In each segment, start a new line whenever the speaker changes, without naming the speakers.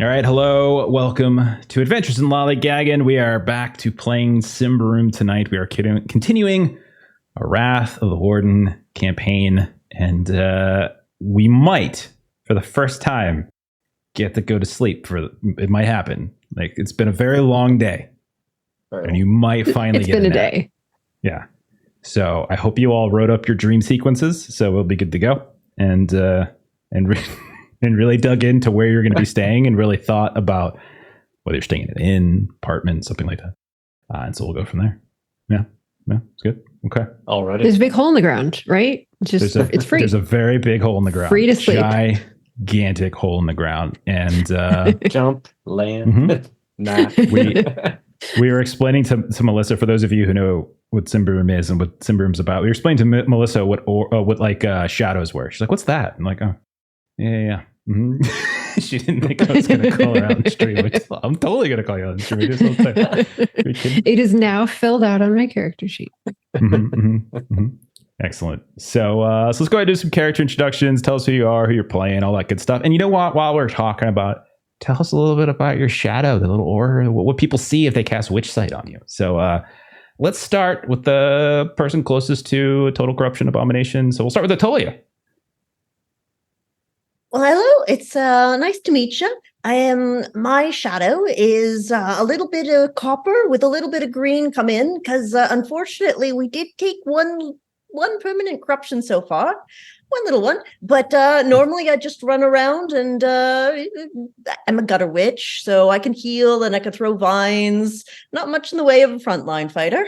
All right, hello, welcome to Adventures in Lollygagging. We are back to playing Symbaroum tonight. We are continuing a Wrath of the Warden campaign, and we might, for the first time, get to go to sleep. It might happen. Like, it's been a very long day, and you might finally get a nap. It's been a day. Yeah. So I hope you all wrote up your dream sequences, so we'll be good to go, and really dug into where you're going to be staying and really thought about whether you're staying in an inn, apartment, something like that. And so we'll go from there. Yeah, it's good. Okay.
Alrighty.
There's a big hole in the ground, right? It's free.
There's a very big hole in the ground.
Free to sleep.
Gigantic hole in the ground. And
jump, land, nah.
We were explaining to Melissa, for those of you who know what Symbaroum is and what Symbaroum's about, we were explaining to Melissa what shadows were. She's like, what's that? I'm like, oh, yeah. Mm-hmm. She didn't think I was going to call her out on the stream. I'm totally going to call you on the stream.
It is now filled out on my character sheet.
Excellent. So let's go ahead and do some character introductions. Tell us who you are, who you're playing, all that good stuff. And you know what? While we're talking about, tell us a little bit about your shadow, the little aura, what people see if they cast Witch Sight on you. So let's start with the person closest to Total Corruption Abomination. So we'll start with Atolia.
Well, hello. It's nice to meet you. My shadow is a little bit of copper with a little bit of green come in because unfortunately we did take one permanent corruption so far, one little one. But normally I just run around and I'm a gutter witch, so I can heal and I can throw vines. Not much in the way of a frontline fighter.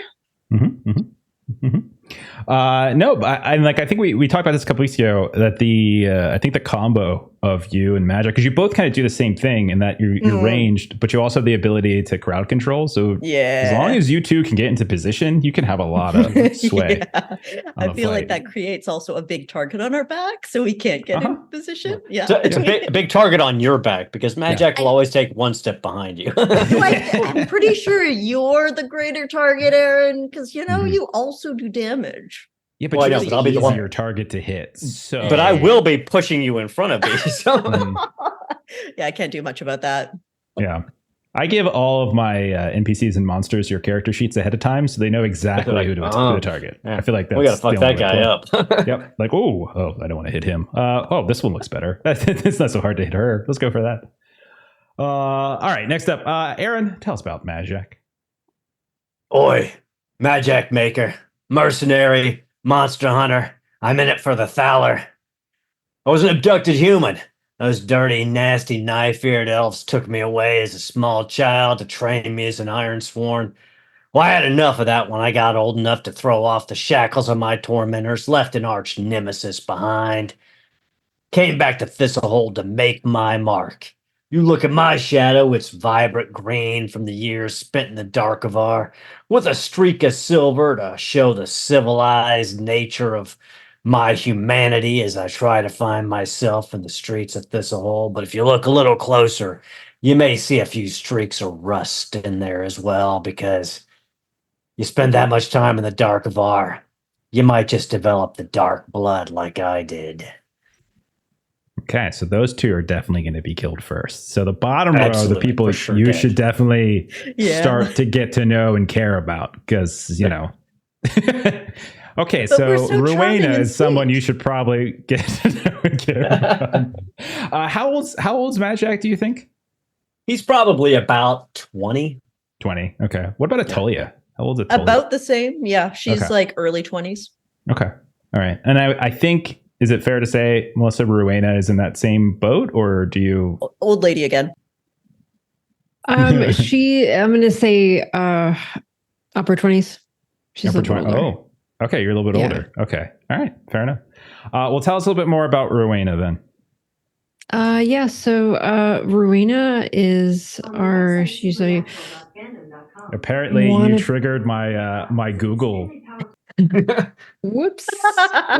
No, but I think we talked about this a couple weeks ago that I think the combo of you and Madjac, because you both kind of do the same thing in that you're ranged, but you also have the ability to crowd control. So as long as you two can get into position, you can have a lot of sway.
I feel like that creates also a big target on our back, so we can't get in position. Yeah,
so it's a big target on your back because Madjac will always take one step behind you.
I'm pretty sure you're the greater target, Aaron, because you also do damage.
Yeah, but I'll be the one your target to hit. So,
but I will be pushing you in front of me. So.
Yeah, I can't do much about that.
Yeah, I give all of my NPCs and monsters your character sheets ahead of time, so they know exactly who to target.
Yeah.
I feel like that's
we gotta fuck that guy up.
Yep. Like, oh, I don't want to hit him. This one looks better. It's not so hard to hit her. Let's go for that. All right. Next up, Aaron, tell us about Madjac.
Oi, Madjac Maekar, mercenary. Monster hunter, I'm in it for the thaler. I was an abducted human. Those dirty, nasty, knife-eared elves took me away as a small child to train me as an Ironsworn. Well, I had enough of that when I got old enough to throw off the shackles of my tormentors, left an arch nemesis behind. Came back to Thistlehold to make my mark. You look at my shadow, it's vibrant green from the years spent in the Darkovar, with a streak of silver to show the civilized nature of my humanity as I try to find myself in the streets of Thistlehold. But if you look a little closer, you may see a few streaks of rust in there as well, because you spend that much time in the Darkovar, you might just develop the dark blood like I did.
Okay, so those two are definitely going to be killed first. So the bottom row are the people you should definitely start to get to know and care about, because, Okay, so Rowena is someone you should probably get to know and care about. How old's Madjac, do you think?
He's probably about 20.
20, okay. What about Atolia? How old's Atolia?
About the same, yeah. She's like early 20s.
Okay, all right. And I think... Is it fair to say Melissa Rowena is in that same boat, or do you...
Old lady again.
I'm going to say upper 20s. She's
upper 20s. Oh, okay. You're a little bit older. Okay. All right. Fair enough. Well, tell us a little bit more about Rowena then.
So Rowena is she's a...
Apparently you triggered my Google...
Whoops.
I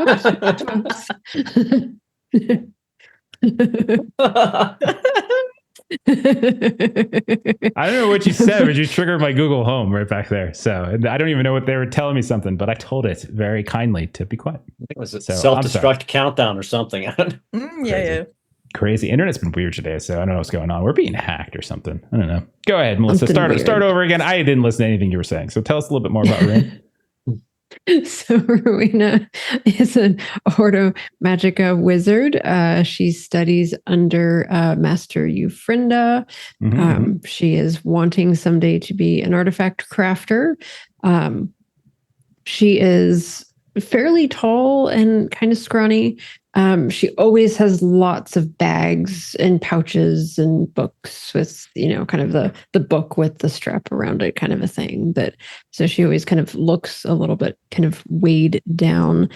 don't know what you said, but you triggered my Google Home right back there. So I don't even know what they were telling me something, but I told it very kindly to be quiet.
I think it was a self-destruct countdown or something.
Yeah.
Crazy. Internet's been weird today, so I don't know what's going on. We're being hacked or something. I don't know. Go ahead, Melissa. Start over again. I didn't listen to anything you were saying, so tell us a little bit more about Rowena.
So Rowena is an Ordo Magica wizard. She studies under Master Eufrinda. She is wanting someday to be an artifact crafter. She is fairly tall and kind of scrawny. She always has lots of bags and pouches and books with, kind of the book with the strap around it kind of a thing. So she always kind of looks a little bit kind of weighed down.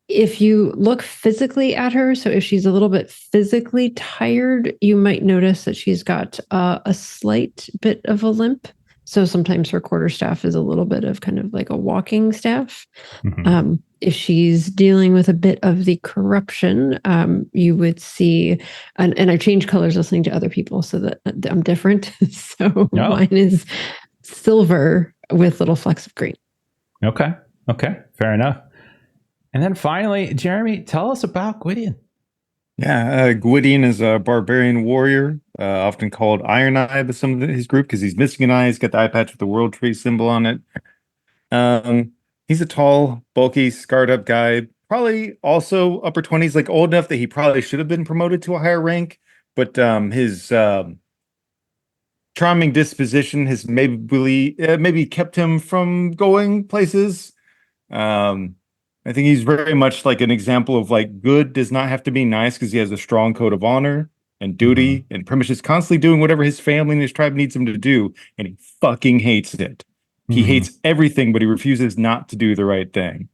If you look physically at her, so if she's a little bit physically tired, you might notice that she's got a slight bit of a limp. So sometimes her quarterstaff is a little bit of kind of like a walking staff. If she's dealing with a bit of the corruption, you would see, and I change colors listening to other people so that I'm different. So mine is silver with little flecks of green.
Okay. Fair enough. And then finally, Jeremy, tell us about Gwydion.
Yeah, Gwydion is a barbarian warrior, often called Iron Eye by some of his group because he's missing an eye. He's got the eye patch with the World Tree symbol on it. He's a tall, bulky, scarred up guy, probably also upper 20s, like old enough that he probably should have been promoted to a higher rank. But his charming disposition has maybe kept him from going places. I think he's very much like an example of like good does not have to be nice because he has a strong code of honor and duty and pretty much is constantly doing whatever his family and his tribe needs him to do. And he fucking hates it. He hates everything, but he refuses not to do the right thing.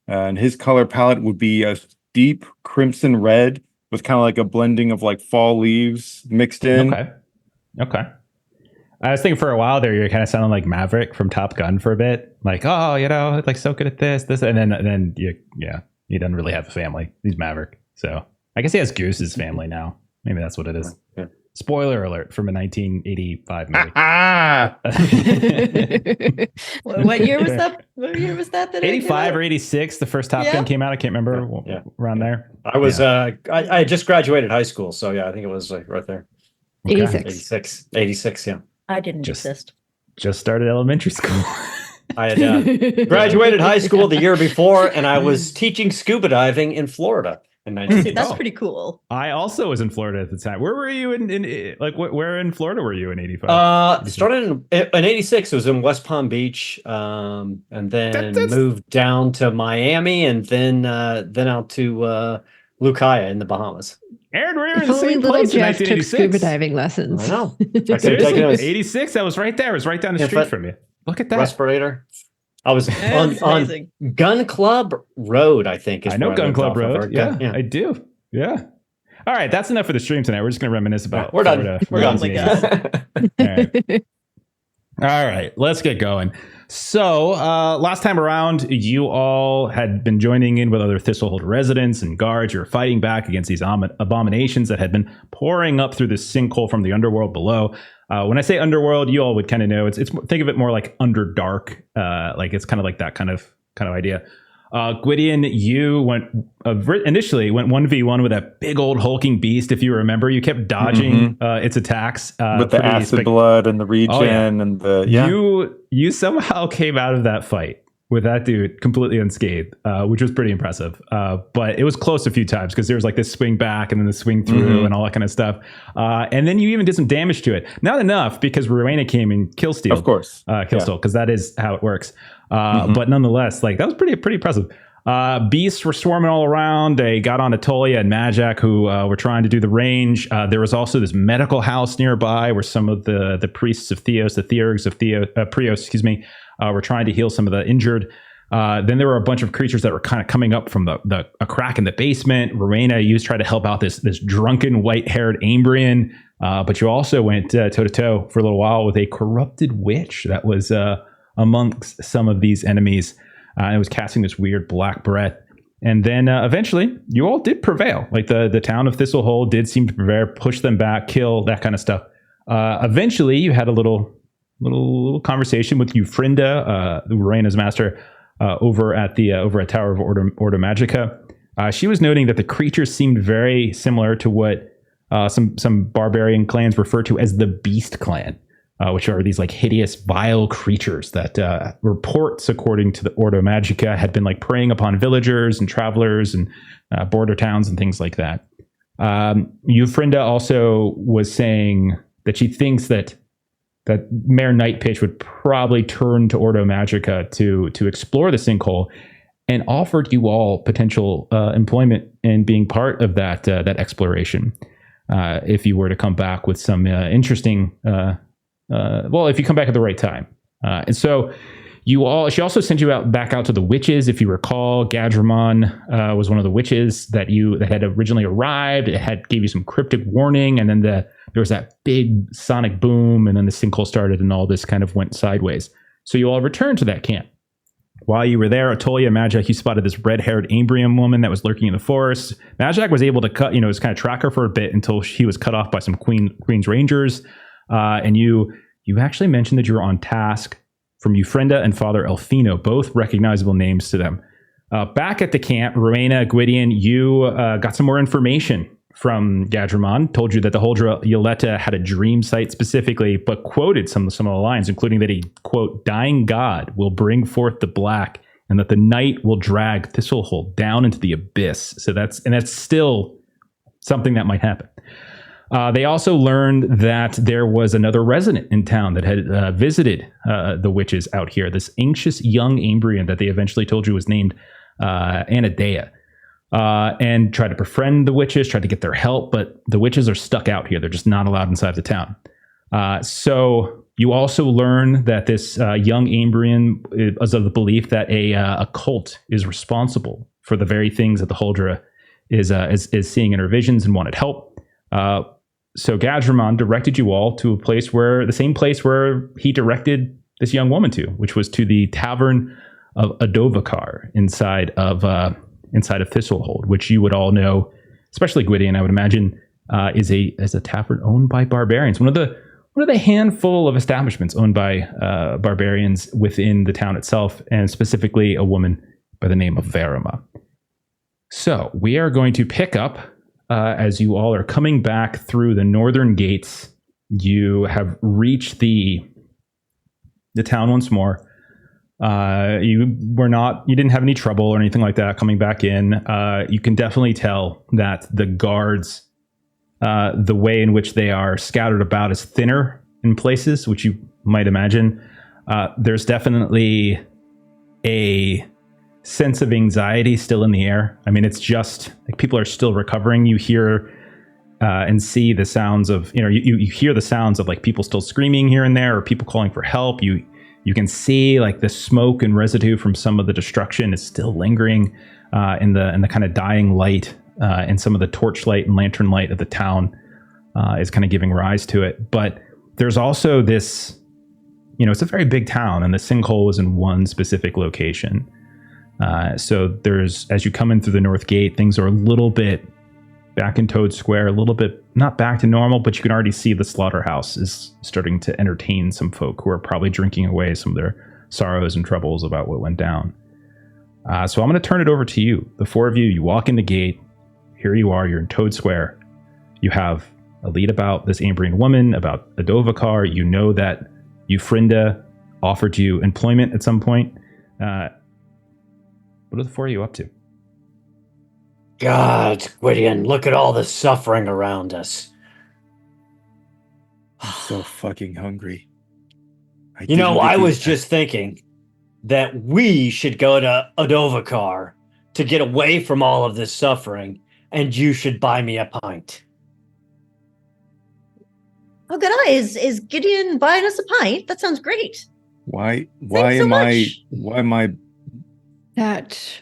And his color palette would be a deep crimson red with kind of like a blending of like fall leaves mixed in.
Okay. I was thinking for a while there, you're kind of sounding like Maverick from Top Gun for a bit. Like, like so good at this, and then he doesn't really have a family. He's Maverick. So I guess he has Goose's family now. Maybe that's what it is. Yeah. Spoiler alert from a 1985 movie.
What year was that? What year was that?
85 or 86. The first Top Gun came out. I can't remember. Around there.
I was I just graduated high school, so I think it was like right there. 86. Yeah.
I didn't exist.
Just started elementary school.
I had graduated high school the year before, and I was teaching scuba diving in Florida.
That's pretty cool.
I also was in Florida at the time. Where were you where in Florida were you in 85?
Started in 86. It was in West Palm Beach, and then moved down to Miami, and then out to Lucaya in the Bahamas.
Aaron, we were in the same place in 1986.
Took scuba diving lessons.
I know.
Seriously, 86. I was right there. It was right down the street from you. Look at that.
Respirator. I was on Gun Club Road, I think.
I know Gun Club Road. Yeah, I do. Yeah. All right. That's enough for the stream tonight. We're just going to reminisce about
We're done. We're done.
All right. Let's get going. So last time around, you all had been joining in with other Thistlehold residents and guards. You were fighting back against these abominations that had been pouring up through the sinkhole from the underworld below. When I say underworld, you all would kind of know it's think of it more like Underdark. Like it's kind of like that kind of idea. Gwydion, you initially went 1v1 with that big old hulking beast. If you remember, you kept dodging its attacks
with the acid blood and the regen and the
You somehow came out of that fight with that dude completely unscathed, which was pretty impressive. But it was close a few times because there was like this swing back and then the swing through and all that kind of stuff. And then you even did some damage to it. Not enough because Rowena came and killsteal.
Of course.
Killsteal, because that is how it works. But nonetheless, like that was pretty impressive. Beasts were swarming all around. They got on Atolia and Madjac, who were trying to do the range. There was also this medical house nearby where some of the priests of Theos, the Theurgs of Prios, were trying to heal some of the injured. Then there were a bunch of creatures that were kind of coming up from a crack in the basement. Rowena, you tried to help out this drunken white-haired Ambrian, but you also went toe-to-toe for a little while with a corrupted witch that was amongst some of these enemies. And it was casting this weird black breath. And then eventually, you all did prevail. Like the town of Thistlehold did seem to prevail, push them back, kill, that kind of stuff. Eventually, you had a little conversation with Eufrinda, Rowena's master, over at Tower of Ordo Magica. She was noting that the creatures seemed very similar to what some barbarian clans refer to as the Beast Clan, which are these like hideous, vile creatures that reports, according to the Ordo Magica, had been like preying upon villagers and travelers and border towns and things like that. Eufrinda also was saying that she thinks that Mayor Nightpitch would probably turn to Ordo Magica to explore the sinkhole, and offered you all potential employment in being part of that exploration. If you were to come back with some interesting, if you come back at the right time. And so she also sent you back out to the witches. If you recall, Gadramon was one of the witches that had originally arrived. It gave you some cryptic warning, and then there was that big sonic boom, and then the sinkhole started, and all this kind of went sideways. So you all returned to that camp. While you were there, Atolia, Madjac, you spotted this red-haired Ambrium woman that was lurking in the forest. Madjac was able to track her for a bit until she was cut off by some Queen's Rangers. And you actually mentioned that you were on task from Eufrinda and Father Elfino, both recognizable names to them. Back at the camp, Rowena, Gwydion, you got some more information from Gadramon, told you that the Huldra Yoletta had a dream site specifically, but quoted some of the lines, including that a, quote, dying god will bring forth the black, and that the night will drag Thistlehold down into the abyss. So that's still something that might happen. They also learned that there was another resident in town that had visited the witches out here, this anxious young Ambrian that they eventually told you was named Anadea. And tried to befriend the witches, tried to get their help, but the witches are stuck out here. They're just not allowed inside the town. So you also learn that this young Ambrian is of the belief that a cult is responsible for the very things that the Huldra is seeing in her visions and wanted help. So Gadramon directed you all to the same place where he directed this young woman to, which was to the Tavern of Adovikar inside of Thistlehold, which you would all know, especially Gwydion, I would imagine, is a tavern owned by barbarians. One of the handful of establishments owned by barbarians within the town itself, and specifically a woman by the name of Verima. So we are going to pick up as you all are coming back through the northern gates. You have reached the town once more. You didn't have any trouble or anything like that coming back in. You can definitely tell that the guards, the way in which they are scattered about is thinner in places, which you might imagine. There's definitely a sense of anxiety still in the air. I mean, it's just like people are still recovering. You hear and see the sounds of, you hear the sounds of like people still screaming here and there, or people calling for help. You can see like the smoke and residue from some of the destruction is still lingering in the kind of dying light, and some of the torchlight and lantern light of the town is kind of giving rise to it. But there's also this, it's a very big town, and the sinkhole was in one specific location. So as you come in through the north gate, things are a little bit back in Toad Square, a little bit not back to normal, but you can already see the slaughterhouse is starting to entertain some folk who are probably drinking away some of their sorrows and troubles about what went down. So I'm going to turn it over to you. The four of you, you walk in the gate. Here you are. You're in Toad Square. You have a lead about this Ambrian woman, about Adovikar. You know that Eufrinda offered you employment at some point. What are the four of you up to?
God, Gwydion, look at all the suffering around us.
I'm so fucking hungry.
I was just thinking that we should go to Adovikar to get away from all of this suffering, and you should buy me a pint.
Oh, good eye. Is Gideon buying us a pint? That sounds great.
Why
Thanks so
am I
That's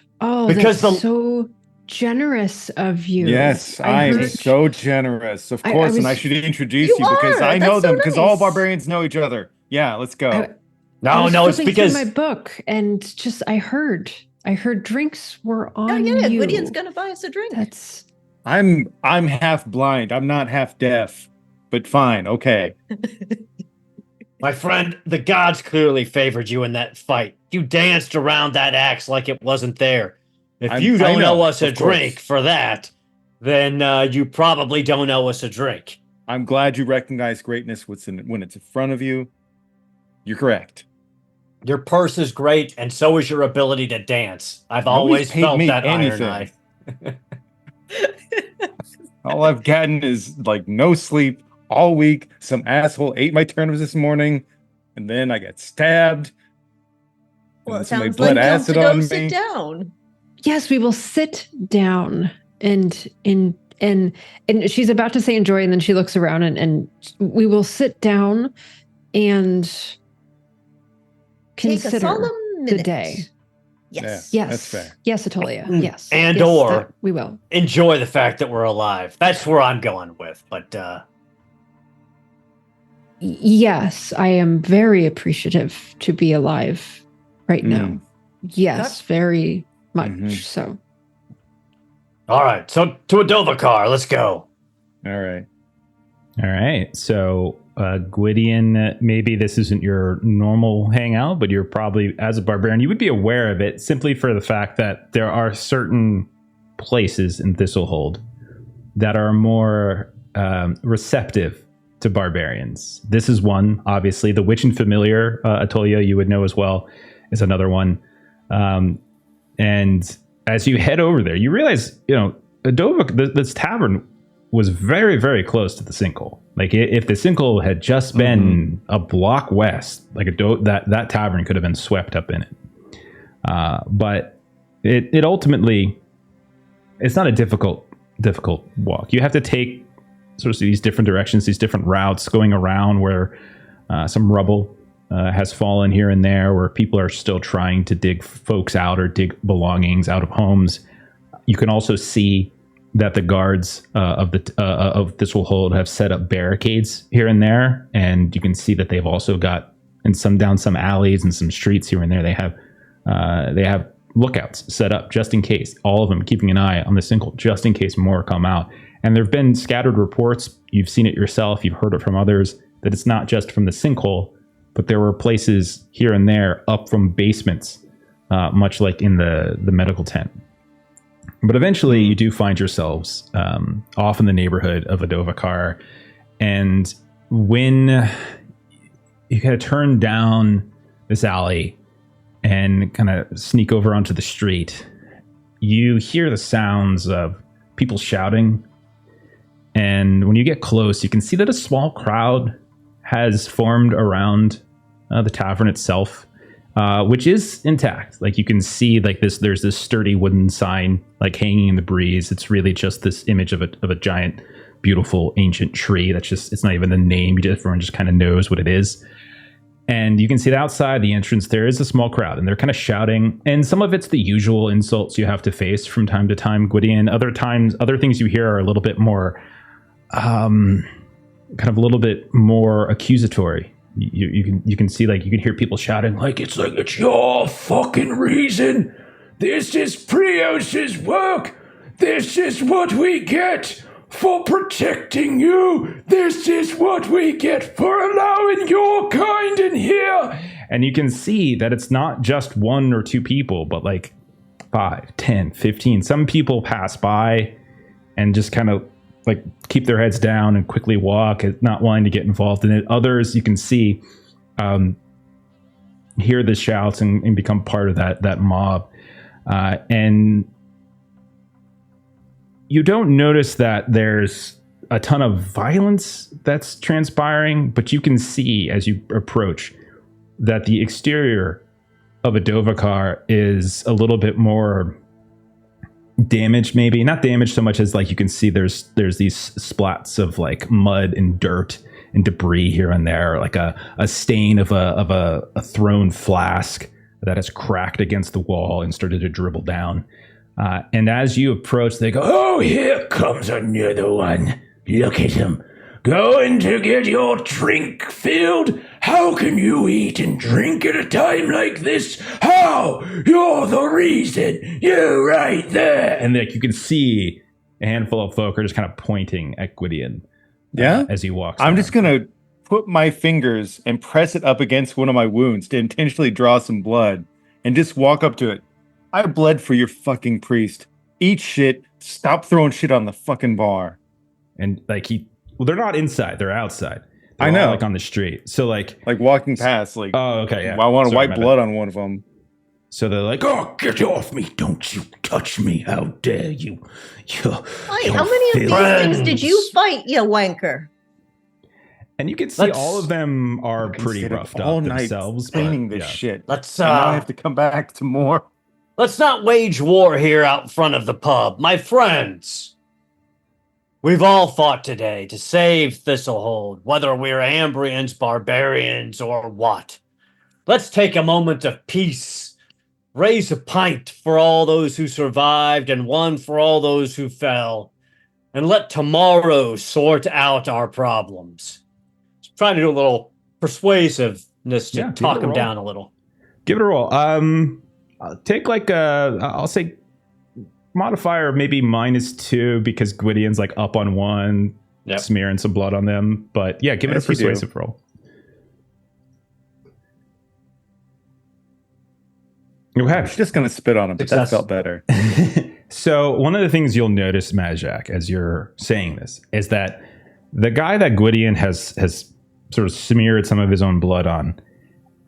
so generous of you.
Yes, I'm so generous. Of course, and I should introduce you because I know them, because all barbarians know each other. Yeah, let's go.
No, it's because
my book, and just I heard drinks were on you.
Gideon's gonna buy us a drink.
I'm half blind. I'm not half deaf, but fine, okay.
My friend, the gods clearly favored you in that fight. You danced around that axe like it wasn't there. If you
I
don't
know,
owe us a
of course.
drink for that, then you probably don't owe us a drink.
I'm glad you recognize greatness when it's in front of you. You're correct.
Your purse is great, and so is your ability to dance. I've
Nobody's
always
paid
felt
me
that
anything.
Iron Eye.
All I've gotten is like no sleep all week. Some asshole ate my turnips this morning, and then I got stabbed.
Well,
And
it
somebody
sounds
bled
like you have
acid
to go
on
sit
me.
down.
Yes, we will sit down and she's about to say enjoy, and then she looks around and we will sit down and
Take a
consider
solemn minute.
the day.
Yes.
Yeah.
Yes.
That's fair.
Yes, Atolia.
Mm.
Yes.
And
Yes,
or-
that we will.
Enjoy the fact that we're alive. That's where I'm going with. But
Yes, I am very appreciative to be alive right now. Yes, very much
Mhm.
so.
all right, so to a Dovacar, let's go.
All right.
All right. So, Gwydion, maybe this isn't your normal hangout, but you're probably, as a barbarian, you would be aware of it simply for the fact that there are certain places in Thistlehold that are more receptive to barbarians. This is one, obviously. The Witch and Familiar, Atolia, you would know as well, is another one. And as you head over there, you realize, this tavern was very, very close to the sinkhole. Like, if the sinkhole had just been a block west, like that tavern could have been swept up in it. But it ultimately, it's not a difficult walk. You have to take sort of these different directions, these different routes, going around where some rubble has fallen here and there, where people are still trying to dig folks out or dig belongings out of homes. You can also see that the guards of Thistlehold have set up barricades here and there, and you can see that they've also got down some alleys and some streets here and there. They have lookouts set up just in case. All of them keeping an eye on the sinkhole just in case more come out. And there have been scattered reports. You've seen it yourself. You've heard it from others that it's not just from the sinkhole, but there were places here and there up from basements, much like in the medical tent. But eventually you do find yourselves off in the neighborhood of Adovacar. And when you kind of turn down this alley and kind of sneak over onto the street, you hear the sounds of people shouting. And when you get close, you can see that a small crowd has formed around the tavern itself. Which is intact. Like, you can see, like, there's this sturdy wooden sign, like, hanging in the breeze. It's really just this image of a giant, beautiful, ancient tree. It's not even the name. Everyone just kind of knows what it is. And you can see that outside the entrance, there is a small crowd, and they're kind of shouting. And some of it's the usual insults you have to face from time to time, Gwydion. Other things you hear are a little bit more, kind of a little bit more accusatory. You can see, like, you can hear people shouting, like it's your fucking reason. This is Prios's work. This is what we get for protecting you. This is what we get for allowing your kind in here. And you can see that it's not just one or two people, but like 5, 10, 15. Some people pass by and just kind of like keep their heads down and quickly walk, not wanting to get involved in it. Others, you can see, hear the shouts and become part of that mob. And you don't notice that there's a ton of violence that's transpiring, but you can see as you approach that the exterior of a Dovacar is a little bit more damaged, maybe not damaged so much as, like, you can see there's these splats of like mud and dirt and debris here and there, like a stain of a thrown flask that has cracked against the wall and started to dribble down. And as you approach, they go, "Oh, here comes another one. Look at him. Going to get your drink filled? How can you eat and drink at a time like this? How? You're the reason. You right there." And like, you can see a handful of folk are just kind of pointing at Gwydion. As he walks.
I'm just gonna put my fingers and press it up against one of my wounds to intentionally draw some blood, and just walk up to it. I bled for your fucking priest. Eat shit. Stop throwing shit on the fucking bar.
And like they're not inside, they're outside. They're
I know.
all like on the street. So like
walking past, like,
oh, okay, yeah.
I want to
Sorry,
wipe blood on one of them.
So they're like, oh, get off me. Don't you touch me. How dare you.
How many of these things did you fight, you wanker?
And you can see all of them are pretty roughed up themselves.
Cleaning this shit.
Let's
now I have to come back to more.
Let's not wage war here out front of the pub. My friends, we've all fought today to save Thistlehold, whether we're Ambrians, barbarians, or what. Let's take a moment of peace. Raise a pint for all those who survived and one for all those who fell. And let tomorrow sort out our problems. Just trying to do a little persuasiveness to talk them down a little.
Give it a roll. Take like I'll say modifier maybe -2 because Gwydion's like up on one, smearing some blood on them. But yeah, give it a persuasive roll. Okay.
I'm just gonna spit on him, but that felt better.
So one of the things you'll notice, Madjac, as you're saying this, is that the guy that Gwydion has sort of smeared some of his own blood on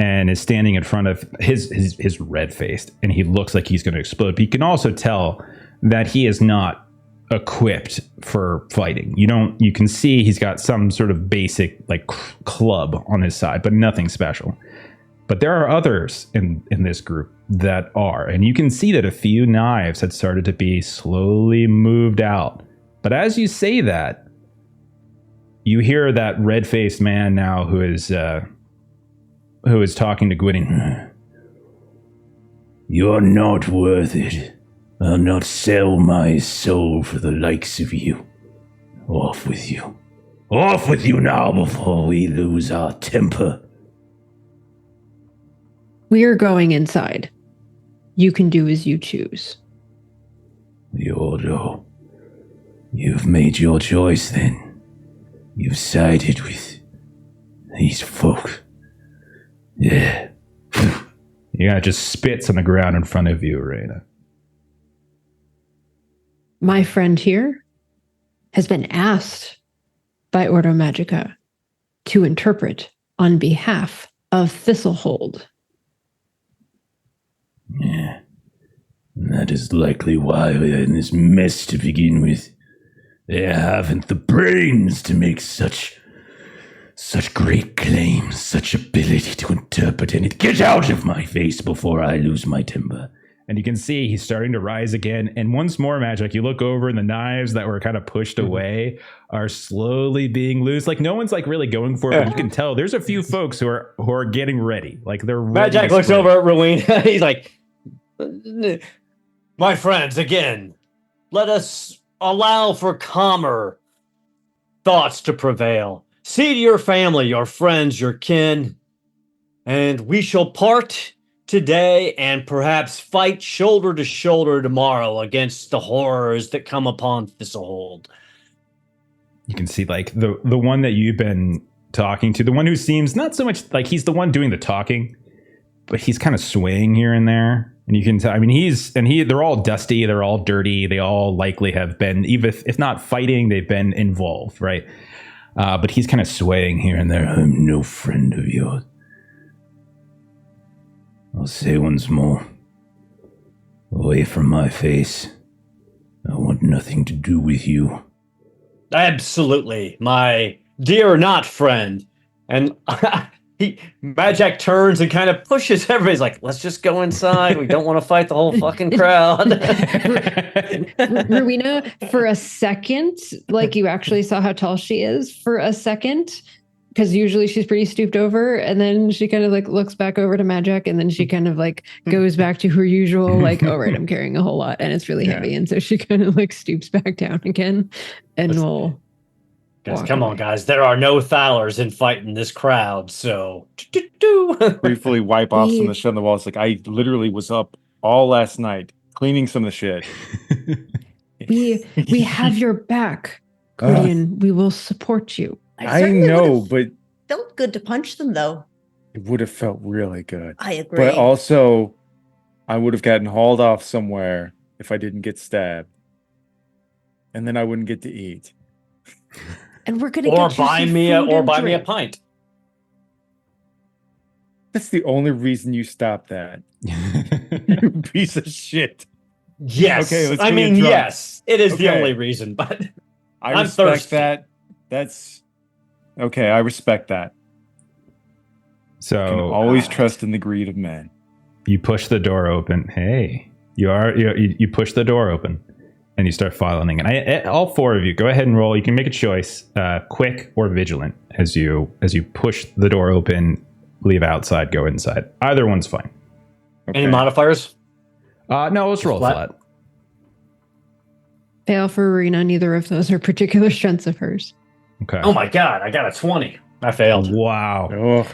and is standing in front of his red-faced, and he looks like he's going to explode. But you can also tell that he is not equipped for fighting. You can see he's got some sort of basic like club on his side, but nothing special. But there are others in this group that are, and you can see that a few knives had started to be slowly moved out. But as you say that, you hear that red-faced man now who is talking to Gwydion. You're not worth it. I'll not sell my soul for the likes of you. Off with you. Off with you now before we lose our temper.
We are going inside. You can do as you choose.
Yordo, you've made your choice then. You've sided with these folk. Yeah. Yeah, just spits on the ground in front of you, Reyna.
My friend here has been asked by Ordo Magica to interpret on behalf of Thistlehold.
Yeah. That is likely why we're in this mess to begin with. They haven't the brains to make such great claims, such ability to interpret anything. Get out of my face before I lose my temper. And you can see he's starting to rise again. And once more, Madjac, you look over and the knives that were kind of pushed away are slowly being loose. Like no one's like really going for it, but you can tell there's a few folks who are getting ready. Like they're ready.
Madjac looks over at Rowena. He's like, my friends, again, let us allow for calmer thoughts to prevail. See to your family, your friends, your kin, and we shall part today and perhaps fight shoulder to shoulder tomorrow against the horrors that come upon Thistlehold.
You can see like the one that you've been talking to, the one who seems not so much like he's the one doing the talking, but he's kind of swaying here and there. And you can tell, I mean, they're all dusty, they're all dirty, they all likely have been, even if not fighting, they've been involved, right? But he's kind of swaying here and there. I'm no friend of yours. I'll say once more, away from my face. I want nothing to do with you.
Absolutely, my dear not friend. And Madjac turns and kind of pushes everybody's like, let's just go inside. We don't want to fight the whole fucking crowd.
Rowena, for a second, like you actually saw how tall she is for a second, because usually she's pretty stooped over, and then she kind of like looks back over to Madjac, and then she kind of like goes back to her usual, like, oh, right, I'm carrying a whole lot and it's really heavy. And so she kind of like stoops back down again and will...
Guys, come on, guys. There are no Thalers in fighting this crowd, so...
Briefly wipe off some of the shit on the wall. It's like, I literally was up all last night cleaning some of the shit.
We have your back, Gwydion. We will support you.
I know, but...
Felt good to punch them, though.
It would have felt really good.
I agree.
But also, I would have gotten hauled off somewhere if I didn't get stabbed. And then I wouldn't get to eat.
And we're gonna
Or
get you
buy
some
me
food and
a
drink.
pint.
That's the only reason you stopped that. You piece of shit.
Yes.
Okay, let's
I
go
mean,
get drunk.
yes. It is the
Okay.
only reason, but
I
I'm
respect
thirsty.
that. That's okay. I respect that. You can
So
always trust in the greed of men.
you push the door open. Hey, you push the door open, and you start filing. And all four of you, go ahead and roll. You can make a choice, quick or vigilant, as you push the door open, leave outside, go inside. Either one's fine.
Okay.
Any modifiers?
No, let's roll
Flat?
flat.
Fail for Arena. Neither of those are particular strengths of hers.
Okay.
Oh my god, I got a 20. I failed.
Wow.
Oh,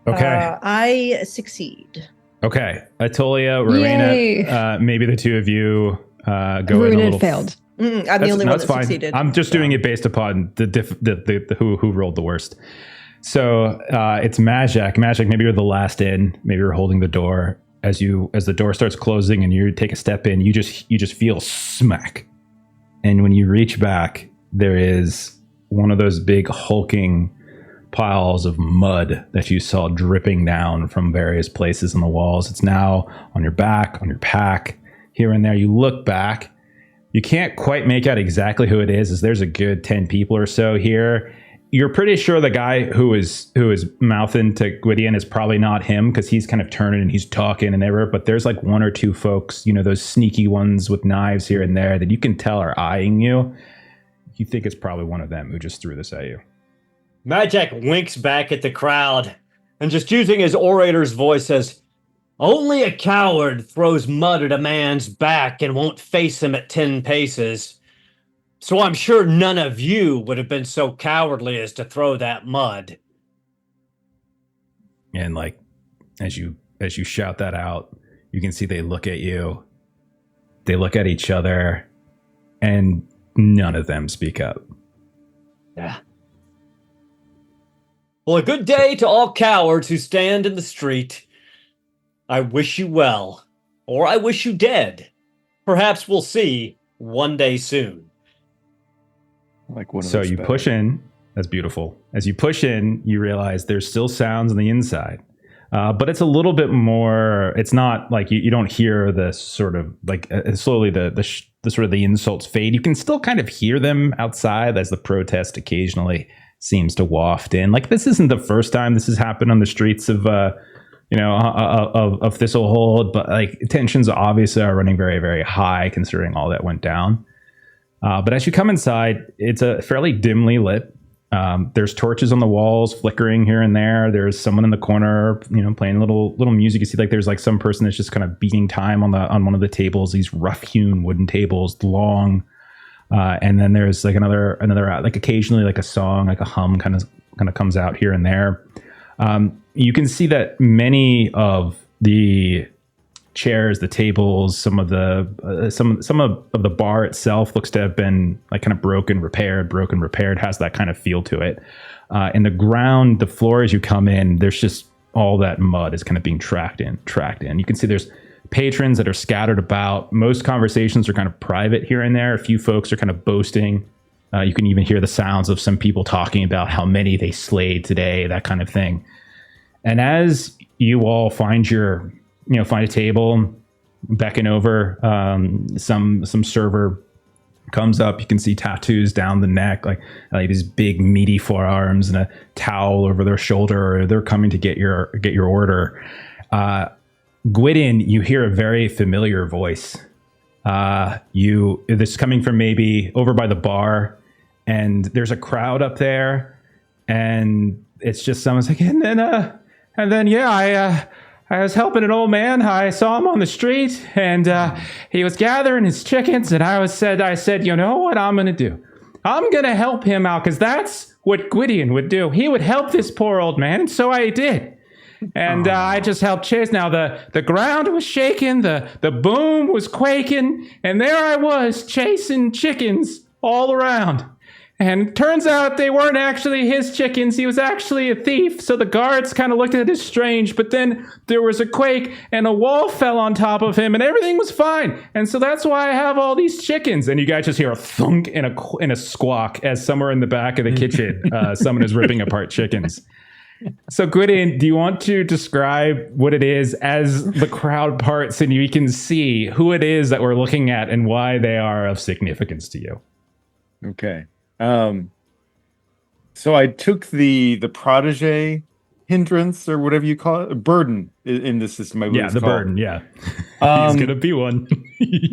Okay.
I succeed.
Okay. Atolia,
Yay.
Rowena, maybe the two of you go in a
Arena
little.
failed.
I'm the
That's-
only one
that's
that
fine.
succeeded.
I'm just doing it based upon the who rolled the worst. So it's Madjac. Madjac, maybe you're the last in. Maybe you're holding the door. As the door starts closing and you take a step in, you just feel smack. And when you reach back, there is one of those big hulking piles of mud that you saw dripping down from various places on the walls. It's now on your back, on your pack, here and there. You look back. You can't quite make out exactly who it is, as there's a good 10 people or so here. You're pretty sure the guy who is mouthing to Gwydion is probably not him, because he's kind of turning and he's talking and everywhere. But there's like one or two folks, those sneaky ones with knives here and there that you can tell are eyeing you. You think it's probably one of them who just threw this at you.
Madjac winks back at the crowd and, just using his orator's voice, says, "Only a coward throws mud at a man's back and won't face him at 10 paces. So I'm sure none of you would have been so cowardly as to throw that mud."
And like as you shout that out, you can see they look at you, they look at each other, and none of them speak up.
Yeah. Well, a good day to all cowards who stand in the street. I wish you well, or I wish you dead. Perhaps we'll see one day soon.
like one of
So
those
you
better.
push in. That's beautiful. As you push in, you realize there's still sounds on the inside. But it's a little bit more, it's not like you don't hear the sort of like slowly the sort of the insults fade. You can still kind of hear them outside as the protest occasionally seems to waft in. Like, this isn't the first time this has happened on the streets of Thistlehold, but like tensions obviously are running very, very high considering all that went down. But as you come inside, it's a fairly dimly lit. There's torches on the walls flickering here and there. There's someone in the corner, playing little music. You see like there's like some person that's just kind of beating time on one of the tables, these rough-hewn wooden tables, long. And then there's like another like occasionally like a song, like a hum kind of comes out here and there. You can see that many of the chairs, the tables, some of the bar itself looks to have been like kind of broken, repaired, has that kind of feel to it. In the ground, the floor as you come in, there's just all that mud is kind of being tracked in. You can see there's patrons that are scattered about. Most conversations are kind of private here and there. A few folks are kind of boasting. You can even hear the sounds of some people talking about how many they slayed today, that kind of thing. And as you all find a table, beckon over, some server comes up. You can see tattoos down the neck, like these big meaty forearms and a towel over their shoulder. They're coming to get your order. Gwydion, you hear a very familiar voice. This is coming from maybe over by the bar, and there's a crowd up there, and it's just someone's like, and then yeah, I was helping an old man. I saw him on the street, and he was gathering his chickens, and I said, you know what I'm going to do? I'm going to help him out, because that's what Gwydion would do. He would help this poor old man, and so I did. And I just helped chase. Now the ground was shaking, the boom was quaking, and there I was chasing chickens all around. And turns out they weren't actually his chickens. He was actually a thief. So the guards kind of looked at it as strange. But then there was a quake and a wall fell on top of him and everything was fine. And so that's why I have all these chickens. And you guys just hear a thunk and a squawk as somewhere in the back of the kitchen, someone is ripping apart chickens. So Gwydion, do you want to describe what it is as the crowd parts and you can see who it is that we're looking at and why they are of significance to you?
Okay. So I took the protege hindrance or whatever you call it, burden in the system. I believe
Yeah,
it's
the
called.
burden. Yeah, he's gonna be one.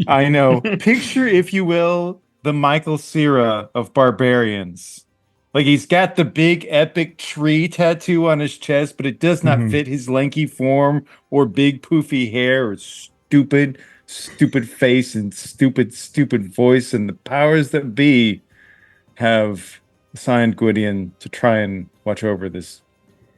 I know. Picture, if you will, the Michael Cera of barbarians. Like he's got the big epic tree tattoo on his chest, but it does not fit his lanky form or big poofy hair or stupid face and stupid voice. And the powers that be have assigned Gwydion to try and watch over this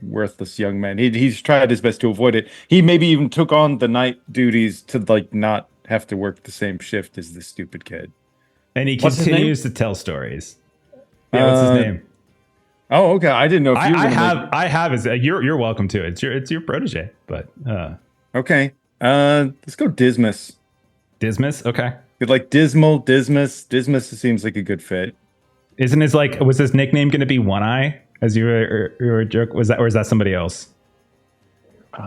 worthless young man. He's tried his best to avoid it. He maybe even took on the night duties to like not have to work the same shift as this stupid kid.
And he continues to tell stories. Yeah, what's his name?
Oh, okay. I didn't know if you
I have his. You're welcome to it. It's your protege, but
okay. Let's go Dismas.
Dismas, okay.
Good, like Dismal, Dismas. Dismas seems like a good fit.
Isn't his was his nickname going to be One Eye? As you were a joke, was that, or is that somebody else?
I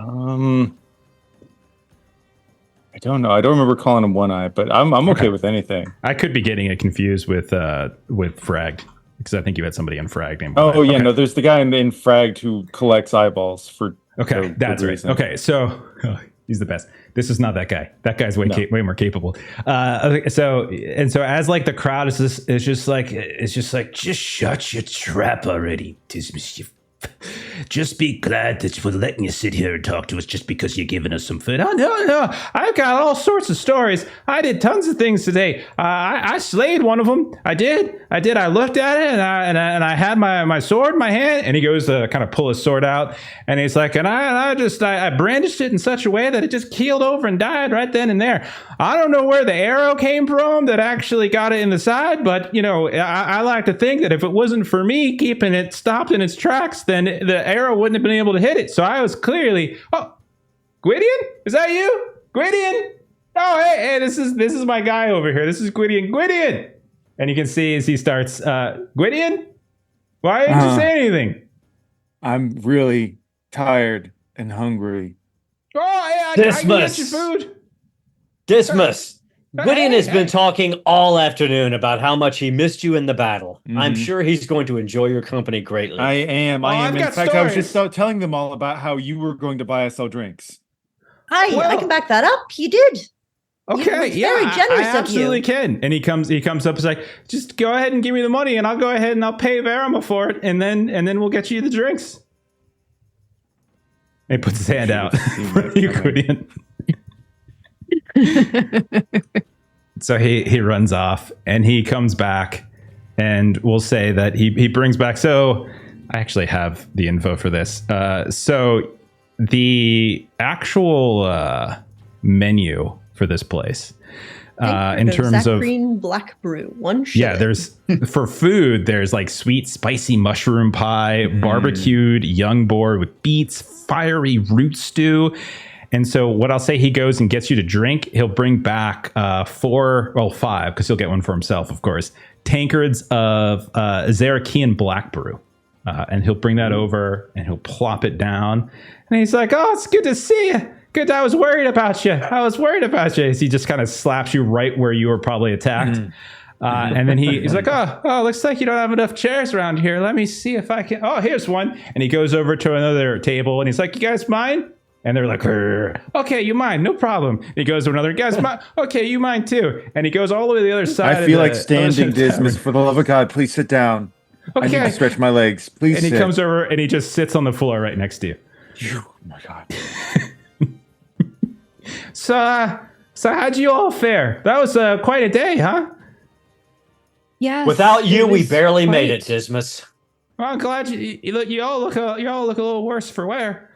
don't know. I don't remember calling him One Eye, but I'm okay with anything.
I could be getting it confused with Fragged, because I think you had somebody in Fragged named.
Oh yeah, no. There's the guy in Fragged who collects eyeballs for.
Okay, that's right.
reason.
Okay, so he's the best. This is not that guy. That guy's way more capable. Okay, so as like the crowd is just like just shut your trap already, Dismas. Just be glad that we're letting you sit here and talk to us just because you're giving us some food. Oh, no. I've got all sorts of stories. I did tons of things today. I slayed one of them. I did. I looked at it and I had my sword in my hand, and he goes to kind of pull his sword out, and he's like, and I brandished it in such a way that it just keeled over and died right then and there. I don't know where the arrow came from that actually got it in the side, but I like to think that if it wasn't for me keeping it stopped in its tracks, then the arrow wouldn't have been able to hit it. So I was clearly, Gwydion? Is that you? Gwydion? Oh, hey, this is my guy over here. This is Gwydion. Gwydion! And you can see as he starts, Gwydion? Why didn't you say anything?
I'm really tired and hungry.
Oh, yeah, I can get your food.
Dismas! Gwydion has been talking all afternoon about how much he missed you in the battle. I'm sure he's going to enjoy your company greatly.
I am.
I've
In
got
fact,
stories.
I was just telling them all about how you were going to buy us all drinks.
I can back that up. He did.
Okay,
It's very generous
I
of
absolutely
you.
can. And he comes up. He's like, just go ahead and give me the money, and I'll go ahead and I'll pay Varama for it, and then we'll get you the drinks. And he puts his hand out for you, Gwydion. So he runs off, and he comes back, and we'll say that he brings back. So I actually have the info for this. So the actual menu for this place, in terms of
green black brew, one shot.
yeah, there's for food. There's like sweet, spicy mushroom pie, barbecued young boar with beets, fiery root stew. And so what I'll say, he goes and gets you to drink. He'll bring back 5, because he'll get one for himself, of course, tankards of Zarakian black brew. And he'll bring that over and he'll plop it down. And he's like, oh, it's good to see you. Good. I was worried about you. As he just kind of slaps you right where you were probably attacked. And then he's like, oh, looks like you don't have enough chairs around here. Let me see if I can. Oh, here's one. And he goes over to another table and he's like, you guys mind? And they're like, okay, you mind, no problem. And he goes to another, guys, okay, you mind too. And he goes all the way to the other side.
I feel like standing, Dismas. For the love of God, please sit down.
Okay.
I need to stretch my legs. Please.
And he comes over and he just sits on the floor right next to you.
Oh my God.
So how'd you all fare? That was quite a day, huh?
Yes.
Without you,
it
we
was
barely made it,
quite-
Dismas.
Well, I'm glad you all look a little worse for wear.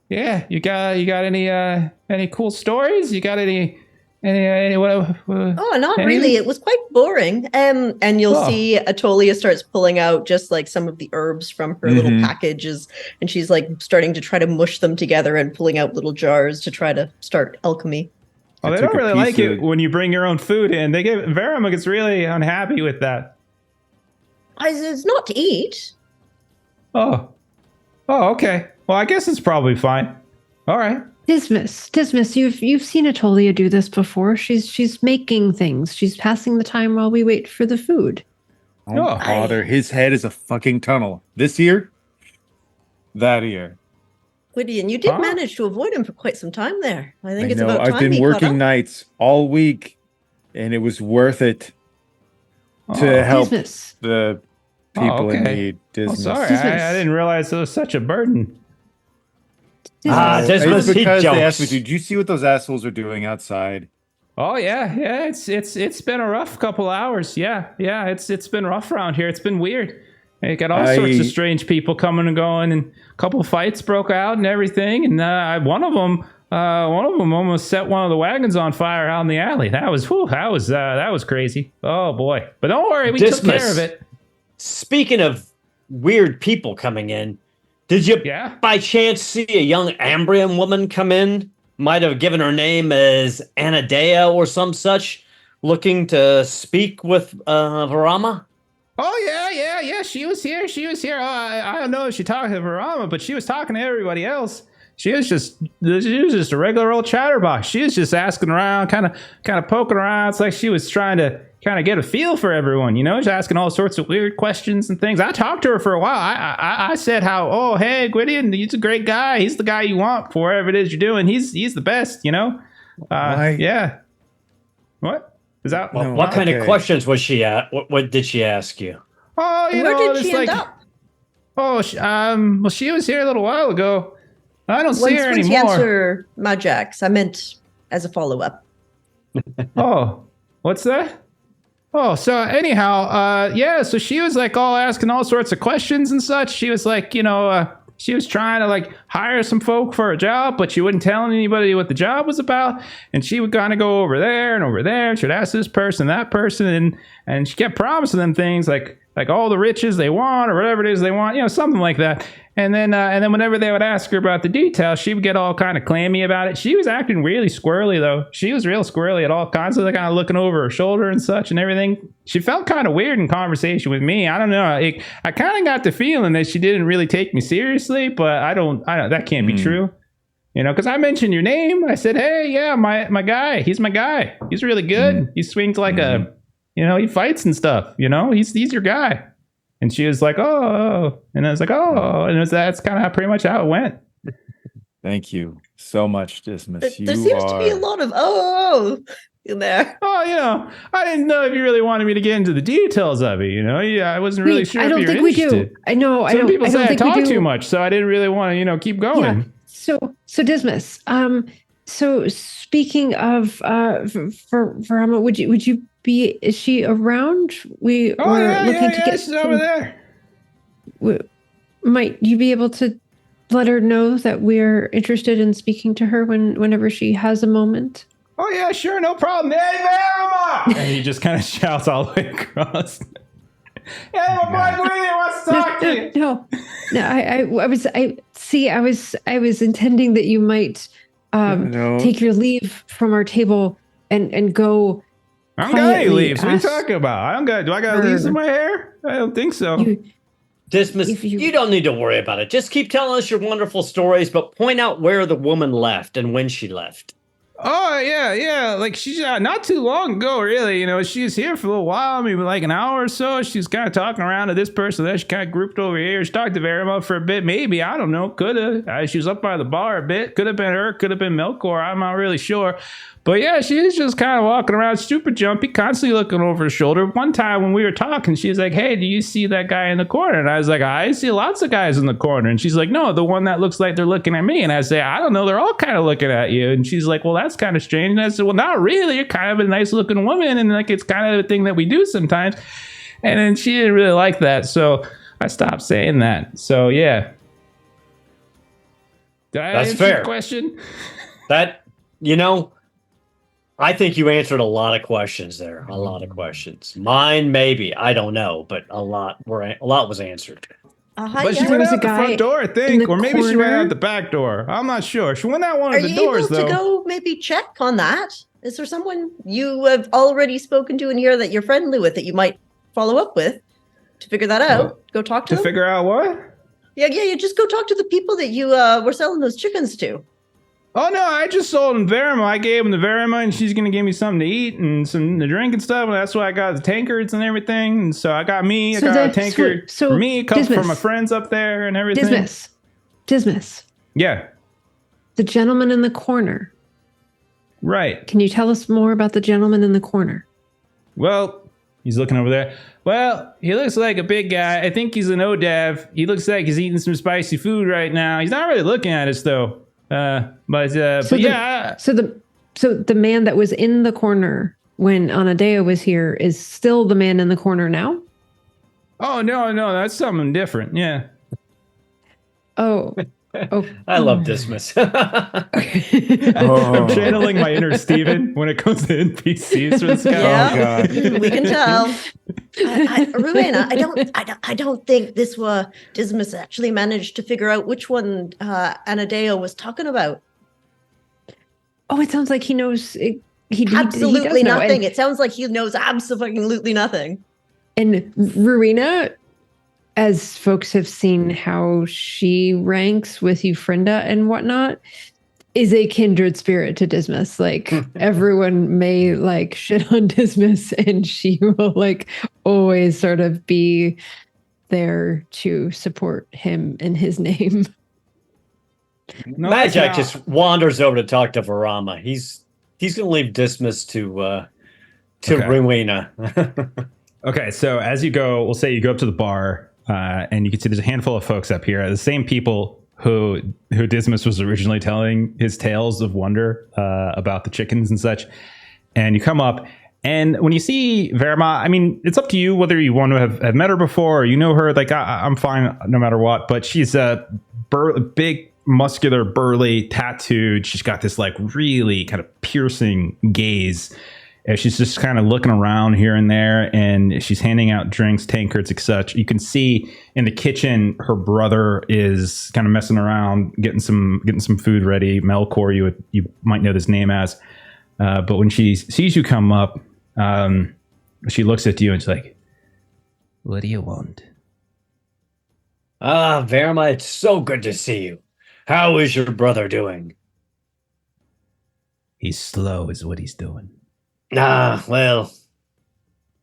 Yeah, you got any cool stories? You got any
Oh, not really. It was quite boring. And you'll see Atolia starts pulling out just like some of the herbs from her little packages, and she's like starting to try to mush them together and pulling out little jars to try to start alchemy.
Oh, they don't really like it when you bring your own food in. Verima gets really unhappy with that.
It's not to eat.
Oh, okay. Well, I guess it's probably fine. All right.
Dismas, you've seen Atolia do this before. She's making things. She's passing the time while we wait for the food.
Oh, father, his head is a fucking tunnel. This year, that year.
Gwydion, you did manage to avoid him for quite some time there. I think it's about time.
I've been working nights all week, and it was worth it to help the people in need. Dismas.
Sorry, I didn't realize it was such a burden.
Dismas, it's because they asked me to. Did you see what those assholes are doing outside?
Oh yeah. It's been a rough couple hours. Yeah. It's been rough around here. It's been weird. They got all sorts of strange people coming and going, and a couple of fights broke out and everything. And one of them almost set one of the wagons on fire out in the alley. That was crazy. Oh boy! But don't worry, we took care of it.
Speaking of weird people coming in, did you by chance see a young Ambrian woman come in? Might have given her name as Anadea or some such, looking to speak with Varama?
Oh, yeah. She was here. I don't know if she talked to Varama, but she was talking to everybody else. She was just a regular old chatterbox. She was just asking around, kind of poking around. It's like she was trying to kind of get a feel for everyone, She's asking all sorts of weird questions and things. I talked to her for a while. I said how, hey, Gwydion, he's a great guy. He's the guy you want for whatever it is you're doing. He's the best, Yeah. What? Is that
what kind of questions was she at? What did she ask you?
Oh,
where did she end up?
Oh, well, she was here a little while ago. I don't see her anymore.
Once you answer Madjac, I meant as a follow-up.
Oh, what's that? Oh, so anyhow, so she was like all asking all sorts of questions and such. She was like, she was trying to like hire some folk for a job, but she wouldn't tell anybody what the job was about. And she would kind of go over there and over there. And she'd ask this person, that person, and she kept promising them things like all the riches they want or whatever it is they want, something like that. And then whenever they would ask her about the details, she would get all kind of clammy about it. She was acting really squirrely, though. She was real squirrely at all, constantly kind of looking over her shoulder and such and everything. She felt kind of weird in conversation with me. I don't know. I kind of got the feeling that she didn't really take me seriously, but I don't. That can't be true, because I mentioned your name. I said, hey, yeah, my guy. He's my guy. He's really good. He swings like he fights and stuff. He's your guy. And she was like, oh, and I was like, oh, and that's kind of pretty much how it went.
Thank you so much, Dismas.
There seems to be a lot of in there.
Oh, I didn't know if you really wanted me to get into the details of it. I wasn't really sure.
I don't think we do. I know.
Some people say I talk too much, so I didn't really want to, keep going.
Yeah. So Dismas. So speaking of for Varama, would you is she around? We were looking to get
she's over there.
Might you be able to let her know that we're interested in speaking to her whenever she has a moment?
Oh yeah, sure, no problem. Hey, Varama! And he just kind of shouts all the way across. Hey, my boy Gwydion wants to talk to you.
No, I was intending that you might take your leave from our table and go.
I don't got any leaves. What are you talking about? Do I got leaves in my hair? I don't think so.
Dismas, you don't need to worry about it. Just keep telling us your wonderful stories, but point out where the woman left and when she left.
Oh, yeah. Like, she's not too long ago, really. She was here for a little while, maybe like an hour or so. She was kind of talking around to this person that she kind of grouped over here. She talked to Verima for a bit, maybe. I don't know. Could have. She was up by the bar a bit. Could have been her. Could have been Maekar. I'm not really sure. But yeah, she was just kind of walking around super jumpy, constantly looking over her shoulder. One time when we were talking, she was like, hey, do you see that guy in the corner? And I was like, I see lots of guys in the corner. And she's like, no, the one that looks like they're looking at me. And I say, I don't know, they're all kind of looking at you. And she's like, well, that's kind of strange. And I said, well, not really. You're kind of a nice looking woman. And like, it's kind of a thing that we do sometimes. And then she didn't really like that. So I stopped saying that. So yeah. Did I answer your question?
That, I think you answered a lot of questions there. A lot of questions. Mine, maybe. I don't know, but a lot was answered.
Hi,
But she
There
went
was
out
a
the
guy
front door, I
in
think.
the
Or maybe she went
corner.
out the back door. I'm not sure. She went out one
Are
of the
you
doors,
able
though.
to go maybe check on that? Is there someone you have already spoken to in here that you're friendly with that you might follow up with to figure that out?
What?
Go talk to
To
them?
figure out what?
Yeah, just go talk to the people that you were selling those chickens to.
Oh, no, I just sold him Verima. I gave him the Verima, and she's going to give me something to eat and some to drink and stuff. And that's why I got the tankards and everything. And so I got me.
So
I got a
the-
tankard
so
for me, a couple for
Dismas.
my friends up there and everything.
Dismas.
Yeah,
The gentleman in the corner.
right.
Can you tell us more about the gentleman in the corner?
Well, he's looking over there. Well, he looks like a big guy. I think he's an ODAV. He looks like he's eating some spicy food right now. He's not really looking at us, though. But yeah.
So the man that was in the corner when Anadeo was here is still the man in the corner now?
Oh, no, that's something different. Yeah.
Oh.
I love Dismas.
I'm channeling my inner Steven when it comes to NPCs for this guy.
Yeah.
Oh god.
We can tell. Rowena, I don't think Dismas actually managed to figure out which one Anadeo was talking about.
Oh, it sounds like he knows. He
Absolutely
does know.
nothing. It sounds like he knows absolutely nothing.
And Rowena, as folks have seen how she ranks with Euphrinda and whatnot, is a kindred spirit to Dismas. Like everyone may like shit on Dismas, and she will like always sort of be there to support him in his name.
No, it's
Madjac
not.
just wanders over to talk to Varama. He's gonna leave Dismas to
Okay.
Rowena.
Okay, so as you go, we'll say you go up to the bar, and you can see there's a handful of folks up here, the same people who Dismas was originally telling his tales of wonder about the chickens and such. And you come up, and when you see Verima, I mean, it's up to you whether you want to have met her before or you know her. Like, I'm fine no matter what, but she's a big, muscular, burly, tattooed. She's got this like really kind of piercing gaze. And she's just kind of looking around here and there, and she's handing out drinks, tankards, and such. You can see in the kitchen, her brother is kind of messing around, getting some food ready. Melkor, you might know this name as, but when she sees you come up, she looks at you and she's like, "What do you want?"
Ah, Verima, it's so good to see you. How is your brother doing?
He's slow, is what he's doing.
Ah, well,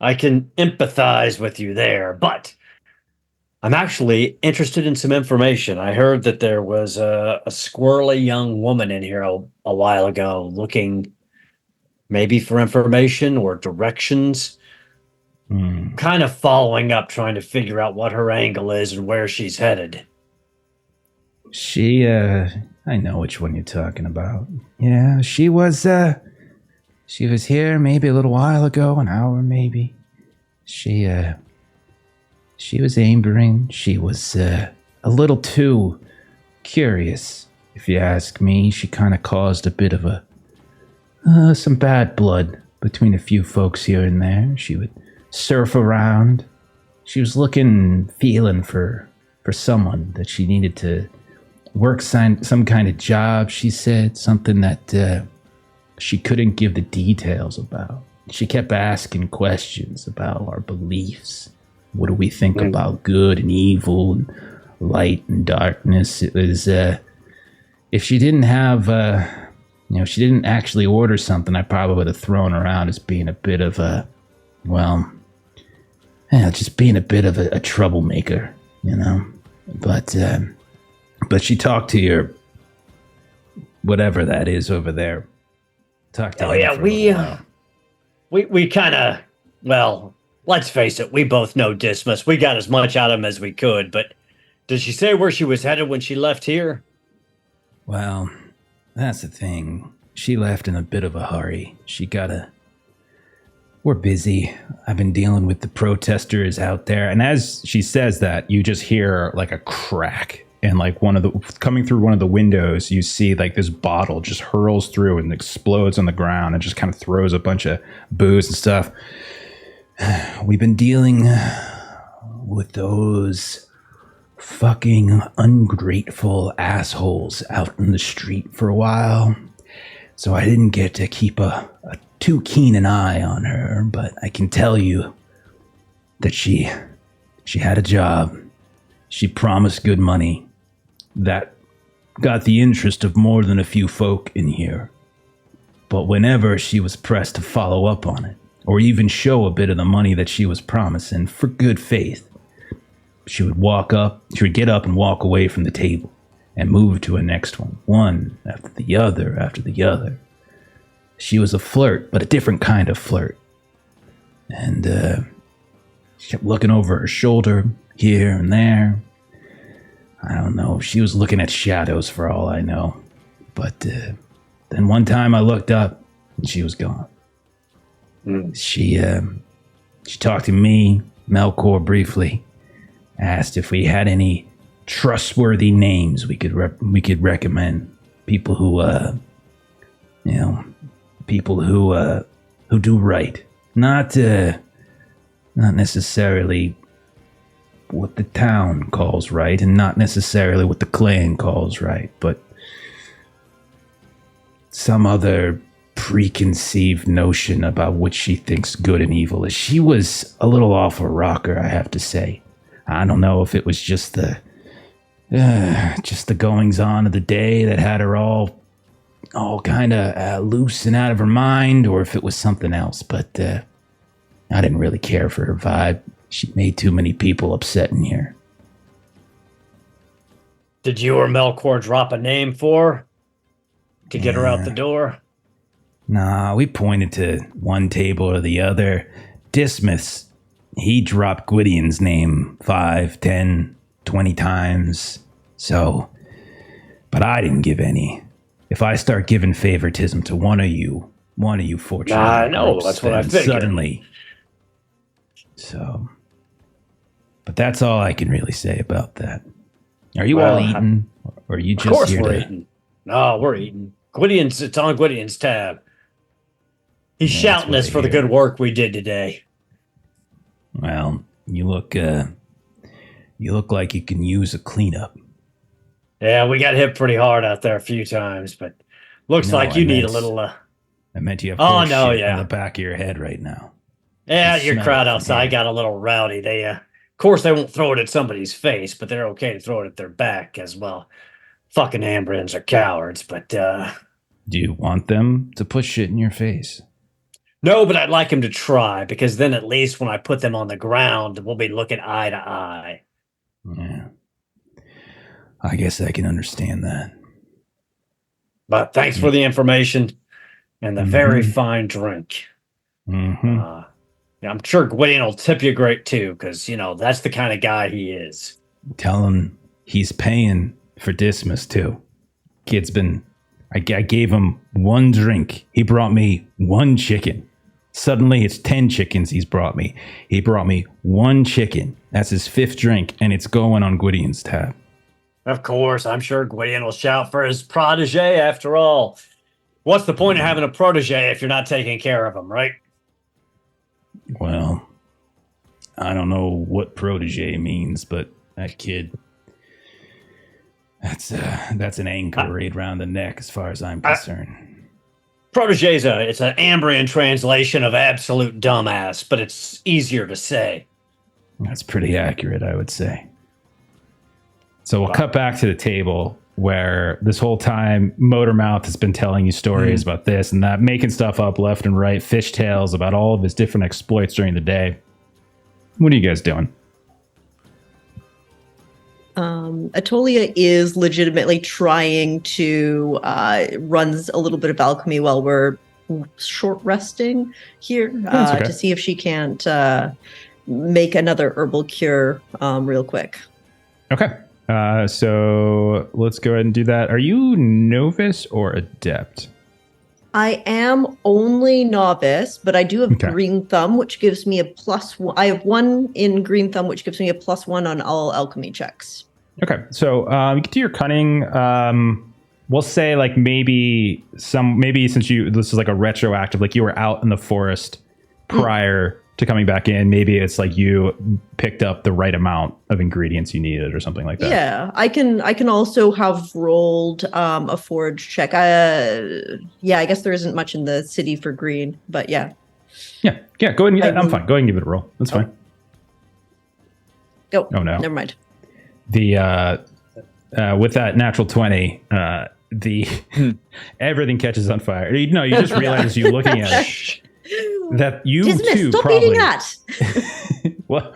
I can empathize with you there, but I'm actually interested in some information. I heard that there was a squirrely young woman in here a while ago looking maybe for information or directions. Kind of following up, trying to figure out what her angle is and where she's headed.
She, I know which one you're talking about. Yeah, she was here maybe a little while ago, an hour maybe. She was angering. She was a little too curious, if you ask me. She kind of caused a bit of some bad blood between a few folks here and there. She would surf around. She was feeling for someone that she needed to work some kind of job, she said, something that she couldn't give the details about. She kept asking questions about our beliefs. What do we think about good and evil and light and darkness? It was, if she didn't have, she didn't actually order something, I probably would have thrown her out as being a bit of just being a bit of a troublemaker, But she talked to your whatever that is over there. Talked to
Oh
him
yeah,
for a little while.
we kind of, well, let's face it, we both know Dismas. We got as much out of him as we could, but did she say where she was headed when she left here?
Well, that's the thing. She left in a bit of a hurry. We're busy. I've been dealing with the protesters out there. And as she says that, you just hear like a crack and like coming through one of the windows, you see like this bottle just hurls through and explodes on the ground and just kind of throws a bunch of booze and stuff. We've been dealing with those fucking ungrateful assholes out in the street for a while, so I didn't get to keep a too keen an eye on her, but I can tell you that she had a job. She promised good money. That got the interest of more than a few folk in here. But whenever she was pressed to follow up on it, or even show a bit of the money that she was promising for good faith, she would get up and walk away from the table and move to a next one after the other. She was a flirt, but a different kind of flirt. And she kept looking over her shoulder here and there. I don't know. She was looking at shadows for all I know. But then one time I looked up and she was gone. She talked to me, Melkor, briefly, asked if we had any trustworthy names we could recommend. People who who do right. Not necessarily what the town calls right, and not necessarily what the clan calls right, but some other preconceived notion about what she thinks good and evil is. She was a little off her rocker, I have to say. I don't know if it was just the goings on of the day that had her all kind of loose and out of her mind, or if it was something else, but I didn't really care for her vibe. She made too many people upset in here.
Did you or Melkor drop a name for her to get her out the door?
Nah, we pointed to one table or the other. Dismas, he dropped Gwydion's name 5, 10, 20 times. So, but I didn't give any. If I start giving favoritism to one of you fortunate.
I know, that's what I figured.
Suddenly. So, but that's all I can really say about that. Are you all eating? Or are you just
of course
here
we're eating. No, we're eating. It's on Gwydion's tab. He's shouting us for the good work we did today.
Well, you look like you can use a cleanup.
Yeah, we got hit pretty hard out there a few times, but looks like you need a little.
I meant you have shit in the back of your head right now.
Yeah, your crowd outside got a little rowdy. They, of course, they won't throw it at somebody's face, but they're okay to throw it at their back as well. Fucking Ambrins are cowards, but
do you want them to push shit in your face?
No, but I'd like him to try, because then at least when I put them on the ground, we'll be looking eye to eye.
Yeah. I guess I can understand that.
But thanks for the information and the very fine drink.
Mm-hmm.
Yeah, I'm sure Gwydion will tip you great too, because, that's the kind of guy he is.
Tell him he's paying for Dismas too. I gave him one drink. He brought me one chicken. Suddenly it's 10 chickens he's brought me. He brought me one chicken. That's his 5th drink, and it's going on Gwydion's tab.
Of course, I'm sure Gwydion will shout for his protege after all. What's the point of having a protege if you're not taking care of him, right?
Well, I don't know what protege means, but that kid, that's an anchor right around the neck as far as I'm concerned.
Protege it's an Ambrian translation of absolute dumbass, but it's easier to say.
That's pretty accurate, I would say. So we'll cut back to the table where this whole time Motormouth has been telling you stories about this and that, making stuff up left and right, fishtails about all of his different exploits during the day. What are you guys doing?
Atolia is legitimately trying to runs a little bit of alchemy while we're short resting here to see if she can't make another herbal cure real quick.
Okay. So let's go ahead and do that. Are you novice or adept?
I am only novice, but I do have green thumb, which gives me a +1. I have 1 in green thumb, which gives me a +1 on all alchemy checks.
Okay, so you can do your cunning. We'll say like maybe since this is like a retroactive, like you were out in the forest prior to coming back in. Maybe it's like you picked up the right amount of ingredients you needed or something like that.
Yeah, I can also have rolled a forage check. Yeah, I guess there isn't much in the city for green, but yeah.
Yeah. Go ahead. I'm fine. Go ahead and give it a roll. That's fine.
Go.
Oh no.
Never mind.
The with that natural 20, everything catches on fire. You just realize as you looking at it that you
Dismiss,
too
stop
probably
eating that.
What?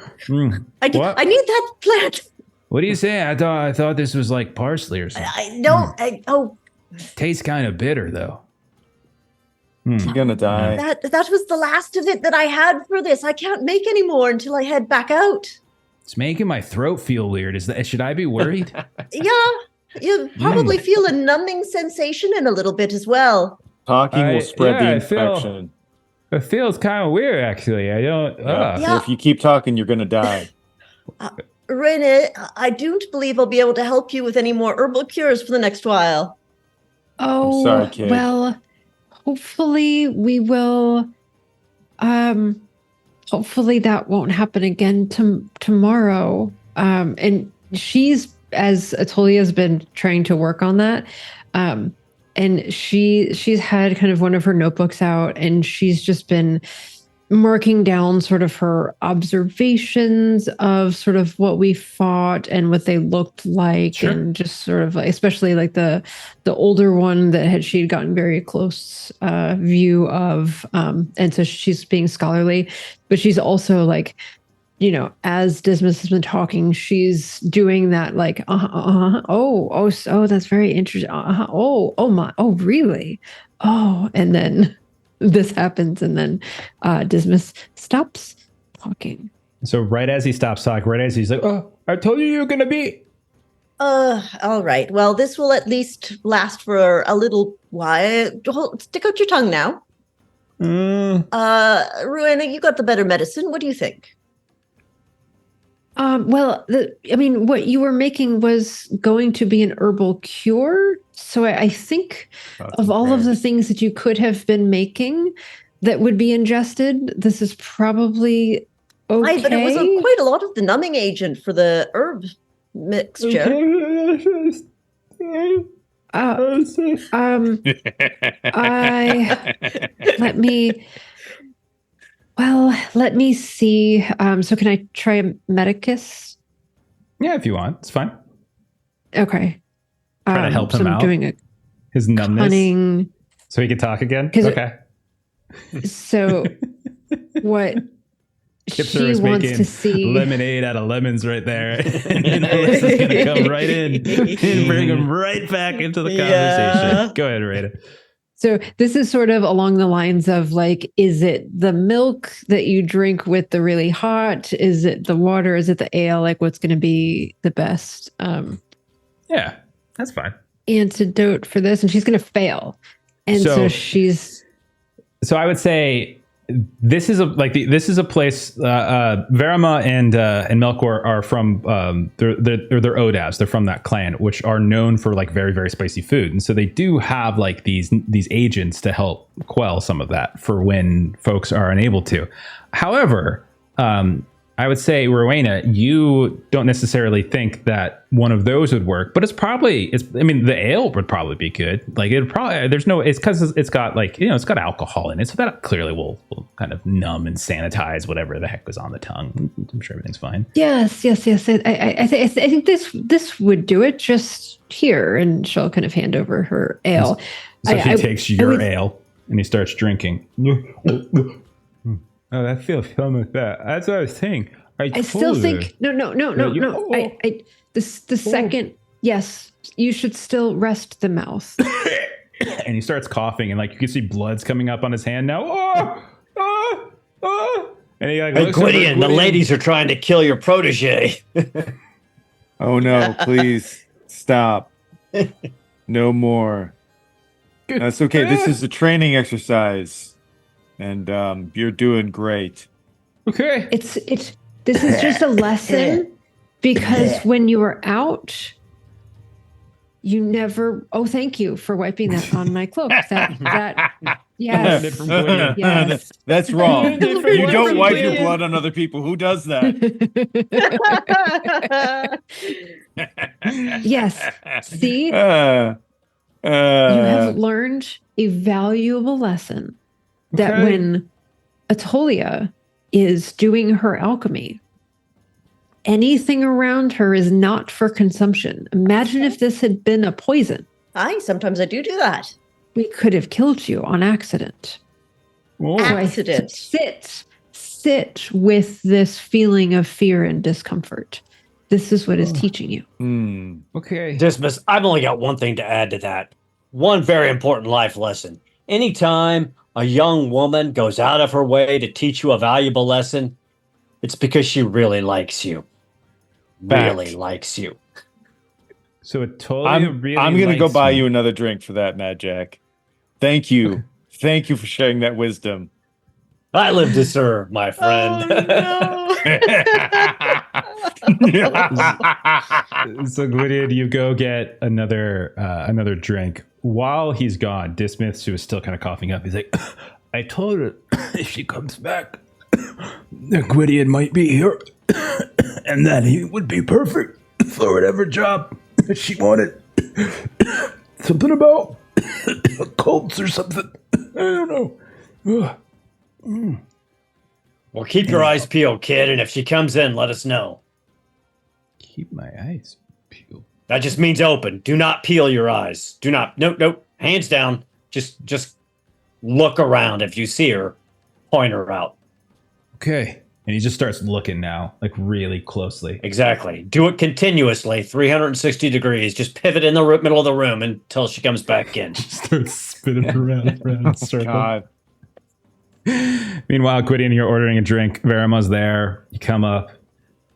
I need that plant.
What do you say? I thought this was like parsley or something.
I don't.
Tastes kind of bitter though.
You're gonna die.
That was the last of it that I had for this. I can't make any more until I head back out.
It's making my throat feel weird. Should I be worried?
Yeah, you probably feel a numbing sensation in a little bit as well.
Talking will spread the infection.
It feels kind of weird, actually. I don't.
Yeah.
If you keep talking, you're gonna die.
Rene, I don't believe I'll be able to help you with any more herbal cures for the next while.
Oh,
I'm sorry, kid.
Well, hopefully we will. Hopefully that won't happen again tomorrow. And she's, as Atolia's been trying to work on that. And she's had kind of one of her notebooks out, and she's just been marking down sort of her observations of sort of what we fought and what they looked like. Sure. And just sort of especially like the older one that she'd gotten very close view of. And so she's being scholarly, but she's also like, as Dismas has been talking, she's doing that like, oh, that's very interesting. Oh, really? Oh, and then this happens, and then Dismas stops talking.
So right as he stops talking, right as he's like, "Oh, I told you were gonna be."
All right. Well, this will at least last for a little while. Stick out your tongue now. Rowena, you got the better medicine. What do you think?
Well, what you were making was going to be an herbal cure. So I think of all of the things that you could have been making that would be ingested, this is probably okay.
But it was quite a lot of the numbing agent for the herb mixture.
Let me see. So can I try a medicus?
Yeah, if you want. It's fine.
Okay.
Try to help him out.
Doing
his numbness.
Cunning.
So he can talk again? Okay.
So what she wants to see.
Lemonade out of lemons right there. And Alice is going to come right in and bring him right back into the conversation. Go ahead, Rita.
So this is sort of along the lines of like, is it the milk that you drink with the really hot? Is it the water? Is it the ale? Like what's going to be the best?
Yeah, that's fine.
Antidote for this. And she's going to fail. And so she's.
So I would say this is a place. Verima and Melkor are from. They're Odavs. They're from that clan, which are known for like very, very spicy food, and so they do have like these agents to help quell some of that for when folks are unable to. However, I would say, Rowena, you don't necessarily think that one of those would work, but the ale would probably be good. Like it's because it's got like, it's got alcohol in it. So that clearly will kind of numb and sanitize whatever the heck was on the tongue. I'm sure everything's fine. Yes.
I think this would do it. Just here. And she'll kind of hand over her ale.
So he takes your ale and he starts drinking. Oh, that feels like that. That's what I was saying. I still think
no. The second, yes, you should still rest the mouth.
And he starts coughing, and like you can see blood's coming up on his hand now. And he like,
hey, Gwydion, the ladies are trying to kill your protege.
Oh no! Please stop. No more. That's okay. This is a training exercise. And you're doing great.
Okay.
This is just a lesson Because when you were out, you never. Oh, thank you for wiping that on my cloak. That yes, yes.
That's wrong. You don't wipe your
Gwydion.
blood on other people. Who does that?
Yes. See, you
Uh,
have learned a valuable lesson that
Okay.
when Atolia is doing her alchemy, anything around her is not for consumption. Imagine if this had been a poison.
Aye, sometimes I do that.
We could have killed you on accident.
Oh.
So I
Accident.
sit with this feeling of fear and discomfort. This is what is teaching you.
Okay.
Dismas, I've only got one thing to add to that. One very important life lesson. Anytime a young woman goes out of her way to teach you a valuable lesson, it's because she really likes you. Really
Fact.
likes you.
So Atolia
I'm gonna go
likes
buy
me.
you another drink for that, Madjac. Thank you. Thank you for sharing that wisdom.
I live to serve, my friend.
So Gwydion, you go get another drink. While he's gone, Dismith, who is still kind of coughing up, he's like, I told her if she comes back, that Gwydion might be here, and that he would be perfect for whatever job she wanted. Something about cults or something. I don't know.
Well, keep your eyes peeled, kid, and if she comes in, let us know.
Keep my eyes peeled.
That just means open. Do not peel your eyes. Do not. Nope. Hands down. Just look around. If you see her, point her out.
Okay. And he just starts looking now, like really closely.
Exactly. Do it continuously, 360 degrees. Just pivot in the middle of the room until she comes back in.
Starts spinning around in a circle.
God.
Meanwhile, Gwydion, you're ordering a drink. Verima's there. You come up.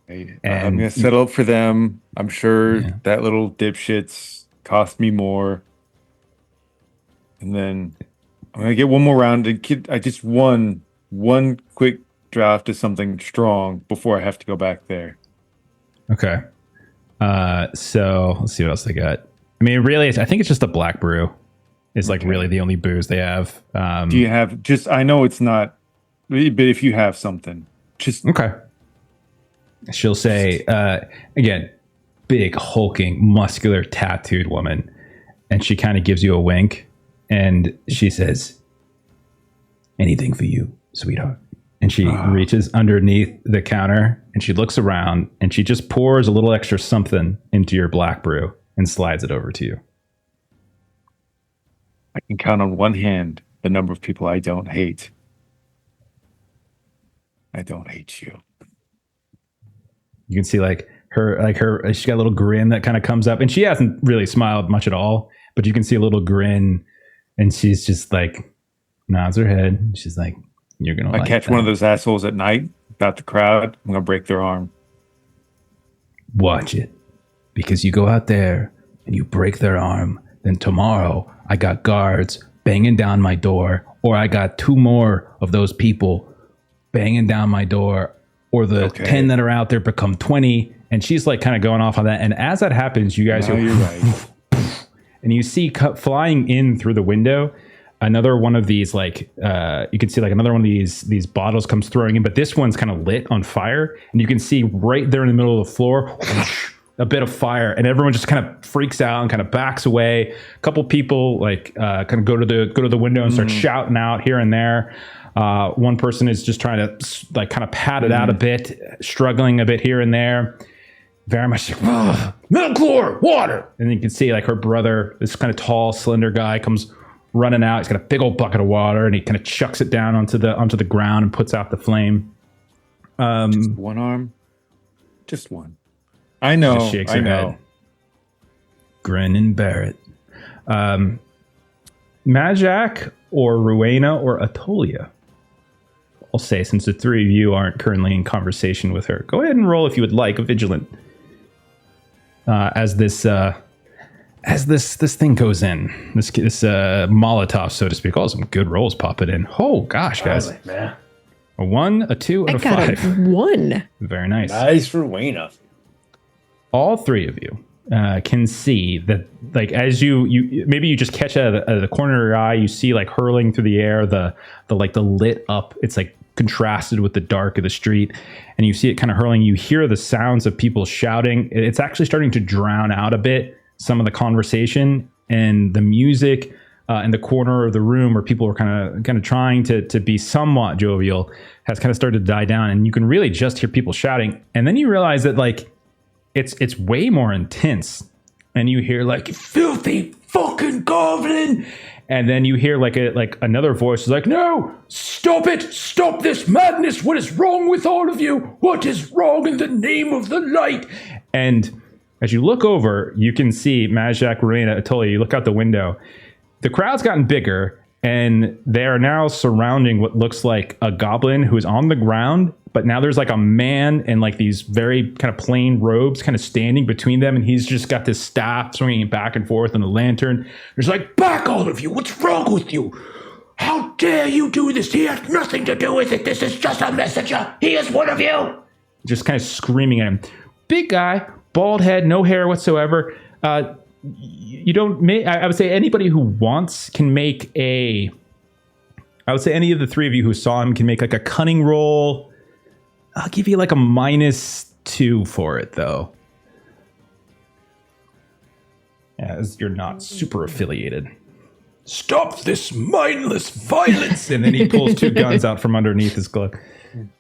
I'm
And-
gonna settle up for them. I'm sure that little dipshits cost me more. And then I'm gonna get one more round and I just one quick draft of something strong before I have to go back there.
Okay. So let's see what else they got. I mean, really, I think it's just a black brew. It's like really the only booze they have.
Do you have I know it's not, but if you have something, just
Okay. She'll say, again, big, hulking, muscular, tattooed woman. And she kind of gives you a wink. And she says, anything for you, sweetheart. And she reaches underneath the counter and she looks around and she just pours a little extra something into your black brew and slides it over to you.
I can count on one hand the number of people I don't hate. I don't hate you.
You can see she's got a little grin that kind of comes up and she hasn't really smiled much at all, but you can see a little grin and she's just like nods her head. She's like, you're going to
I catch one of those assholes at night about the crowd. I'm going to break their arm.
Watch it, because you go out there and you break their arm. Then tomorrow I got guards banging down my door, or I got 2 more of those people banging down my door, or the 10 that are out there become 20. And she's like kind of going off on that. And as that happens, you guys
No, you're right.
and you see flying in through the window another one of these, like you can see like another one of these bottles comes throwing in, but this one's kind of lit on fire, and you can see right there in the middle of the floor a bit of fire, and everyone just kind of freaks out and kind of backs away. A couple people like kind of go to the window and start shouting out here and there. One person is just trying to like kind of pat it out a bit, struggling a bit here and there. Very much like, metalcore, water. And you can see like her brother, this kind of tall, slender guy, comes running out. He's got a big old bucket of water, and he kind of chucks it down onto the ground and puts out the flame.
Just one arm, just one. I know.
Just shakes
I
her
know.
head. Grin and bear it. Madjac or Rowena or Atolia? I'll say, since the three of you aren't currently in conversation with her, go ahead and roll if you would like a vigilant. As this thing goes in, this Molotov, so to speak. Oh, some good rolls popping in. Oh gosh, guys!
Man.
A 1, a 2, and
I
a
got
5.
a 1.
Very nice.
Nice for Wayna.
all three of you can see that, like, as you maybe you just catch out of the corner of your eye, you see like hurling through the air the lit up. It's like contrasted with the dark of the street, and you see it kind of hurling. You hear the sounds of people shouting. It's actually starting to drown out a bit some of the conversation and the music in the corner of the room where people were kind of trying to be somewhat jovial has kind of started to die down, and you can really just hear people shouting. And then you realize that like it's way more intense, and you hear like, "You filthy fucking goblin," and then you hear like another voice is like, "No, stop it, stop this madness, what is wrong with all of you, what is wrong in the name of the light?" And as you look over, you can see Madjac, Rowena, Atolia. You look out the window, the crowd's gotten bigger, and they are now surrounding what looks like a goblin who is on the ground. But now there's like a man in like these very kind of plain robes kind of standing between them. And he's just got this staff swinging it back and forth and the lantern. There's like, "Back, all of you. What's wrong with you? How dare you do this? He has nothing to do with it. This is just a messenger. He is one of you." Just kind of screaming at him. Big guy, bald head, no hair whatsoever. You don't make, I would say anybody who wants can make I would say any of the three of you who saw him can make like a cunning roll. I'll give you like a -2 for it, though. As you're not super affiliated. "Stop this mindless violence!" And then he pulls 2 guns out from underneath his glove.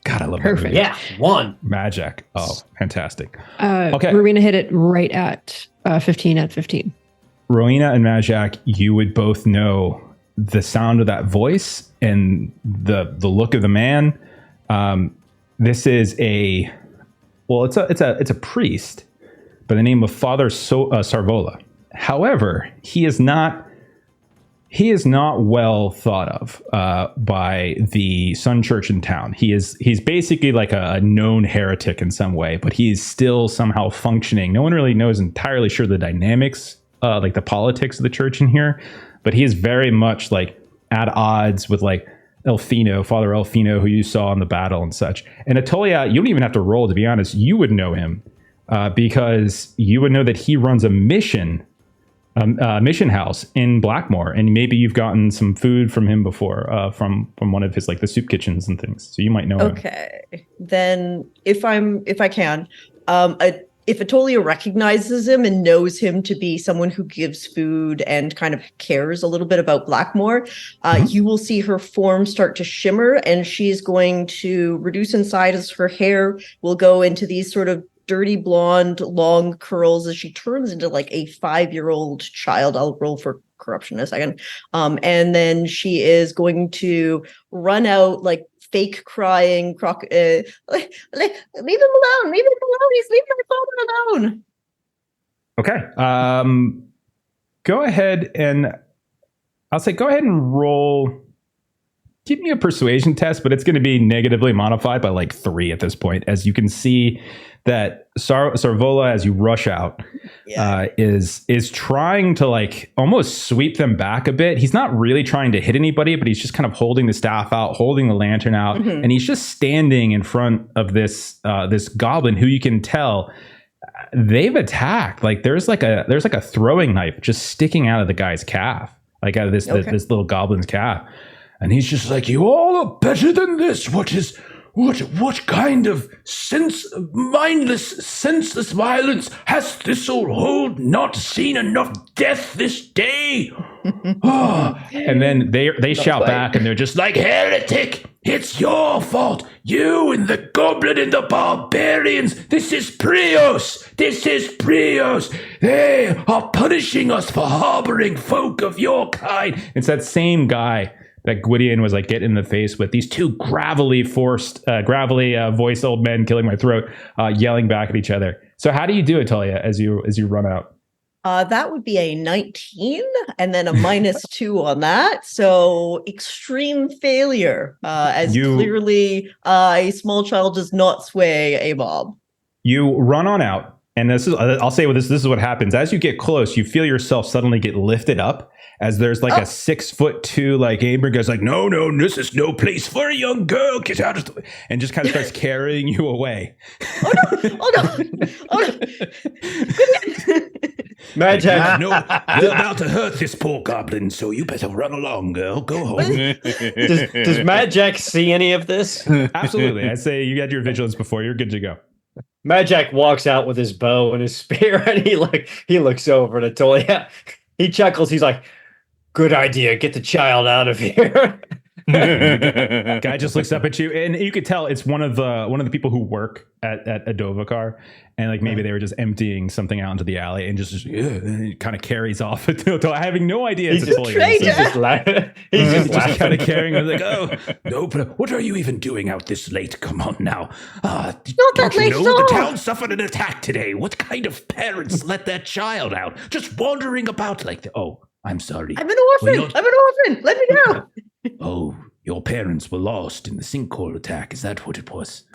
God, I love that movie.
Yeah, 1.
Madjac. Oh, fantastic.
Okay. Rowena hit it right at 15 at 15.
Rowena and Madjac, you would both know the sound of that voice and the look of the man. This is it's a priest by the name of Father Sarvola. However, he is not well thought of by the Sun Church in town. He's basically like a known heretic in some way, but he's still somehow functioning. No one really knows entirely sure the dynamics, like the politics of the church in here, but he is very much like at odds with like Father Elfino, who you saw in the battle and such. And Atolia, you don't even have to roll, to be honest. You would know him because you would know that he runs a mission house in Blackmore, and maybe you've gotten some food from him before, from one of his like the soup kitchens and things. So you might know him.
Okay, then if I can, if Atolia recognizes him and knows him to be someone who gives food and kind of cares a little bit about Blackmore, you will see her form start to shimmer, and she's going to reduce in size as her hair will go into these sort of dirty blonde long curls as she turns into like a 5-year-old child. I'll roll for corruption in a second. And then she is going to run out like fake crying, leave him alone, he's leaving my father alone.
Okay. Go ahead and roll. Give me a persuasion test, but it's going to be negatively modified by like 3 at this point. As you can see that Sarvola, as you rush out, is trying to like almost sweep them back a bit. He's not really trying to hit anybody, but he's just kind of holding the staff out, holding the lantern out, and he's just standing in front of this goblin who you can tell they've attacked. Like there's like a throwing knife just sticking out of the guy's calf, like out of this little goblin's calf. And he's just like, "You all are better than this. What kind of mindless, senseless violence has this old hold not seen enough death this day?" And then they shout back, and they're just like, "Heretic, it's your fault. You and the goblin and the barbarians. This is Prios. They are punishing us for harboring folk of your kind." It's that same guy that Gwydion was like getting in the face with, these 2 gravelly voiced old men killing my throat, yelling back at each other. So how do you do it, Talia, as you run out?
That would be a 19 and then a -2 on that. So extreme failure, clearly a small child does not sway a mob.
You run on out, And I'll say this is what happens. As you get close, you feel yourself suddenly get lifted up as there's like a 6'2" like Abraham goes like, no, this is no place for a young girl. Get out of the way. And just kind of starts carrying you away.
Oh no.
Madjac,
No, you're about to hurt this poor goblin, so you better run along, girl. Go home.
does Madjac see any of this?
Absolutely. I'd say you had your vigilance before. You're good to go.
Madjac walks out with his bow and his spear, and he looks over at Atolia. He chuckles. He's like, "Good idea. Get the child out of here."
Guy just looks up at you, and you could tell it's one of the people who work at Adovacar, and like maybe they were just emptying something out into the alley, and just kind of carries off, having no idea.
He's just
kind of carrying. I was like, oh no, but what are you even doing out this late? Come on now.
Not
Don't
that
you
late
know
at all.
the town suffered an attack today? What kind of parents let their child out just wandering about like that? Oh, I'm sorry.
I'm an orphan. Let me go.
Oh, your parents were lost in the sinkhole attack. Is that what it was?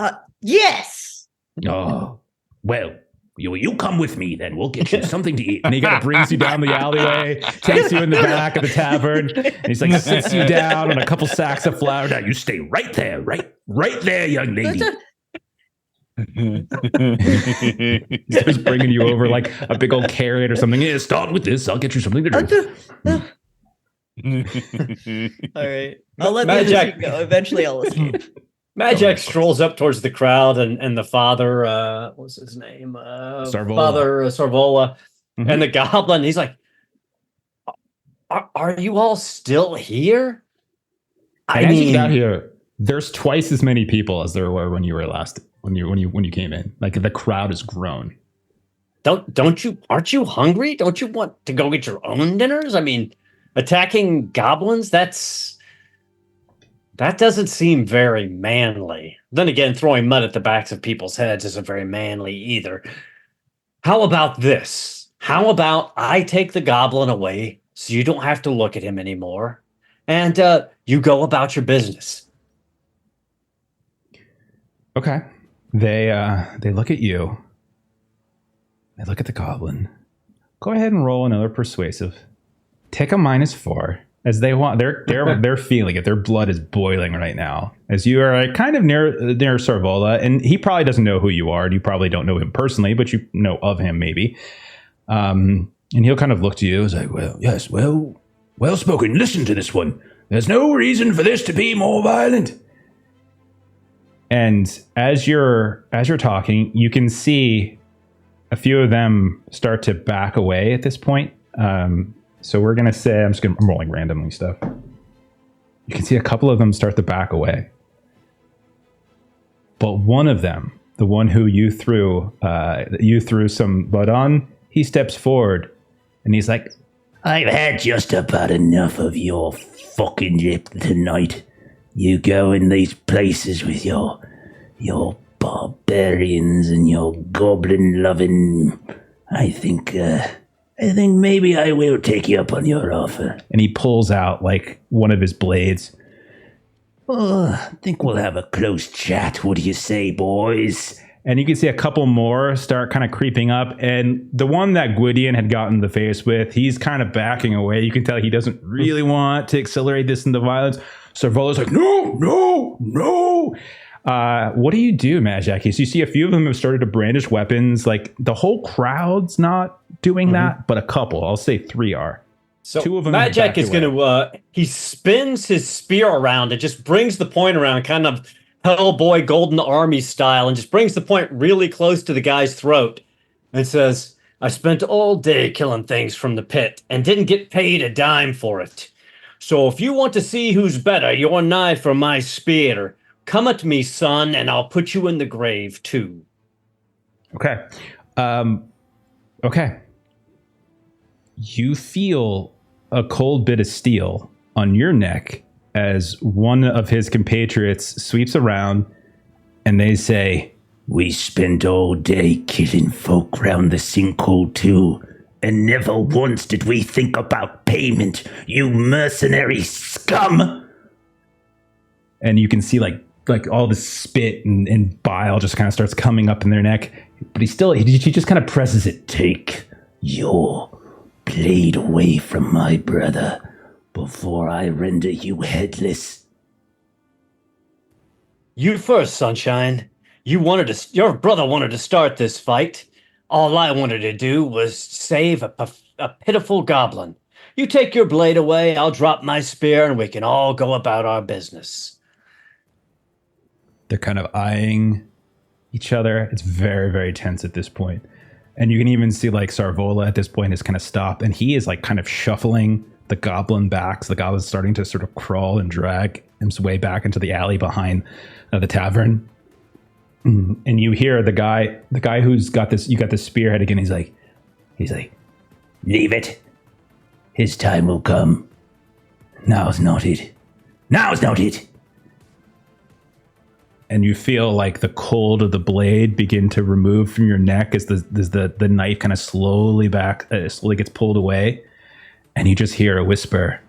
Yes.
Oh, well, you come with me then. We'll get you something to eat. And he kind of brings you down the alleyway, takes you in the back of the tavern, and he's like sits you down on a couple sacks of flour. Now you stay right there, right there, young lady. He's just bringing you over like a big old carrot or something. Yeah, start with this. I'll get you something to drink.
All right. I'll let the other two go. Eventually I'll escape.
Madjac strolls up towards the crowd, and the father, what's his name?
Sarvola.
Father Sarvola,
Mhm.
and the goblin. He's like, "Are you all still here?"
And as you got here, there's twice as many people as there were when you were when you came in. Like the crowd has grown.
Aren't you hungry? Don't you want to go get your own dinners? I mean, attacking goblins, that doesn't seem very manly. Then again, throwing mud at the backs of people's heads isn't very manly either. How about this? How about I take the goblin away so you don't have to look at him anymore, and you go about your business?
Okay. They look at you. They look at the goblin. Go ahead and roll another persuasive. Take a -4 as they want. They're feeling it. Their blood is boiling right now as you are kind of near Sarvola, and he probably doesn't know who you are, and you probably don't know him personally, but you know of him maybe. And he'll kind of look to you as like, well, yes, well spoken. Listen to this one. There's no reason for this to be more violent. And as you're talking, you can see a few of them start to back away at this point. So we're going to say, I'm rolling randomly stuff. You can see a couple of them start to back away. But one of them, the one who you threw some blood on, he steps forward and he's like, I've had just about enough of your fucking lip tonight. You go in these places with your barbarians and your goblin-loving. I think maybe I will take you up on your offer. And he pulls out like one of his blades. Oh, I think we'll have a close chat. What do you say, boys? And you can see a couple more start kind of creeping up. And the one that Gwydion had gotten the face with, he's kind of backing away. You can tell he doesn't really want to accelerate this into violence. Sarvola's like, no. What do you do, Madjac? So you see a few of them have started to brandish weapons. Like the whole crowd's not doing that, but a couple, I'll say 3 are.
So
2 of them
Madjac is going to, he spins his spear around and just brings the point around kind of Hellboy Golden Army style and just brings the point really close to the guy's throat and says, I spent all day killing things from the pit and didn't get paid a dime for it. So if you want to see who's better, your knife or my spear, come at me, son, and I'll put you in the grave too.
Okay. Okay. You feel a cold bit of steel on your neck as one of his compatriots sweeps around and they say, we spent all day killing folk round the sinkhole too, and never once did we think about payment, you mercenary scum. And you can see like all the spit and bile just kind of starts coming up in their neck. But he just kind of presses it. Take your blade away from my brother before I render you headless.
You first, Sunshine. Your brother wanted to start this fight. All I wanted to do was save a pitiful goblin. You take your blade away, I'll drop my spear, and we can all go about our business.
They're kind of eyeing each other. It's very, very tense at this point. And you can even see like Sarvola at this point is kind of stopped, and he is like kind of shuffling the goblin back. So the goblin's starting to sort of crawl and drag his way back into the alley behind the tavern. And you hear the guy who's got this, you got the spearhead again. He's like, leave it. His time will come. Now's not it. Now's not it. And you feel like the cold of the blade begin to remove from your neck as the knife kind of slowly gets pulled away. And you just hear a whisper.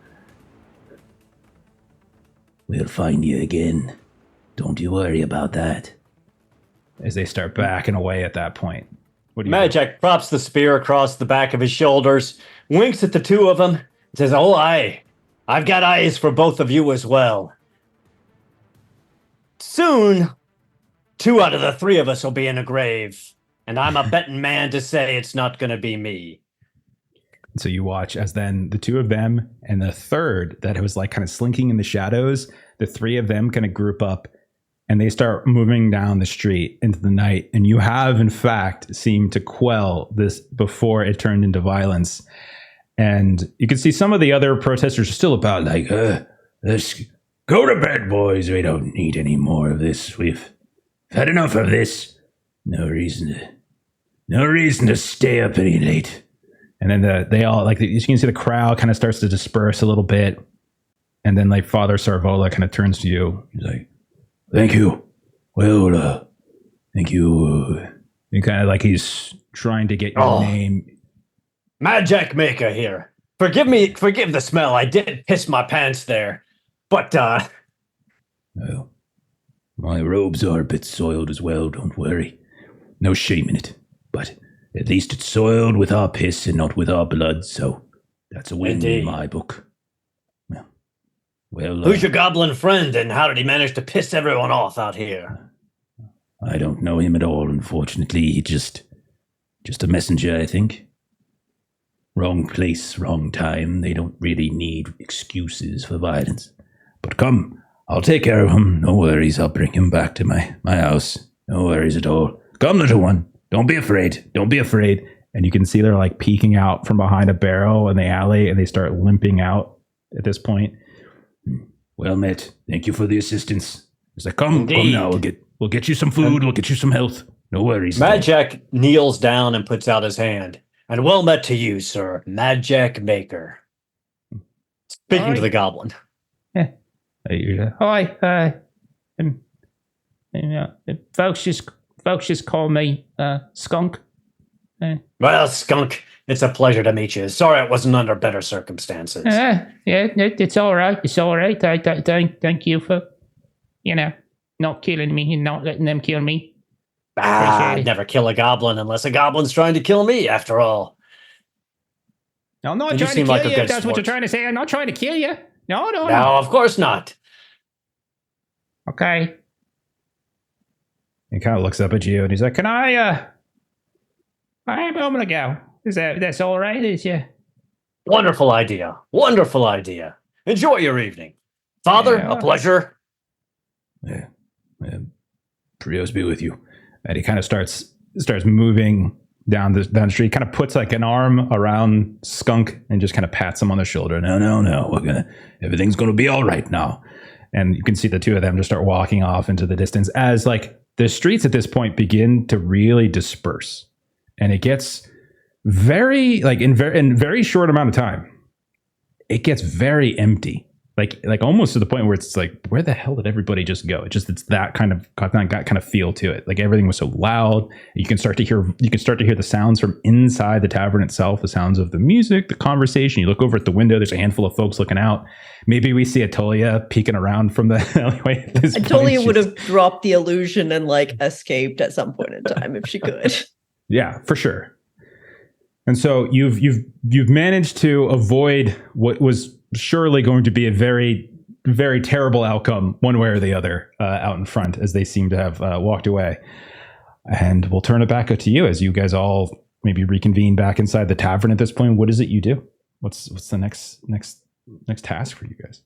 We'll find you again. Don't you worry about that. As they start backing away at that point. What do you
Madjac props the spear across the back of his shoulders, winks at the two of them, and says, "Oh, I've got eyes for both of you as well. Soon, 2 out of the 3 of us will be in a grave, and I'm a betting man to say it's not going to be me."
So you watch as then the 2 of them and the third that was like kind of slinking in the shadows, the 3 of them kind of group up and they start moving down the street into the night. And you have, in fact, seemed to quell this before it turned into violence. And you can see some of the other protesters are still about like, let's go to bed, boys. We don't need any more of this. We've had enough of this. No reason to stay up any late. And then they all, like, you can see the crowd kind of starts to disperse a little bit. And then, like, Father Sarvola kind of turns to you. He's like, thank you. Well, thank you. And kind of like he's trying to get your name.
Madjac Maekar here. Forgive the smell. I did piss my pants there. But,
well, my robes are a bit soiled as well, don't worry. No shame in it. But at least it's soiled with our piss and not with our blood, so that's a win in my book. Well,
who's your goblin friend, and how did he manage to piss everyone off out here?
I don't know him at all, unfortunately. He just a messenger, I think. Wrong place, wrong time. They don't really need excuses for violence. But come, I'll take care of him. No worries, I'll bring him back to my house. No worries at all. Come, little one. Don't be afraid. Don't be afraid. And you can see they're like peeking out from behind a barrel in the alley, and they start limping out at this point. Well met. Thank you for the assistance. It's like, come now. We'll get you some food. We'll get you some health. No worries.
Madjac kneels down and puts out his hand. And well met to you, sir, Madjac Maekar. Speaking to the goblin.
Yeah. Hi. Folks just call me Skunk.
Well, Skunk, it's a pleasure to meet you. Sorry it wasn't under better circumstances.
Yeah, it's all right. It's all right. Thank you for, not killing me and not letting them kill me.
I'd never kill a goblin unless a goblin's trying to kill me, after all.
I'm not trying to kill you, if that's what you're trying to say. I'm not trying to kill you. No.
No, of course not.
Okay.
He kind of looks up at you and he's like, can I
I'm gonna go. That's all right, is you?
Wonderful idea. Wonderful idea. Enjoy your evening. Father, a pleasure.
Yeah. Trios be with you. And he kind of starts moving down the street, kind of puts like an arm around Skunk and just kind of pats him on the shoulder. No. Everything's gonna be all right now. And you can see the 2 of them just start walking off into the distance as like the streets at this point begin to really disperse. And it gets very, like, in very short amount of time, it gets very empty. like almost to the point where it's like, where the hell did everybody just go? It's that kind of feel to it. Like everything was so loud. You can start to hear the sounds from inside the tavern itself, the sounds of the music, the conversation. You look over at the window, there's a handful of folks looking out. Maybe we see Atolia peeking around from the alleyway.
Atolia would have dropped the illusion and like escaped at some point in time if she could.
Yeah, for sure. And so you've managed to avoid what was surely going to be a very, very terrible outcome one way or the other out in front, as they seem to have walked away. And we'll turn it back to you as you guys all maybe reconvene back inside the tavern at this point. What is it you do? What's the next task for you guys?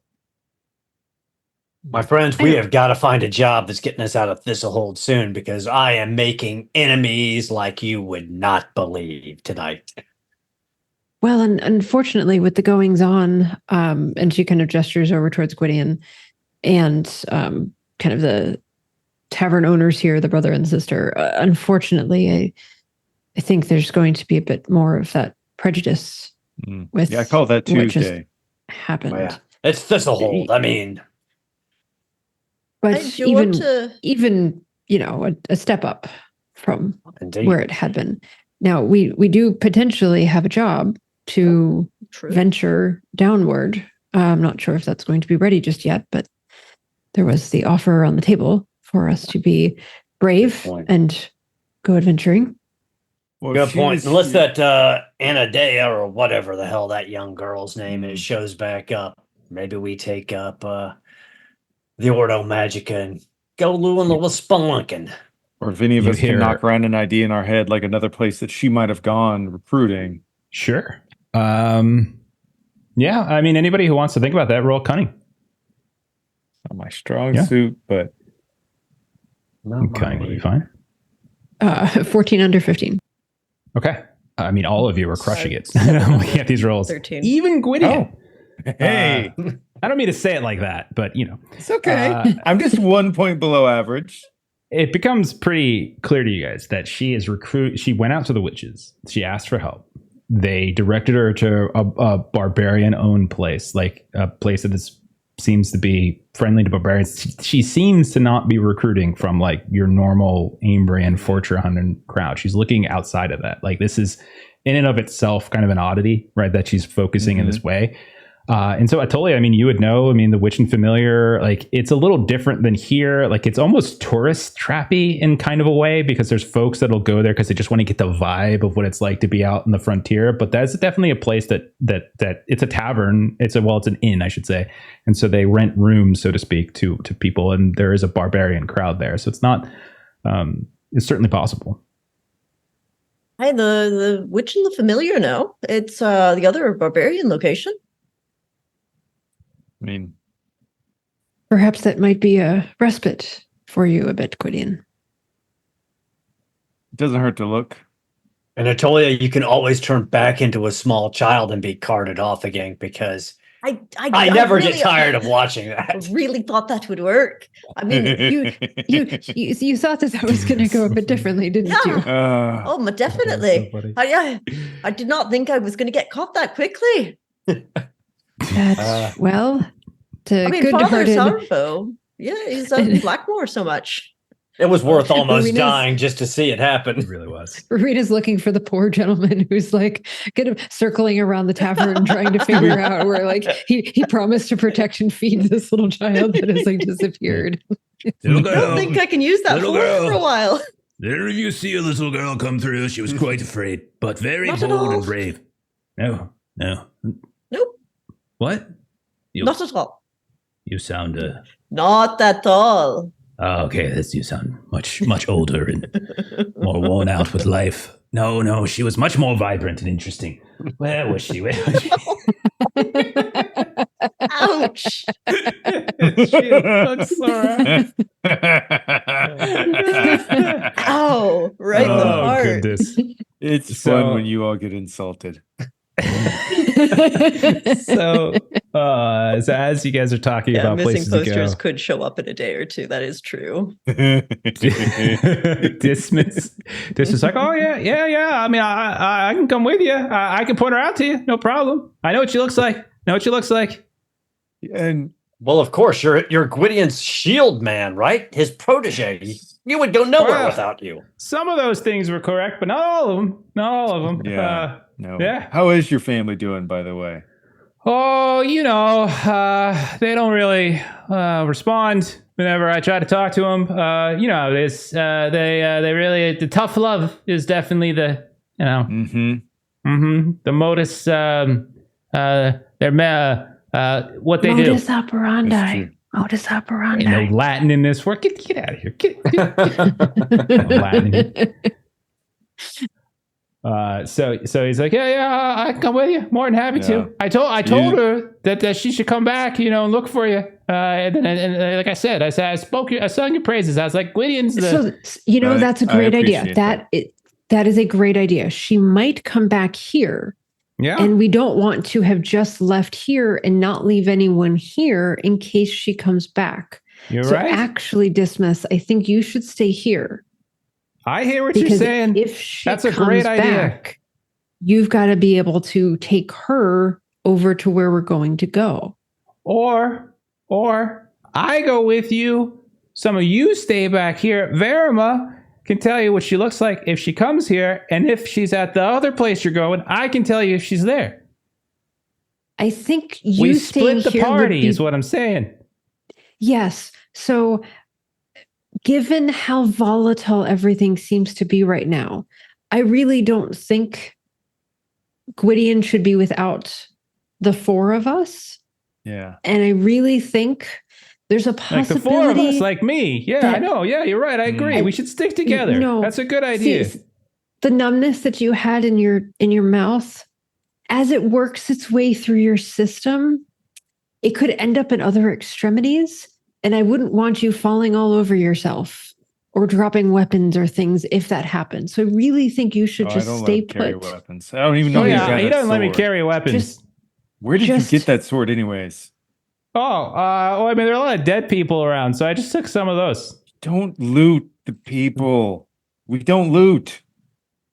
My friends, we have got to find a job that's getting us out of Thistlehold soon, because I am making enemies like you would not believe tonight.
Well, and unfortunately, with the goings on, and she kind of gestures over towards Gwydion and kind of the tavern owners here, the brother and the sister. Unfortunately, I think there's going to be a bit more of that prejudice with.
I call that Tuesday.
Happened.
Oh, yeah. It's Thistlehold. I mean,
but even a step up from
indeed.
Where it had been. Now we do potentially have a job to venture downward. I'm not sure if that's going to be ready just yet, but there was the offer on the table for us to be brave and go adventuring.
Well, good point. Unless that Anadea or whatever the hell that young girl's name is shows back up, maybe we take up the Ordo Magica and go doing a little spelunking.
Or if any of us can knock around an idea in our head, like another place that she might have gone recruiting.
Sure. Yeah, I mean, anybody who wants to think about that, roll cunning.
Not my strong suit, but
cunning will be fine.
14 under 15.
Okay. I mean, all of you are crushing it. I'm looking at these rolls.
13.
Even Gwydion.
Oh. Hey.
I don't mean to say it like that, but
It's okay. I'm just 1 point below average.
It becomes pretty clear to you guys that she is she went out to the witches. She asked for help. They directed her to a barbarian-owned place, like a place that seems to be friendly to barbarians. She seems to not be recruiting from like your normal Ambrian Fortune hunting crowd. She's looking outside of that. Like this is in and of itself kind of an oddity, right? That she's focusing in this way. And so Atolia, I mean, you would know, I mean, the Witch and Familiar, like it's a little different than here. Like it's almost tourist trappy in kind of a way, because there's folks that'll go there because they just want to get the vibe of what it's like to be out in the frontier. But that's definitely a place that it's a tavern. It's an inn, I should say. And so they rent rooms, so to speak, to people. And there is a barbarian crowd there. So it's not, it's certainly possible.
Hi, the Witch and the Familiar, no. It's the other barbarian location.
I mean,
perhaps that might be a respite for you a bit, Gwydion.
It doesn't hurt to look.
And Atolia, you can always turn back into a small child and be carted off again, because I never really, get tired of watching that.
I really thought that would work. I mean,
you thought that was going to go a bit differently, didn't you?
Definitely. So I did not think I was going to get caught that quickly.
That's Father
Sarvo. Yeah, he's on Blackmore so much.
It was worth almost dying just to see it happen.
It really was.
Rena's looking for the poor gentleman who's like kind of circling around the tavern trying to figure out where like he promised to protect and feed this little child that has like disappeared.
I don't think I can use that for a while.
Did any of you see a little girl come through? She was quite afraid, but very bold and brave. No.
Nope.
What?
Not at all.
You sound
not at all.
Oh, okay, you sound much older and more worn out with life. No, she was much more vibrant and interesting. Where was she?
Ouch. Ow, right in the heart.
Goodness.
It's fun when you all get insulted.
So as you guys are talking about
missing
places
posters
to go,
could show up in a day or two. That is true.
Dismiss is like, oh yeah. I mean, I can come with you. I can point her out to you. No problem. I know what she looks like.
And
Well, of course, you're Gwydion's shield man, right? His protege. You would go nowhere without you.
Some of those things were correct, but not all of them. Not all of them.
yeah, no.
Yeah.
How is your family doing, by the way?
Oh, they don't really respond whenever I try to talk to them. They really, the tough love is definitely the, the modus, what they do.
Modus operandi. Modus operandi.
Ain't no Latin in this work. Get out of here. Get no Latin in here. So he's like, yeah, I can come with you. More than happy to. I told her that she should come back, and look for you. And like I said, I sung your praises. I was like, Gwydion's the.
So that's a great idea. That is a great idea. She might come back here.
Yeah.
And we don't want to have just left here and not leave anyone here in case she comes back.
You're right.
Actually, Dismas, I think you should stay here.
I hear what you're saying.
If she
That's a
comes
great idea.
back, you've got to be able to take her over to where we're going to go.
Or I go with you. Some of you stay back here. Verima can tell you what she looks like if she comes here, and if she's at the other place you're going, I can tell you if she's there.
I think
we split the party is what I'm saying.
Yes. So given how volatile everything seems to be right now, I really don't think Gwydion should be without the four of us.
Yeah.
And I really think there's a possibility.
Like the four of us, like me. Yeah, I know. Yeah, you're right. I agree. We should stick together.
No,
that's a good idea.
See, the numbness that you had in your mouth, as it works its way through your system, it could end up in other extremities. And I wouldn't want you falling all over yourself or dropping weapons or things if that happens. So I really think you should just stay put.
Carry weapons. I don't even know.
He doesn't let me carry weapons.
Where did you get that sword, anyways?
I mean, there are a lot of dead people around, so I just took some of those.
Don't loot the people. We don't loot.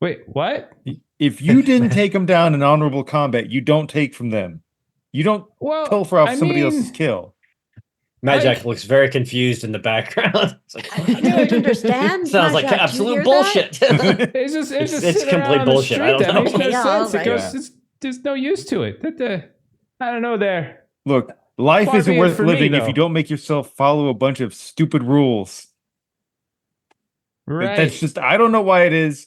Wait, what?
If you didn't take them down in honorable combat, you don't take from them. You don't pilfer off somebody else's kill.
Madjac looks very confused in the background.
I don't understand.
Sounds like absolute bullshit.
It's
complete bullshit. I don't know.
It makes no sense. There's no use to it. I don't know there.
Look, life isn't worth living if you don't make yourself follow a bunch of stupid rules.
Right.
That's just, I don't know why it is.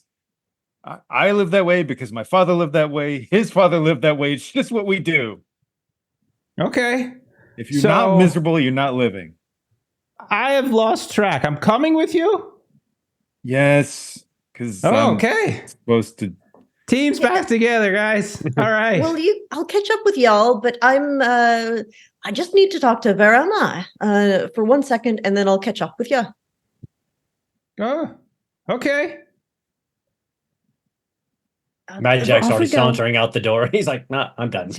I live that way because my father lived that way. His father lived that way. It's just what we do.
Okay.
If you're not miserable, you're not living.
I have lost track. I'm coming with you?
Yes. Because
okay.
Supposed to.
Team's back together, guys. All right.
Well, I'll catch up with y'all, but I just need to talk to Verima for 1 second, and then I'll catch up with you.
Oh, okay.
Madjac's already sauntering out the door. He's like, "Nah, I'm done."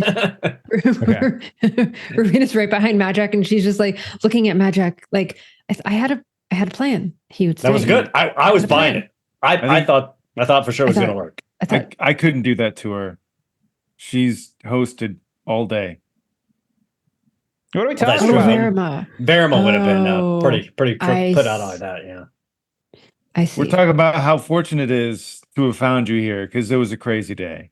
Rowina's right behind Madjac, and she's just like looking at Madjac. Like, I had a plan. He would.
That was good. I was buying it. I thought for sure it was going to work.
I couldn't do that to her. She's hosted all day.
What are we talking about?
Verima would have been pretty put out on that. Yeah.
I see.
We're talking about how fortunate it is to have found you here because it was a crazy day.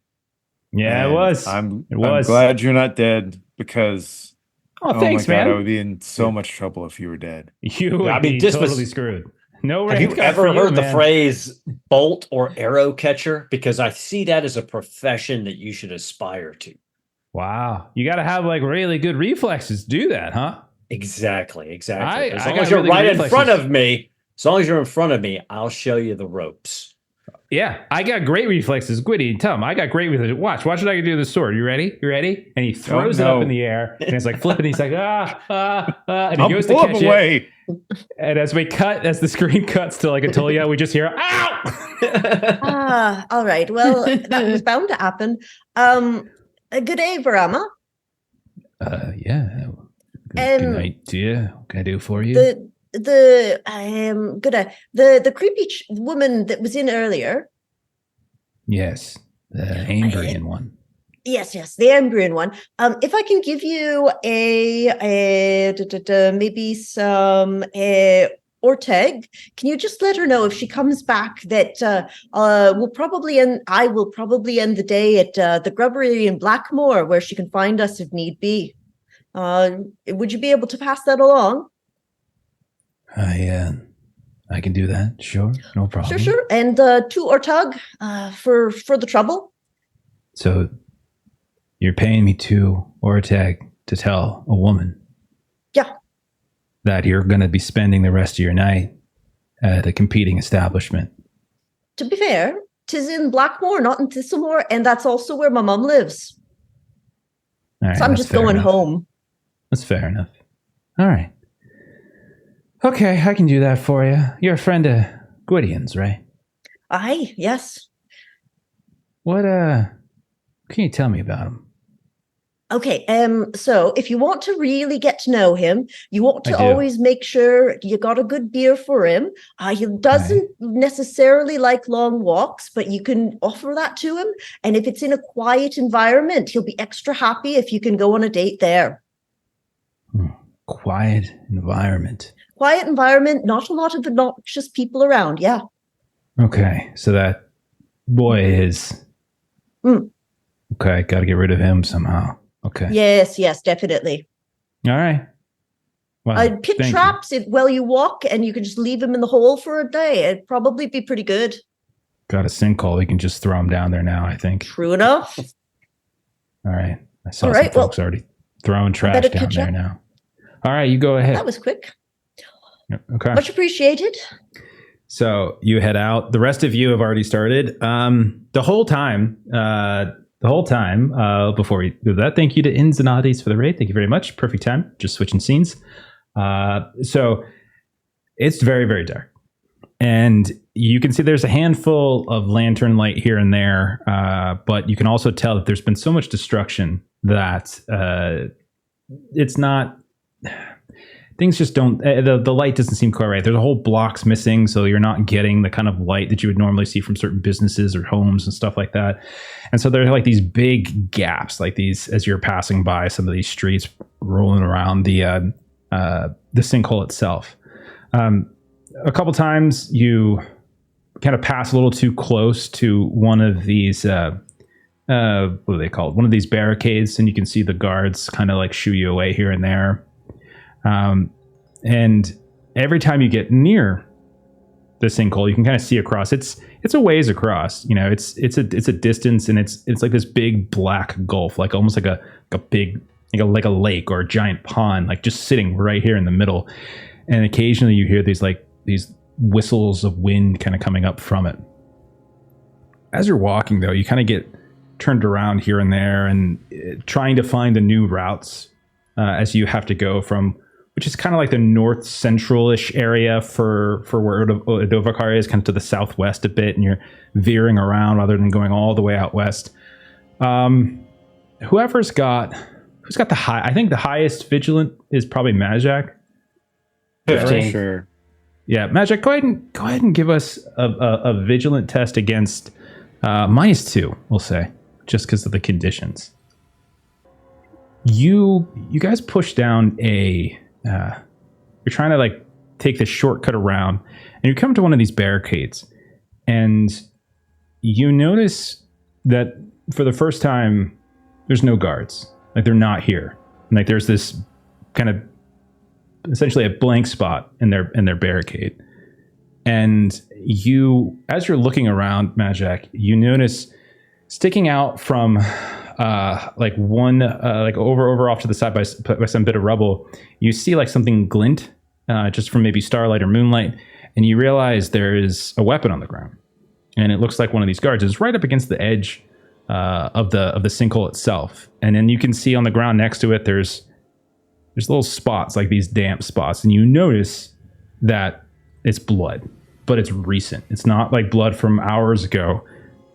Yeah,
and
it was.
I'm glad you're not dead because
thanks,
my God,
man.
I would be in so much trouble if you were dead.
You would be totally screwed. No,
have you ever heard the phrase bolt or arrow catcher? Because I see that as a profession that you should aspire to.
Wow. You got to have like really good reflexes to do that, huh?
Exactly. As long
I
as you're right in front of me, I'll show you the ropes.
Yeah, I got great reflexes. Gwyddy, tell him I got great reflexes. Watch what I can do with the sword. You ready? And he throws it up in the air, and it's like flipping. He's like, and he goes to catch it. And as the screen cuts to like Atolia, we just hear, ow!
All right. Well, that was bound to happen. Good day, Verima.
Yeah. Good night to you. What can I do for you?
The creepy woman that was in earlier.
Yes, the Ambrian one.
Yes, the Ambrian one. If I can give you maybe some Orteg, can you just let her know if she comes back that I will probably end the day at the Grubbery in Blackmore, where she can find us if need be. Would you be able to pass that along?
I can do that. Sure, no problem.
Sure. And 2 Ortug for the trouble.
So you're paying me 2 Orteg to tell a woman.
Yeah.
That you're going to be spending the rest of your night at a competing establishment.
To be fair, 'tis in Blackmore, not in Thistlemore, and that's also where my mum lives.
All right,
so I'm just going home.
That's fair enough. All right. Okay, I can do that for you. You're a friend of Gwydion's, right?
Aye, yes.
What can you tell me about him?
Okay, so if you want to really get to know him, you want to always make sure you got a good beer for him. He doesn't necessarily like long walks, but you can offer that to him. And if it's in a quiet environment, he'll be extra happy if you can go on a date there.
Quiet environment.
Quiet environment, not a lot of obnoxious people around, yeah.
Okay, so that boy is... Okay, got to get rid of him somehow. Okay.
Yes, definitely.
All right. Well,
I'd pit traps while you walk, and you can just leave him in the hole for a day. It'd probably be pretty good.
Got a sinkhole. We can just throw him down there now, I think.
True enough.
All right. I saw some folks already throwing trash down there now. All right, you go ahead.
That was quick.
Okay.
Much appreciated.
So you head out. The rest of you have already started. The whole time, before we do that, thank you to Ins and Oddities for the raid. Thank you very much. Perfect time. Just switching scenes. So it's very, very dark. And you can see there's a handful of lantern light here and there. But you can also tell that there's been so much destruction that it's not... Things just don't... The light doesn't seem quite right. There's a whole blocks missing, so you're not getting the kind of light that you would normally see from certain businesses or homes and stuff like that. And so there's like these big gaps, like these, as you're passing by some of these streets rolling around the sinkhole itself. A couple times you kind of pass a little too close to one of these... what are they called? One of these barricades, and you can see the guards kind of like shoo you away here and there. And every time you get near the sinkhole, you can kind of see across. It's a ways across. You know, it's a distance, and it's like this big black gulf, like almost like a big like a lake or a giant pond, like just sitting right here in the middle. And occasionally you hear these whistles of wind kind of coming up from it. As you're walking, though, you kind of get turned around here and there, and trying to find the new routes as you have to go from, which is kind of like the north central-ish area for where Adovakar is, kind of to the southwest a bit, and you're veering around rather than going all the way out west. Who's got the high? I think the highest vigilant is probably Madjac.
15. Sure.
Yeah, Madjac, go ahead and give us a vigilant test against -2, we'll say, just because of the conditions. You guys push down you're trying to like take this shortcut around, and you come to one of these barricades, and you notice that for the first time there's no guards. Like, they're not here. And like, there's this kind of essentially a blank spot in their barricade. And you, as you're looking around, Madjac, you notice sticking out from over off to the side by some bit of rubble, you see like something glint just from maybe starlight or moonlight, and you realize there is a weapon on the ground, and it looks like one of these guards is right up against the edge of the sinkhole itself. And then you can see on the ground next to it there's little spots, like these damp spots, and you notice that it's blood, but it's recent. It's not like blood from hours ago.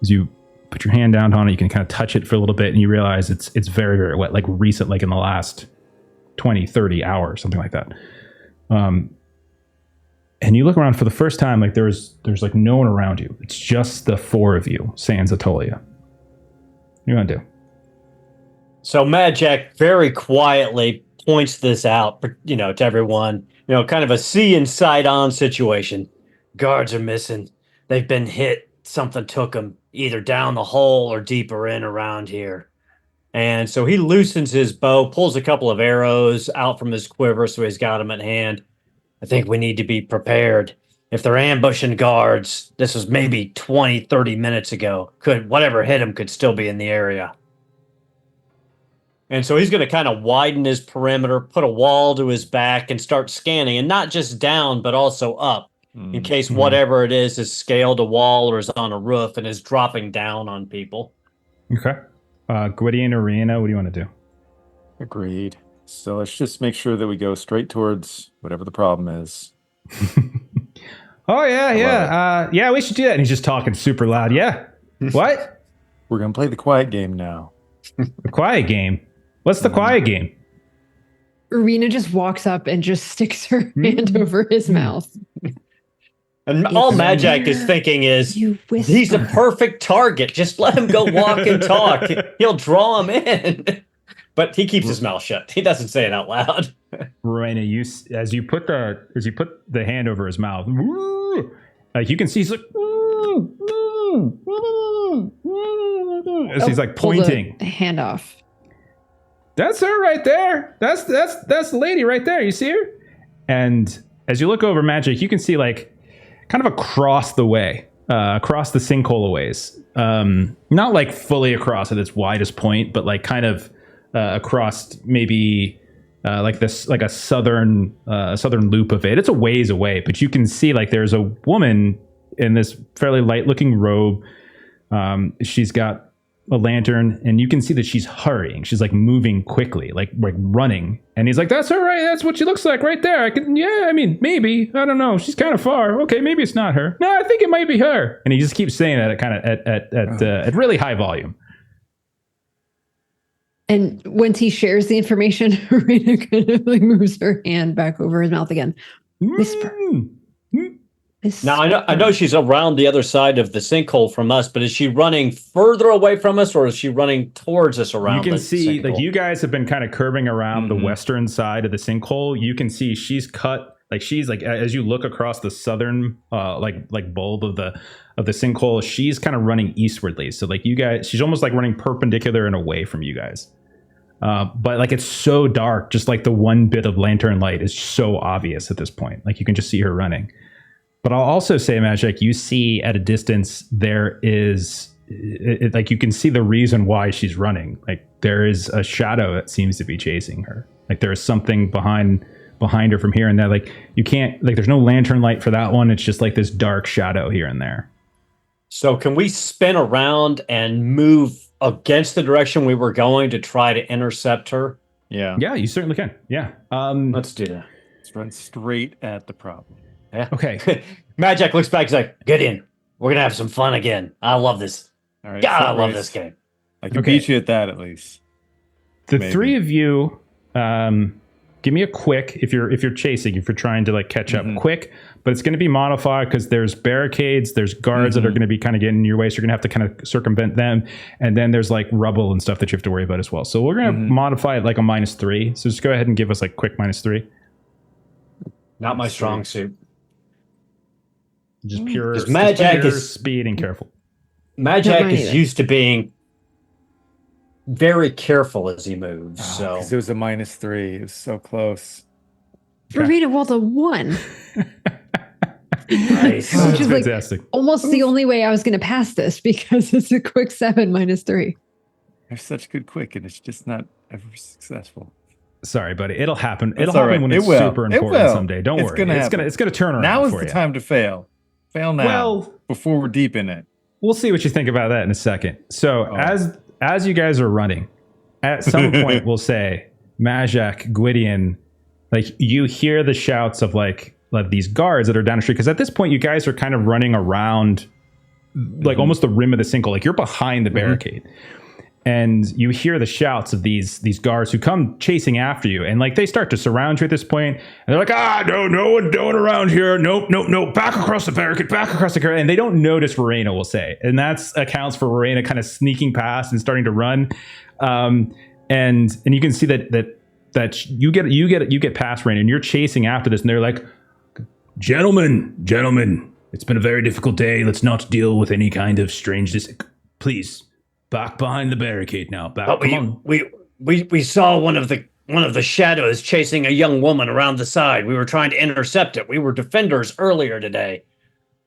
As you put your hand down on it, you can kind of touch it for a little bit, and you realize it's very, very wet, like recent, like in the last 20, 30 hours, something like that. And you look around for the first time, like there's like no one around you. It's just the 4 of you, sans Atolia. What do you want to do?
So Madjac very quietly points this out, to everyone. Kind of a see and sight on situation. Guards are missing. They've been hit. Something took them either down the hole or deeper in around here. And so he loosens his bow, pulls a couple of arrows out from his quiver so he's got them at hand. I think we need to be prepared. If they're ambushing guards, this was maybe 20, 30 minutes ago. Whatever hit him could still be in the area. And so he's going to kind of widen his perimeter, put a wall to his back, and start scanning, and not just down, but also up, in case whatever it is scaled a wall or is on a roof and is dropping down on people.
Okay. Gwydion or Rihanna, what do you want to do?
Agreed. So let's just make sure that we go straight towards whatever the problem is.
Oh, yeah. Yeah, we should do that. And he's just talking super loud. Yeah. What?
We're going to play the quiet game now.
The quiet game? What's the quiet game?
Rena just walks up and just sticks her hand over his mouth.
And all Madjac is thinking is, he's a perfect target. Just let him go walk and talk. He'll draw him in. But he keeps his mouth shut. He doesn't say it out loud.
Rowena, as you put the hand over his mouth, like you can see he's like, as he's like pointing.
The hand off.
That's her right there. That's the lady right there. You see her? And as you look over Madjac, you can see like kind of across the way, across the sinkhole a ways. Not like fully across at its widest point, but like kind of across maybe like a southern loop of it. It's a ways away, but you can see like there's a woman in this fairly light looking robe. She's got a lantern, and you can see that she's hurrying. She's like moving quickly, like running. And he's like, "That's her, right? That's what she looks like right there. Maybe. I don't know. She's kind of far. Okay, maybe it's not her. No, I think it might be her." And he just keeps saying that at really high volume.
And once he shares the information, Rena kind of like moves her hand back over his mouth again. Whisper.
Now, I know she's around the other side of the sinkhole from us, but is she running further away from us, or is she running towards us around the sinkhole? You can see,
like, you guys have been kind of curving around the western side of the sinkhole. You can see she's cut, like, she's like, as you look across the southern, like bulb of the sinkhole, she's kind of running eastwardly. So, like, you guys, she's almost like running perpendicular and away from you guys. But like, it's so dark, just like the one bit of lantern light is so obvious at this point. Like, you can just see her running. But I'll also say, Madjac, you see at a distance, there is, like, you can see the reason why she's running. Like, there is a shadow that seems to be chasing her. Like, there is something behind her from here and there. Like, you can't, like, there's no lantern light for that one. It's just like this dark shadow here and there.
So can we spin around and move against the direction we were going to try to intercept her?
Yeah.
Yeah, you certainly can. Yeah.
Let's do that.
Let's run straight at the problem.
Yeah.
Okay.
Madjac looks back. He's like, "Get in. We're gonna have some fun again. I love this.
All right.
God, I love this game.
I can beat you at that at least."
The three of you, give me a quick. If you're chasing, if you're trying to like catch up, quick. But it's going to be modified because there's barricades, there's guards that are going to be kind of getting in your way, so you're going to have to kind of circumvent them, and then there's like rubble and stuff that you have to worry about as well. So we're going to modify it like a -3. So just go ahead and give us like quick -3.
Not my strong suit.
Just pure
Madjac is
speed and careful.
Madjac is used to being very careful as he moves. So
it was a -3. It was so close.
Rena rolled a 1.
Nice.
Which is
fantastic. Like almost the only way I was going to pass this because it's a quick 7 -3.
They're such good quick, and it's just not ever successful.
Sorry, buddy. It'll happen.
That's
It'll happen
right.
when it's super important someday. Don't worry. It's gonna turn around.
Now is the time to fail. Fail now.
Well,
before we're deep in it.
We'll see what you think about that in a second. So as you guys are running, at some point we'll say, Madjac, Gwydion, like you hear the shouts of like these guards that are down the street, because at this point you guys are kind of running around like almost the rim of the sinkhole, like you're behind the barricade. And you hear the shouts of these guards who come chasing after you, and like they start to surround you at this point, and they're like, no one around here, nope, back across the barricade, and they don't notice Rowena, will say, and that's accounts for Rowena kind of sneaking past and starting to run. and you can see that you get past Rain, and you're chasing after this, and they're like,
Gentlemen, it's been a very difficult day. Let's not deal with any kind of strangeness. Please, back behind the barricade now. Back.
But
Come on.
we saw one of the shadows chasing a young woman around the side. We were trying to intercept it. We were defenders earlier today.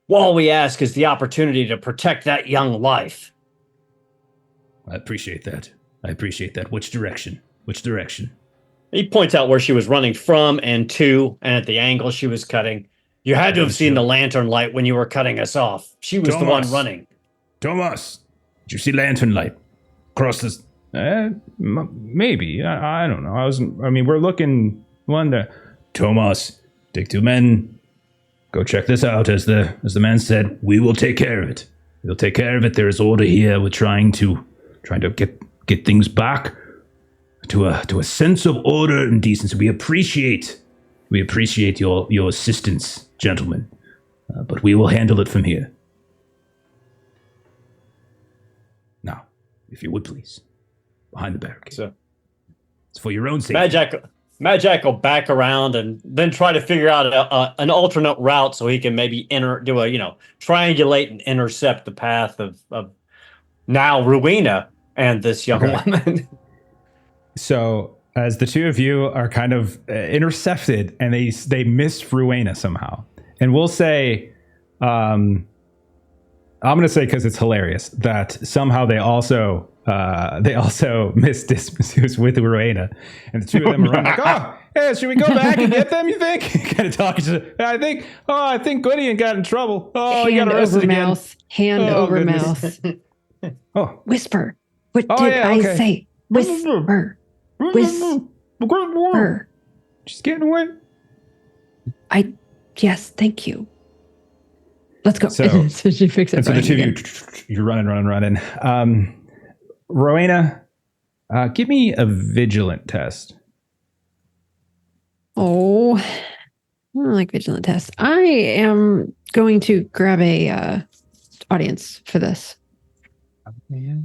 All we ask is the opportunity to protect that young life.
I appreciate that. Which direction?
He points out where she was running from and to, and at the angle she was cutting. You had to have seen the lantern light when you were cutting us off. She was the one running.
Thomas, did you see lantern light? Across this...
maybe. I don't know. We're looking one there.
Thomas, take 2 men. Go check this out. As the man said, we will take care of it. We'll take care of it. There is order here. We're trying to get things back to a sense of order and decency. We appreciate your assistance, gentlemen. But we will handle it from here. Now, if you would please, behind the barricade.
So,
it's for your own safety.
Madjac will back around and then try to figure out an alternate route so he can maybe triangulate and intercept the path of now Rowena and this young woman.
So as the two of you are kind of intercepted, and they miss Rowena somehow, and we'll say, I'm going to say, because it's hilarious, that somehow they also missed Dismas, who's with Rowena, and the two of them are running like, oh, hey, should we go back and get them, you think? Kind of talking to, I think Gwydion got in trouble. Oh, he got arrested again.
Mouth. Hand over
goodness.
mouth.
Oh.
Whisper. What did I say? Whisper. Whisper.
She's getting away.
Yes, thank you. Let's go.
So,
so she picks up.
And so the two of you, you're running. Rowena, give me a vigilant test.
Oh, I don't like vigilant tests. I am going to grab a audience for this.
Yeah.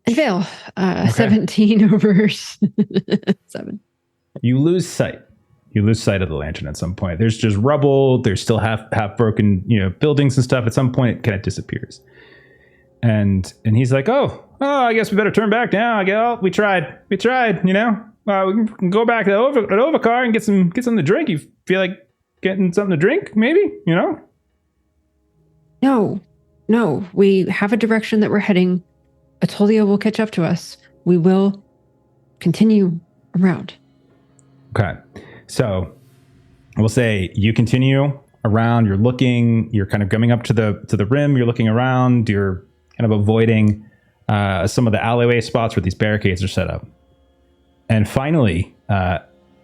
And fail. 17 over 7.
You lose sight. Of the lantern at some point. There's just rubble. There's still half broken, buildings and stuff. At some point, it kind of disappears. And he's like, oh, I guess we better turn back now. We tried. We can go back to the Overcar and get something to drink. You feel like getting something to drink? Maybe.
No. We have a direction that we're heading. Atolia will catch up to us. We will continue around.
Okay. So we'll say you continue around, you're kind of coming up to the rim, you're looking around, you're kind of avoiding some of the alleyway spots where these barricades are set up. And finally,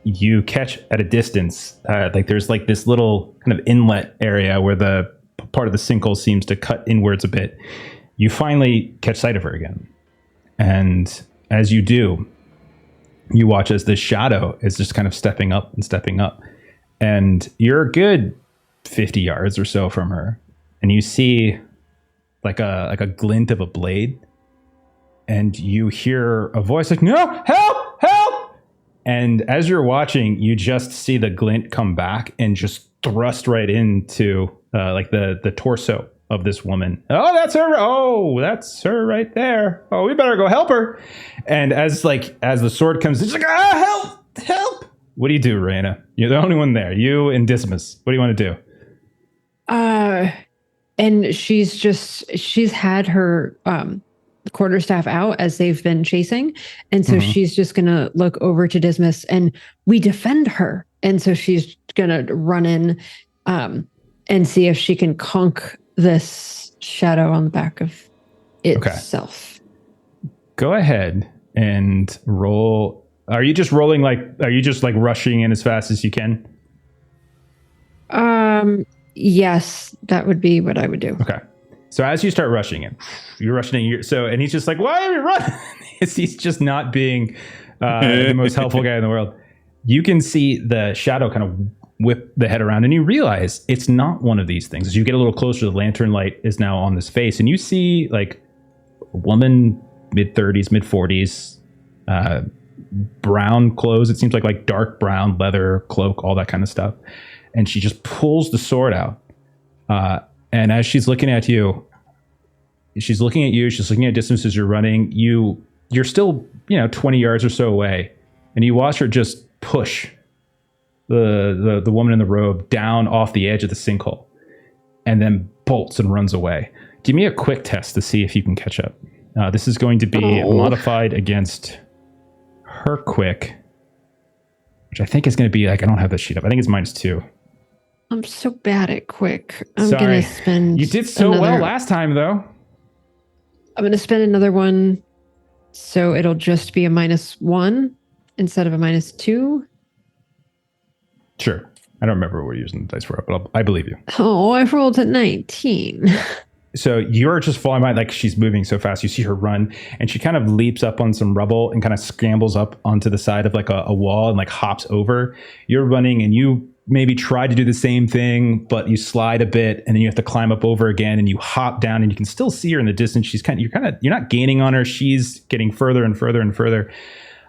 you catch at a distance, there's like this little kind of inlet area where the part of the sinkhole seems to cut inwards a bit. You finally catch sight of her again. And as you do, you watch as this shadow is just kind of stepping up. And you're a good 50 yards or so from her. And you see like a glint of a blade. And you hear a voice like, no, help! And as you're watching, you just see the glint come back and just thrust right into the torso of this woman. Oh, that's her. Oh, that's her right there. Oh, we better go help her. And as the sword comes, it's like, help. What do you do, Raina? You're the only one there. You and Dismas. What do you want to do?
And she's had her quarterstaff out as they've been chasing. And so she's just going to look over to Dismas, and we defend her. And so she's going to run in and see if she can conk this shadow on the back of itself.
Okay. Go ahead and roll. Are you just rushing in as fast as you can?
Yes, that would be what I would do.
Okay. So as you start rushing in, and he's just like, why are we running? He's just not being the most helpful guy in the world. You can see the shadow kind of whip the head around, and you realize it's not one of these things. As you get a little closer, the lantern light is now on this face, and you see like a woman, mid-30s, mid-40s, brown clothes. It seems like dark brown leather cloak, all that kind of stuff. And she just pulls the sword out. And as she's looking at you, she's looking at distances you're running. You're still, 20 yards or so away. And you watch her just push the woman in the robe down off the edge of the sinkhole. And then bolts and runs away. Give me a quick test to see if you can catch up. This is going to be modified against her quick, which I think is going to be I don't have the sheet up. I think it's -2.
I'm so bad at quick. I'm
Sorry.
going to spend.
You did so well last time, though.
I'm going to spend another one, so it'll just be a -1 instead of a -2.
Sure. I don't remember what we're using the dice for, but I believe you.
Oh, I rolled a 19.
So you're just falling by, she's moving so fast. You see her run, and she kind of leaps up on some rubble and kind of scrambles up onto the side of a wall and hops over. You're running, and you maybe try to do the same thing, but you slide a bit, and then you have to climb up over again, and you hop down, and you can still see her in the distance. You're not gaining on her. She's getting further and further and further.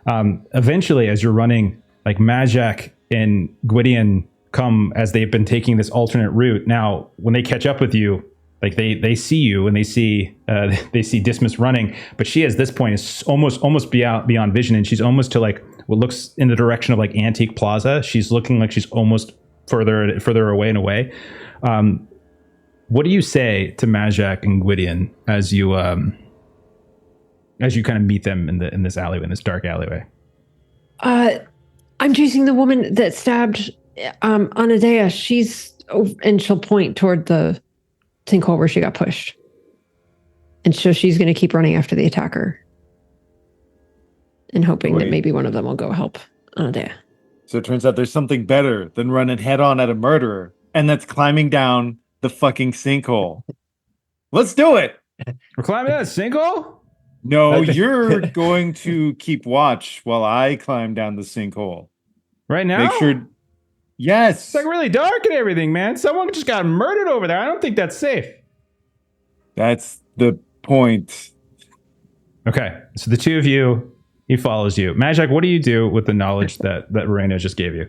Eventually, as you're running, Madjac and Gwydion come as they've been taking this alternate route. Now, when they catch up with you, they see you and they see Dismas running, but she at this point is almost beyond vision, and she's almost to what looks in the direction of Antique Plaza. She's looking like she's almost further away and away. What do you say to Madjac and Gwydion as you kind of meet them in this alleyway, in this dark alleyway?
I'm chasing the woman that stabbed Anadea. And she'll point toward the sinkhole where she got pushed. And so she's going to keep running after the attacker and hoping that maybe one of them will go help Anadea.
So it turns out there's something better than running head on at a murderer, and that's climbing down the fucking sinkhole. Let's do it.
We're climbing that sinkhole?
No, you're going to keep watch while I climb down the sinkhole.
Right now?
Make sure. Yes.
It's really dark and everything, man. Someone just got murdered over there. I don't think that's safe.
That's the point.
Okay. So the two of you, he follows you. Madjac, what do you do with the knowledge that Reyna just gave you?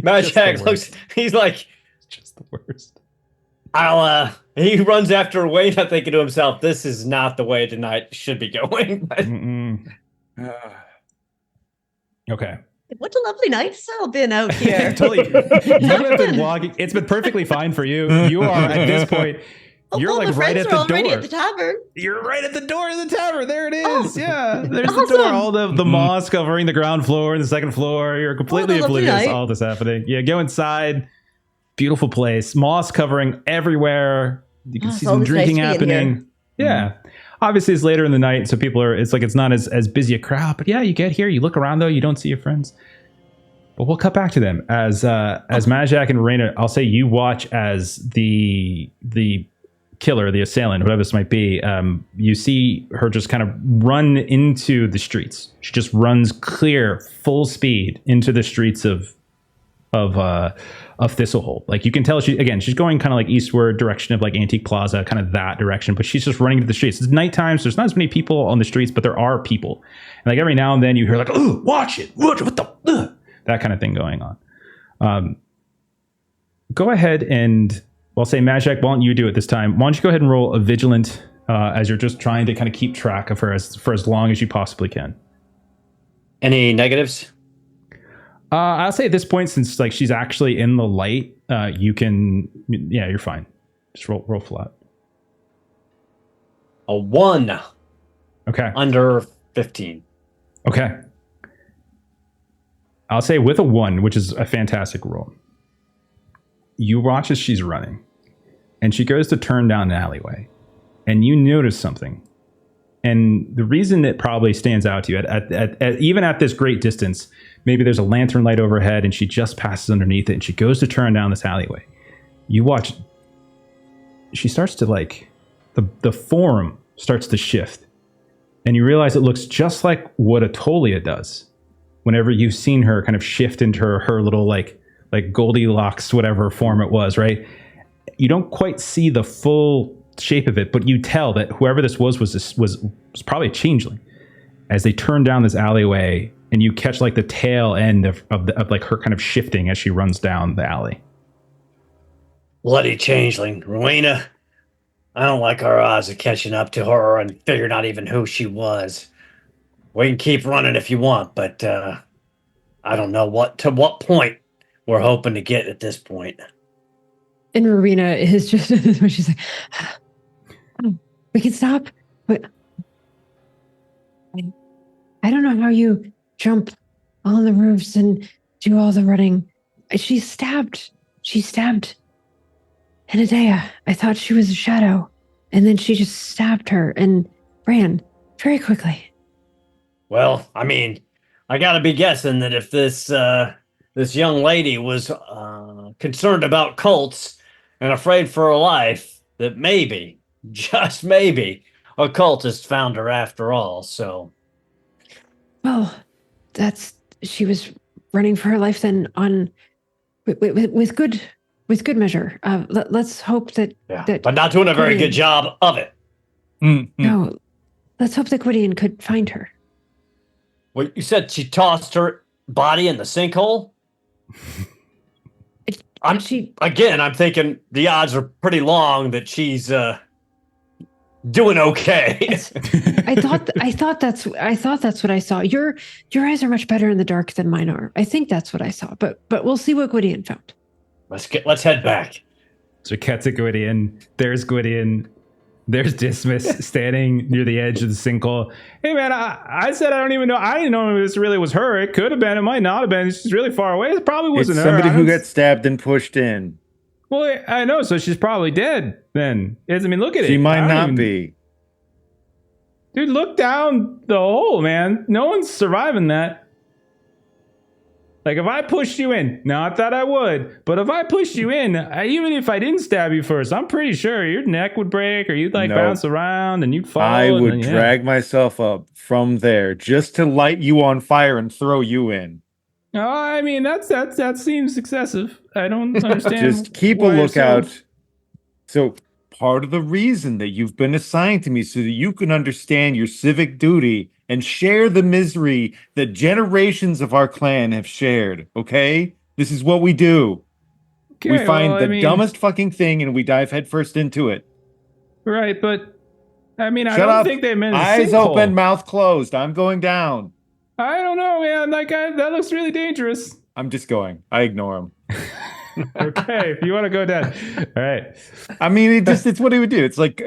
Madjac looks, he's
just the worst.
He runs after Reyna thinking to himself, this is not the way tonight should be going.
Okay.
What a lovely night it's all been out here.
Totally. You have been walking. It's been perfectly fine for you. You are at this point. You're right at the door.
At the tavern.
You're right at the door of the tavern. There it is.
Oh,
yeah, there's
awesome.
the door. All the moss covering the ground floor and the second floor. You're completely oblivious to all this happening. Yeah, go inside. Beautiful place. Moss covering everywhere. You can see some drinking happening. Yeah. Obviously, it's later in the night, so people are. It's not as busy a crowd. But yeah, you get here, you look around though, you don't see your friends. But we'll cut back to them as Madjac and Reyna. I'll say you watch as the killer, the assailant, whatever this might be. You see her just kind of run into the streets. She just runs clear, full speed into the streets of Thistlehold. You can tell she's going kind of eastward direction of Antique Plaza, kind of that direction, but she's just running to the streets. It's nighttime, so there's not as many people on the streets, but there are people. And every now and then you hear oh, watch it, what the, that kind of thing going on. Go ahead and I'll say Madjac, why don't you do it this time? Why don't you go ahead and roll a vigilant as you're just trying to kind of keep track of her for as long as you possibly can.
Any negatives?
I'll say at this point, since she's actually in the light, you can, you're fine. Just roll flat.
A 1.
Okay.
Under 15.
Okay. I'll say with a 1, which is a fantastic roll. You watch as she's running, and she goes to turn down an alleyway, and you notice something. And the reason it probably stands out to you, at even at this great distance, maybe there's a lantern light overhead and she just passes underneath it and she goes to turn down this alleyway. You watch, she starts to the form starts to shift. And you realize it looks just like what Atolia does whenever you've seen her kind of shift into her little like Goldilocks, whatever form it was, right? You don't quite see the full shape of it, but you tell that whoever this was probably a changeling. As they turn down this alleyway, and you catch like the tail end of like her kind of shifting as she runs down the alley.
Bloody changeling, Rowena. I don't like our odds of catching up to her and figuring out even who she was. We can keep running if you want, but I don't know what point we're hoping to get at this point.
And Rowena is just, she's like, we can stop. But I don't know how you jump on the roofs and do all the running. She stabbed Anadea. I thought she was a shadow. And then she just stabbed her and ran very quickly.
Well, I mean, I gotta be guessing that if this young lady was concerned about cults and afraid for her life, that maybe, just maybe, a cultist found her after all. So,
well, she was running for her life then with good measure. Let's hope that
but not doing a very good job of it.
No, let's hope that Gwydion could find her.
Well, you said she tossed her body in the sinkhole? I'm thinking the odds are pretty long that she's doing okay.
I thought that's what I saw. Your eyes are much better in the dark than mine are. I think that's what I saw. But we'll see what Gwydion found.
Let's head back.
So we cut to Gwydion. There's Gwydion. There's Dismas standing near the edge of the sinkhole. Hey man, I said I don't even know. I didn't know if this really was her. It could have been. It might not have been. She's really far away. It probably wasn't
it's
her.
Somebody who got stabbed and pushed in.
Well, I know. So she's probably dead then. Look at it.
She might not be.
Dude, look down the hole, man. No one's surviving that. Like, if I pushed you in, not that I would, but if I pushed you in, even if I didn't stab you first, I'm pretty sure your neck would break or you'd bounce around and you'd fall.
I would drag myself up from there just to light you on fire and throw you in.
Oh, I mean, that seems excessive. I don't understand.
Just keep a lookout. So part of the reason that you've been assigned to me so that you can understand your civic duty and share the misery that generations of our clan have shared, okay? This is what we do. Okay, we find the dumbest fucking thing and we dive headfirst into it.
Right, but I mean,
Shut
I don't
up.
think they meant
eyes open, mouth closed. I'm going down.
I don't know, man. That looks really dangerous.
I'm just going. I ignore him.
Okay, if you want to go down. All right.
I mean, it's what he would do. It's like,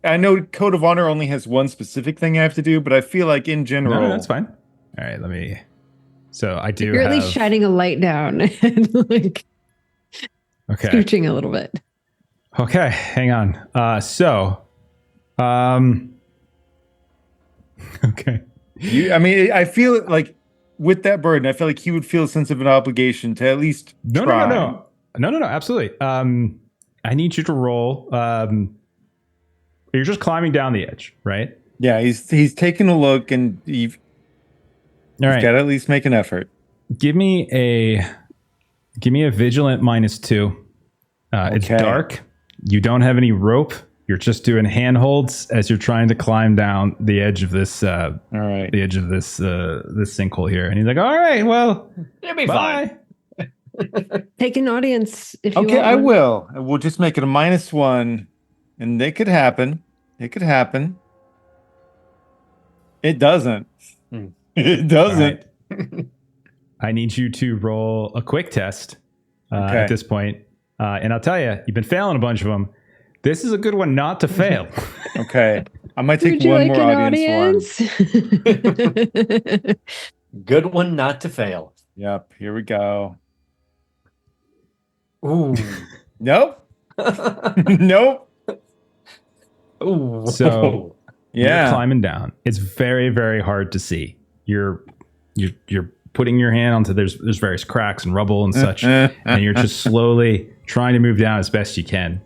I know Code of Honor only has one specific thing I have to do, but I feel like in general...
No, that's fine. All right, let me... So I do
You're at least shining a light down and scooching a little bit.
Okay, hang on. Okay.
I feel like with that burden, I feel like he would feel a sense of an obligation to at least try.
No, absolutely. I need you to roll... You're just climbing down the edge, right?
Yeah, he's taking a look and he's got to at least make an effort.
Give me a vigilant -2. It's dark. You don't have any rope. You're just doing handholds as you're trying to climb down the edge of this. The edge of this sinkhole here, and he's like, "All right, well,
it'll be fine."
Take an audience if you want.
Okay, I will. We'll just make it a -1. And it could happen. It could happen. It doesn't. It doesn't.
Right. I need you to roll a quick test at this point. And I'll tell you, you've been failing a bunch of them. This is a good one not to fail.
Okay. I might take one more audience one.
Good one not to fail.
Yep. Here we go.
Ooh.
Nope. Nope.
Ooh.
So you're climbing down. It's very, very hard to see. You're putting your hand onto there's various cracks and rubble and such, and you're just slowly trying to move down as best you can.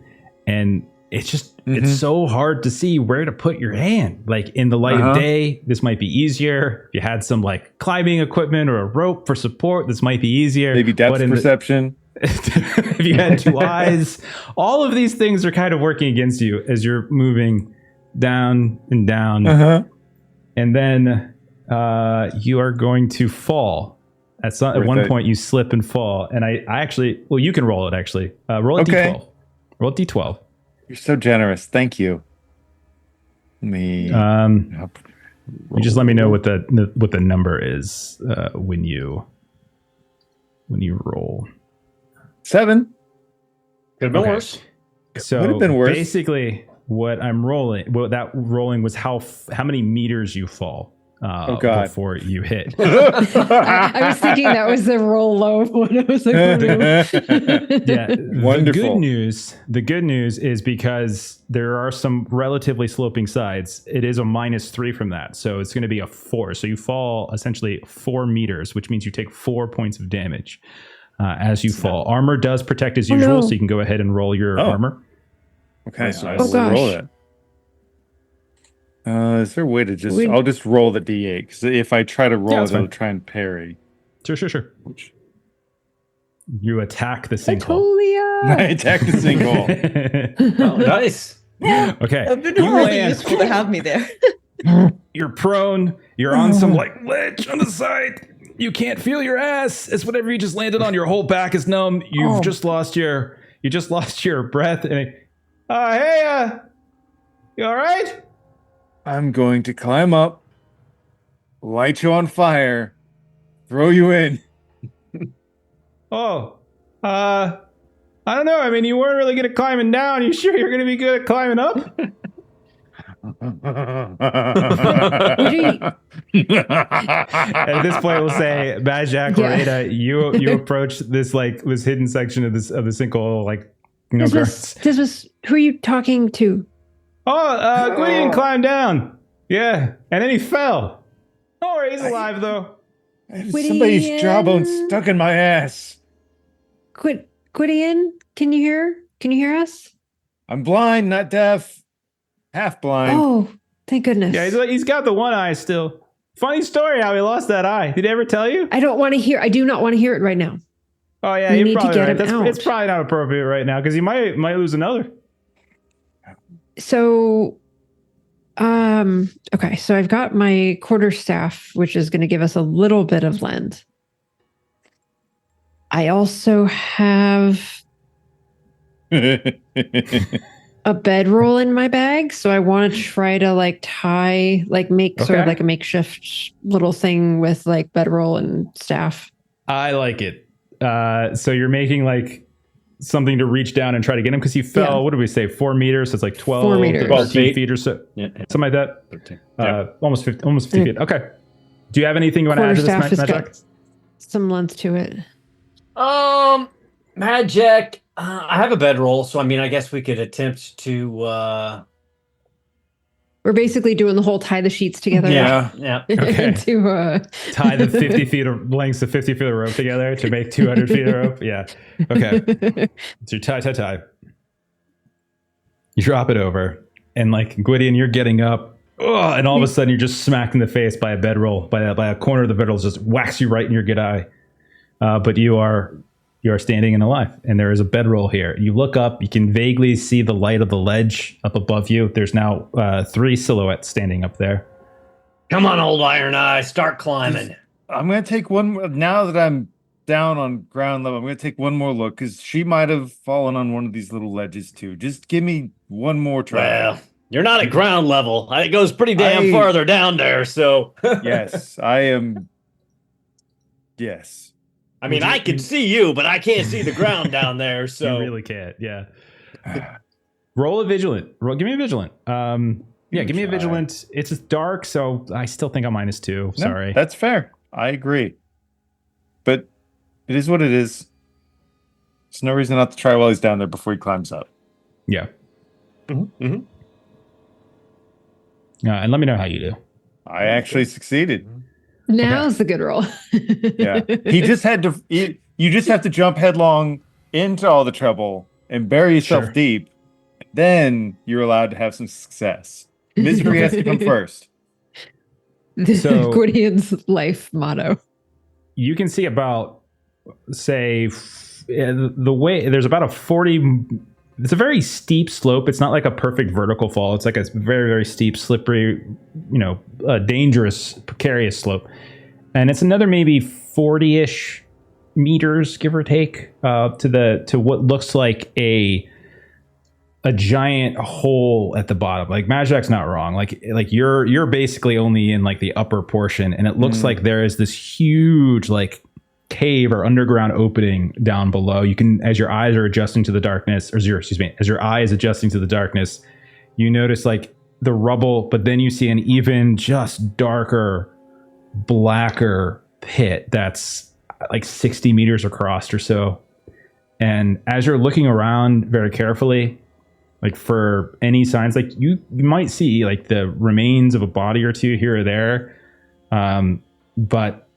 And it's just it's so hard to see where to put your hand. Like in the light of day, this might be easier. If you had some like climbing equipment or a rope for support, this might be easier.
Maybe depth perception.
if you had 2 eyes, all of these things are kind of working against you as you're moving down and down. And then you are going to fall. At one point, you slip and fall. And I actually, well, you can roll it actually. Roll a D12. Roll a D12.
You're so generous. Thank you. You
just let me know what the number is when you roll.
7. Could have been worse.
So
would have been worse.
Basically, what I'm rolling, that rolling was how many meters you fall before you hit.
I was thinking that was the roll low one. I was like,
yeah.
Wonderful.
The good news is because there are some relatively sloping sides, it is a -3 from that. So it's going to be a 4. So you fall essentially 4 meters, which means you take 4 points of damage as you fall. Armor does protect as usual, so you can go ahead and roll your armor.
Okay, so I
Oh,
will
gosh.
roll it. Is there a way to just... I'll just roll the D8, because if I try to roll it, it'll try and parry.
Sure. You attack the sinkhole.
I attack the sinkhole.
Oh, nice.
Okay.
I've been
You
really
land.
useful to have me there.
You're prone. You're on some ledge on the side. You can't feel your ass. It's whatever you just landed on. Your whole back is numb. You just lost your breath. And hey, you all right?
I'm going to climb up, light you on fire, throw you in.
I don't know. I mean, you weren't really good at climbing down. You sure you're going to be good at climbing up? At this point, we'll say, Madjac or Ada, you approach this hidden section of the sinkhole,
this was who are you talking to?
Gwydion climbed down. Yeah, and then he fell. Don't worry, he's alive though.
Somebody's jawbone stuck in my ass.
Gwydion, can you hear us?
I'm blind, not deaf. Half blind.
Oh, thank goodness.
Yeah, he's got the one eye still. Funny story how he lost that eye. Did he ever tell you?
I do not want to hear it right now.
Oh yeah, you're probably right. It's probably not appropriate right now because you might lose another.
So, okay. So I've got my quarterstaff, which is going to give us a little bit of lend. I also have a bedroll in my bag, so I want to try to make sort of like a makeshift little thing with like bedroll and staff. I like it. So you're making like something to reach down and try to get him because he fell. Yeah. What did we say? 4 meters. So it's like 12 feet or so. Yeah. Something like that. 13. Almost 50 feet. Okay. Do you have anything you want to add to this, Madjac? Some length to it.
Madjac. I have a bedroll, so I mean, I guess we could attempt to.
We're basically doing the whole tie the sheets together.
Yeah.
Okay.
To
tie the 50 feet of lengths of 50 feet of rope together to make 200 feet of rope. Yeah. Okay. So you tie. You drop it over, and like Gwydion, you're getting up, and all of a sudden you're just smacked in the face by a bedroll. By a corner of the bedroll just whacks you right in your good eye. But you are standing and alive, and there is a bedroll here. You look up, you can vaguely see the light of the ledge up above you. There's now 3 silhouettes standing up there.
Come on, old Iron Eye, start climbing.
I'm going to take one, now that I'm down on ground level, I'm going to take one more look, because she might have fallen on one of these little ledges too. Just give me one more try.
Well, you're not at ground level. It goes pretty damn farther down there, so.
Yes, I am. Yes.
I mean, I can see you, but I can't see the ground down there, so.
You really can't, yeah. Roll a vigilant. Give me a vigilant. Give me a vigilant. It's dark, so I still think I'm -2. Sorry.
No, that's fair. I agree. But it is what it is. There's no reason not to try while he's down there before he climbs up.
Yeah. And let me know how you do.
I actually succeeded.
Now's the good roll.
Yeah. You just have to jump headlong into all the trouble and bury yourself deep. Then you're allowed to have some success. Misery has to come first.
So, Gwydion's life motto.
You can see about, say, the way there's about a 40. It's a very steep slope. It's not like a perfect vertical fall. It's like a very, very steep, slippery, dangerous, precarious slope. And it's another maybe 40-ish meters, give or take, to what looks like a giant hole at the bottom. Like Madjac's not wrong. Like you're basically only in like the upper portion, and it looks like there is this huge like cave or underground opening down below. You can, as your eyes are adjusting to the darkness, as your eye is adjusting to the darkness, you notice like the rubble, but then you see an even just darker, blacker pit that's like 60 meters across or so. And as you're looking around very carefully, like for any signs, like you might see like the remains of a body or two here or there, but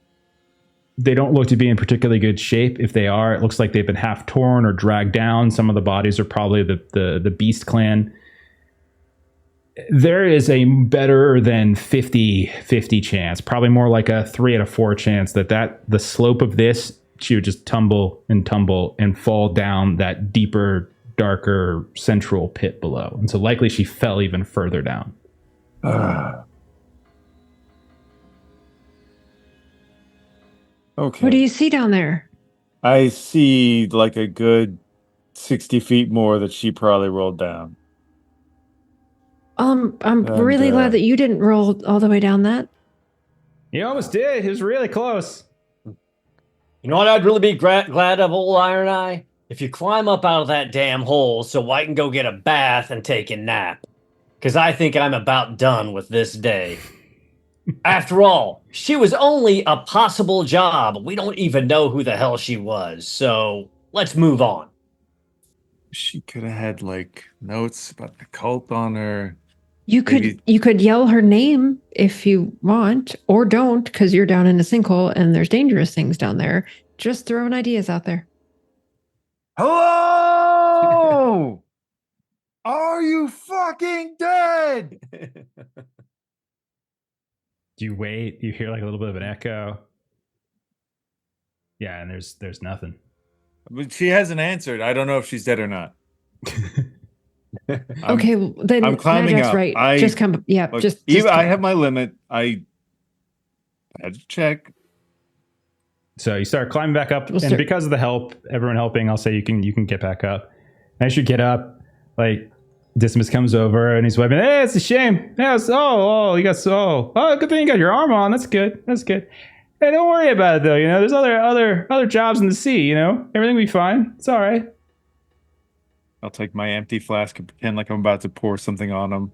they don't look to be in particularly good shape. If they are, it looks like they've been half torn or dragged down. Some of the bodies are probably the Beast Clan. There is a better than 50-50 chance, probably more like a 3 out of 4 chance that the slope of this, she would just tumble and fall down that deeper, darker central pit below. And so likely she fell even further down.
Okay.
What do you see down there?
I see like a good 60 feet more that she probably rolled down.
I'm really glad that you didn't roll all the way down that.
He almost did. He was really close.
You know what I'd really be glad of, old Iron Eye? If you climb up out of that damn hole so I can go get a bath and take a nap. Because I think I'm about done with this day. After all, she was only a possible job. We don't even know who the hell she was. So let's move on.
She could have had like notes about the cult on her.
You could yell her name if you want, or don't, because you're down in a sinkhole and there's dangerous things down there. Just throwing ideas out there.
Hello! Are you fucking dead?
Do you wait? You hear like a little bit of an echo. Yeah, and there's nothing.
But she hasn't answered. I don't know if she's dead or not.
Okay, well, then
I'm climbing
Madjac's
up.
right. Just come. Yeah,
Look,
just
I have my limit. I had to check.
So you start climbing back up, and because of the help, everyone helping, I'll say you can get back up. And as you get up, like Dismas comes over and he's wiping. Hey, it's a shame. Yeah, you got good thing you got your arm on. That's good. Hey, don't worry about it though. You know, there's other jobs in the sea. You know, everything will be fine. It's all right.
I'll take my empty flask and pretend like I'm about to pour something on him.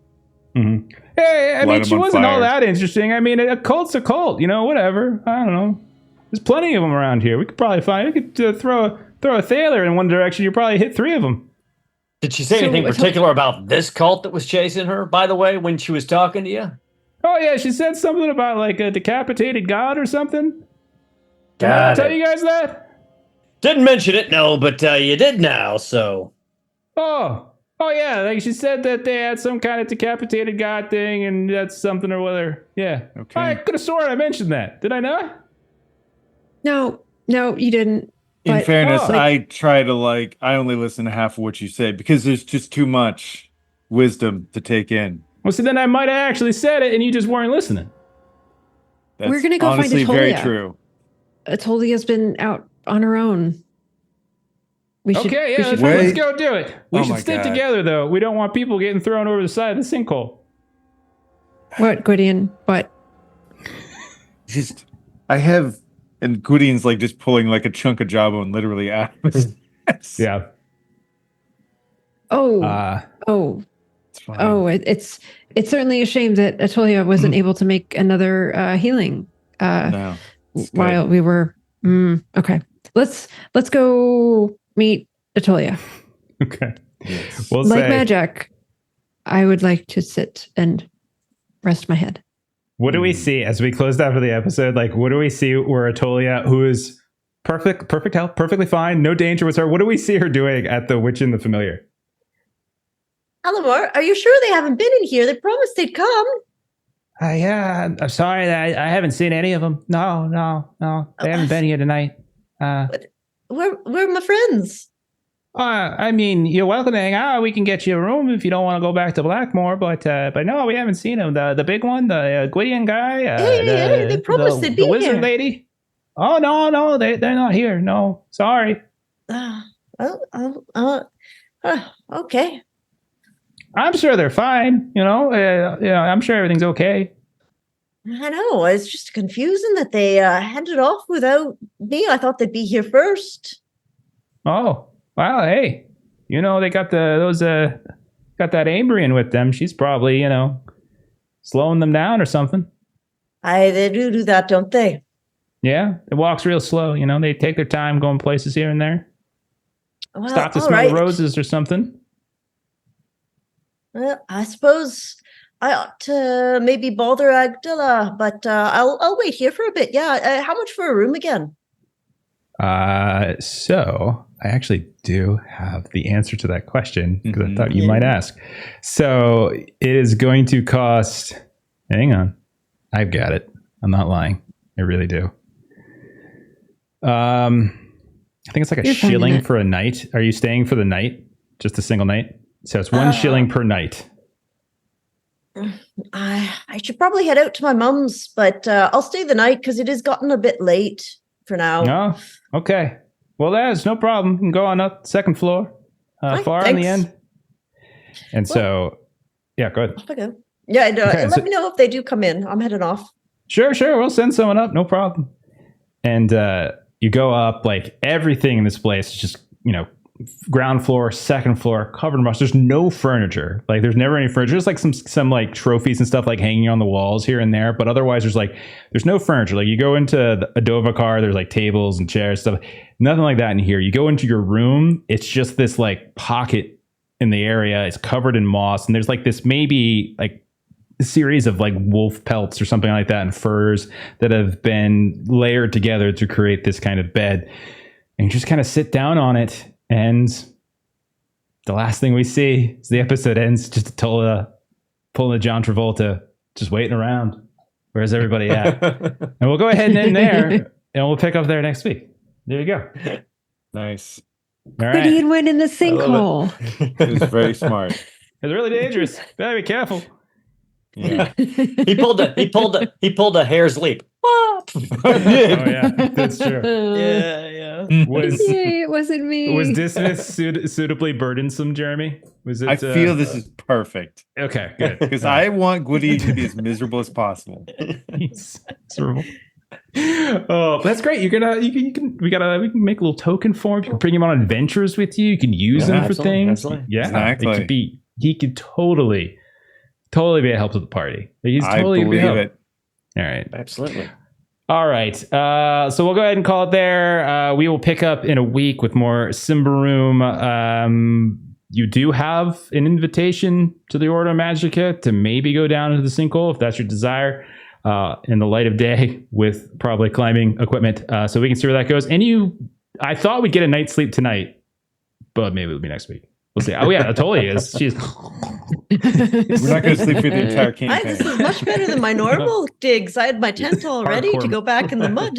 Mm-hmm. Hey, I mean, she wasn't all that interesting. I mean, a cult's a cult. You know, whatever. I don't know. There's plenty of them around here. We could probably find. We could throw a Thaler in one direction. You probably hit 3 of them.
Did she say anything particular about this cult that was chasing her, by the way, when she was talking to you?
Oh, yeah, she said something about, like, a decapitated god or something. Did I tell you guys that?
Didn't mention it, no, but you did now, so...
Oh, yeah, like she said that they had some kind of decapitated god thing, and that's something or whether. Yeah.
Okay.
I could have sworn I mentioned that. Did I not?
No, you didn't.
In fairness, I try to I only listen to half of what you say because there's just too much wisdom to take in.
Well, see, then I might have actually said it and you just weren't listening.
That's
We're going to go
honestly
find Atolia.
Very true.
Atolia's been out on her own.
Let's go do it. We should stick together, though. We don't want people getting thrown over the side of the sinkhole.
What, Gwydion? What?
And Gwydion's just pulling like a chunk of jawbone literally out of his ass.
Yeah.
It's certainly a shame that Atolia wasn't able to make another healing while we were. Okay, let's go meet Atolia.
Okay.
Yes.
We'll
like Madjac, I would like to sit and rest my head.
What do we see as we closed out for the episode? Like, what do we see where Atolia, who is perfect health, perfectly fine, no danger with her, what do we see her doing at the Witch and the Familiar?
Alamar, are you sure they haven't been in here? They promised they'd come.
Yeah, I'm sorry that I haven't seen any of them. No. They haven't been here tonight.
What
where are my friends?
I mean, you're welcome to hang out. We can get you a room if you don't want to go back to Blackmore. But no, we haven't seen him. The big one, the Gwydion guy.
They promised they'd be
the wizard
here.
lady. Oh no, they're not here. No, sorry.
Okay.
I'm sure they're fine. I'm sure everything's okay.
I know. It's just confusing that they handed off without me. I thought they'd be here first.
Oh, well, hey, they got got that Ambrian with them. She's probably, slowing them down or something.
They do that, don't they?
Yeah, it walks real slow. They take their time going places here and there.
Well,
Stop to smell the roses or something.
Well, I suppose I ought to maybe bother Agdala, but I'll wait here for a bit. Yeah, how much for a room again?
So I actually do have the answer to that question because I thought you might ask. So it is going to cost. Hang on, I've got it. I'm not lying. I really do. I think it's like a shilling for a night. Are you staying for the night? Just a single night? So it's 1 shilling per night.
I should probably head out to my mum's, but I'll stay the night because it has gotten a bit late for now.
Oh, okay. Well, that's no problem. You can go on up second floor, far on the end. And so, yeah, go ahead.
Off I go. Yeah, let me know if they do come in. I'm heading off.
Sure. We'll send someone up. No problem. And you go up, like everything in this place is just, ground floor, second floor, covered in rust. There's no furniture. Like there's never any furniture. There's like some like trophies and stuff like hanging on the walls here and there. But otherwise there's no furniture. Like you go into a Dova car, there's like tables and chairs, stuff. Nothing like that in here. You go into your room, it's just this like pocket in the area. It's covered in moss. And there's like this maybe like a series of like wolf pelts or something like that and furs that have been layered together to create this kind of bed. And you just kind of sit down on it. And the last thing we see is the episode ends just Tola pulling a John Travolta, just waiting around. Where's everybody at? And we'll go ahead and end there, and we'll pick up there next week. There you go.
Nice.
All right.
Gwydion went in the sinkhole.
It was very smart.
It's really dangerous. Better be careful.
Yeah.
He pulled a hair's leap.
Oh yeah, that's true.
Yeah.
Yay, it wasn't me.
Was Dismiss suitably burdensome, Jeremy? Was it?
I feel this is perfect
okay. Good.
because I want Gwydion to be as miserable as possible.
He's miserable. Oh, that's great. We can make a little token for him. You can bring him on adventures with you. You can use him for things.
Absolutely.
Yeah,
Exactly.
He could totally be a help to the party. He's totally
I believe it.
All right.
Absolutely.
All right. So we'll go ahead and call it there. We will pick up in a week with more Symbaroum. You do have an invitation to the Order of Magicka to maybe go down into the sinkhole if that's your desire in the light of day with probably climbing equipment. So we can see where that goes. I thought we'd get a night's sleep tonight, but maybe it'll be next week. We'll see. Oh yeah, that totally is. She's.
We're not going to sleep through the entire campaign.
This is much better than my normal digs. I had my tent all ready to go back in the mud.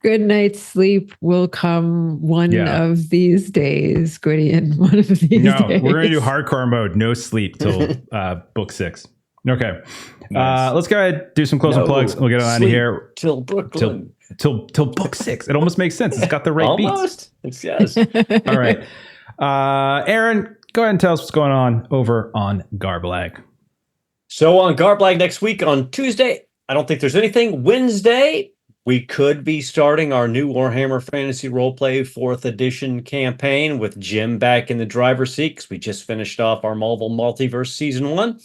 Good night's sleep will come one of these days, Gwydion. One of these days.
We're going to do hardcore mode. No sleep till book 6. Okay.
Nice.
Let's go ahead do some closing plugs. We'll get on out of here.
Till Brooklyn.
Till book 6. It almost makes sense. It's got the right beats.
Almost. Yes.
All right. Aaron, go ahead and tell us what's going on over on Garblag.
So on Garblag next week on Tuesday, I don't think there's anything. Wednesday, we could be starting our new Warhammer Fantasy Roleplay 4th edition campaign with Jim back in the driver's seat because we just finished off our Marvel Multiverse Season 1.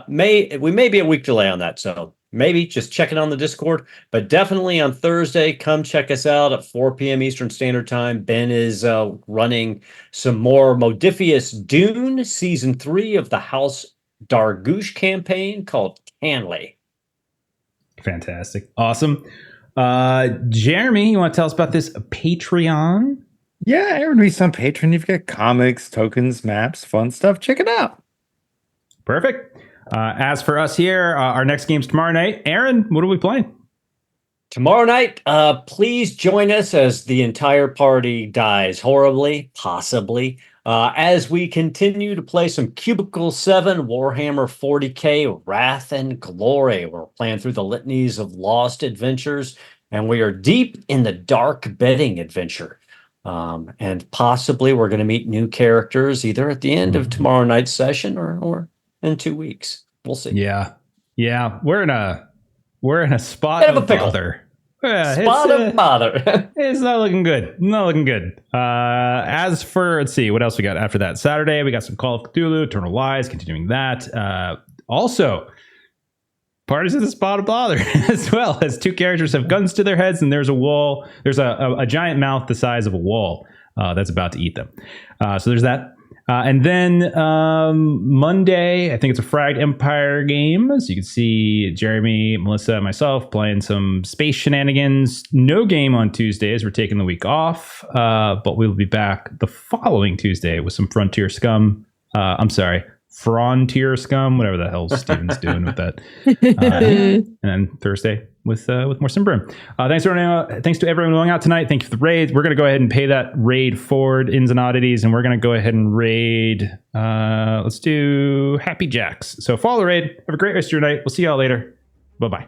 We may be a week delay on that, so maybe just check it on the Discord. But definitely on Thursday, come check us out at 4 p.m. Eastern Standard Time. Ben is running some more Modifius Dune Season 3 of the House Dargouche campaign called Canley.
Fantastic. Awesome. Jeremy, you want to tell us about this Patreon?
Yeah, Aaron Reese on Patreon. You've got comics, tokens, maps, fun stuff. Check it out.
Perfect. As for us here, our next game's tomorrow night. Aaron, what are we playing?
Tomorrow night, please join us as the entire party dies horribly, possibly, as we continue to play some Cubicle 7, Warhammer 40k, Wrath and Glory. We're playing through the litanies of lost adventures, and we are deep in the dark bedding adventure. And possibly we're going to meet new characters either at the end of tomorrow night's session or in 2 weeks. We'll see.
Yeah. We're in a spot of bother. Yeah,
spot of bother.
It's not looking good. As for, let's see, what else we got after that? Saturday, we got some Call of Cthulhu, Eternal Lies, continuing that. Also, parties in the spot of bother as well, as 2 characters have guns to their heads, and there's a wall. There's a giant mouth the size of a wall that's about to eat them. So there's that. And then Monday, I think it's a Fragged Empire game. So you can see Jeremy, Melissa, and myself playing some space shenanigans. No game on Tuesdays. We're taking the week off. But we'll be back the following Tuesday with some Frontier Scum. Frontier Scum, whatever the hell Steven's doing with that. And then Thursday with more Symbaroum. Thanks to everyone going out tonight. Thank you for the raids. We're going to go ahead and pay that raid forward, ins and oddities, and we're going to go ahead and raid. Let's do Happy Jacks. So follow the raid. Have a great rest of your night. We'll see y'all later. Bye-bye.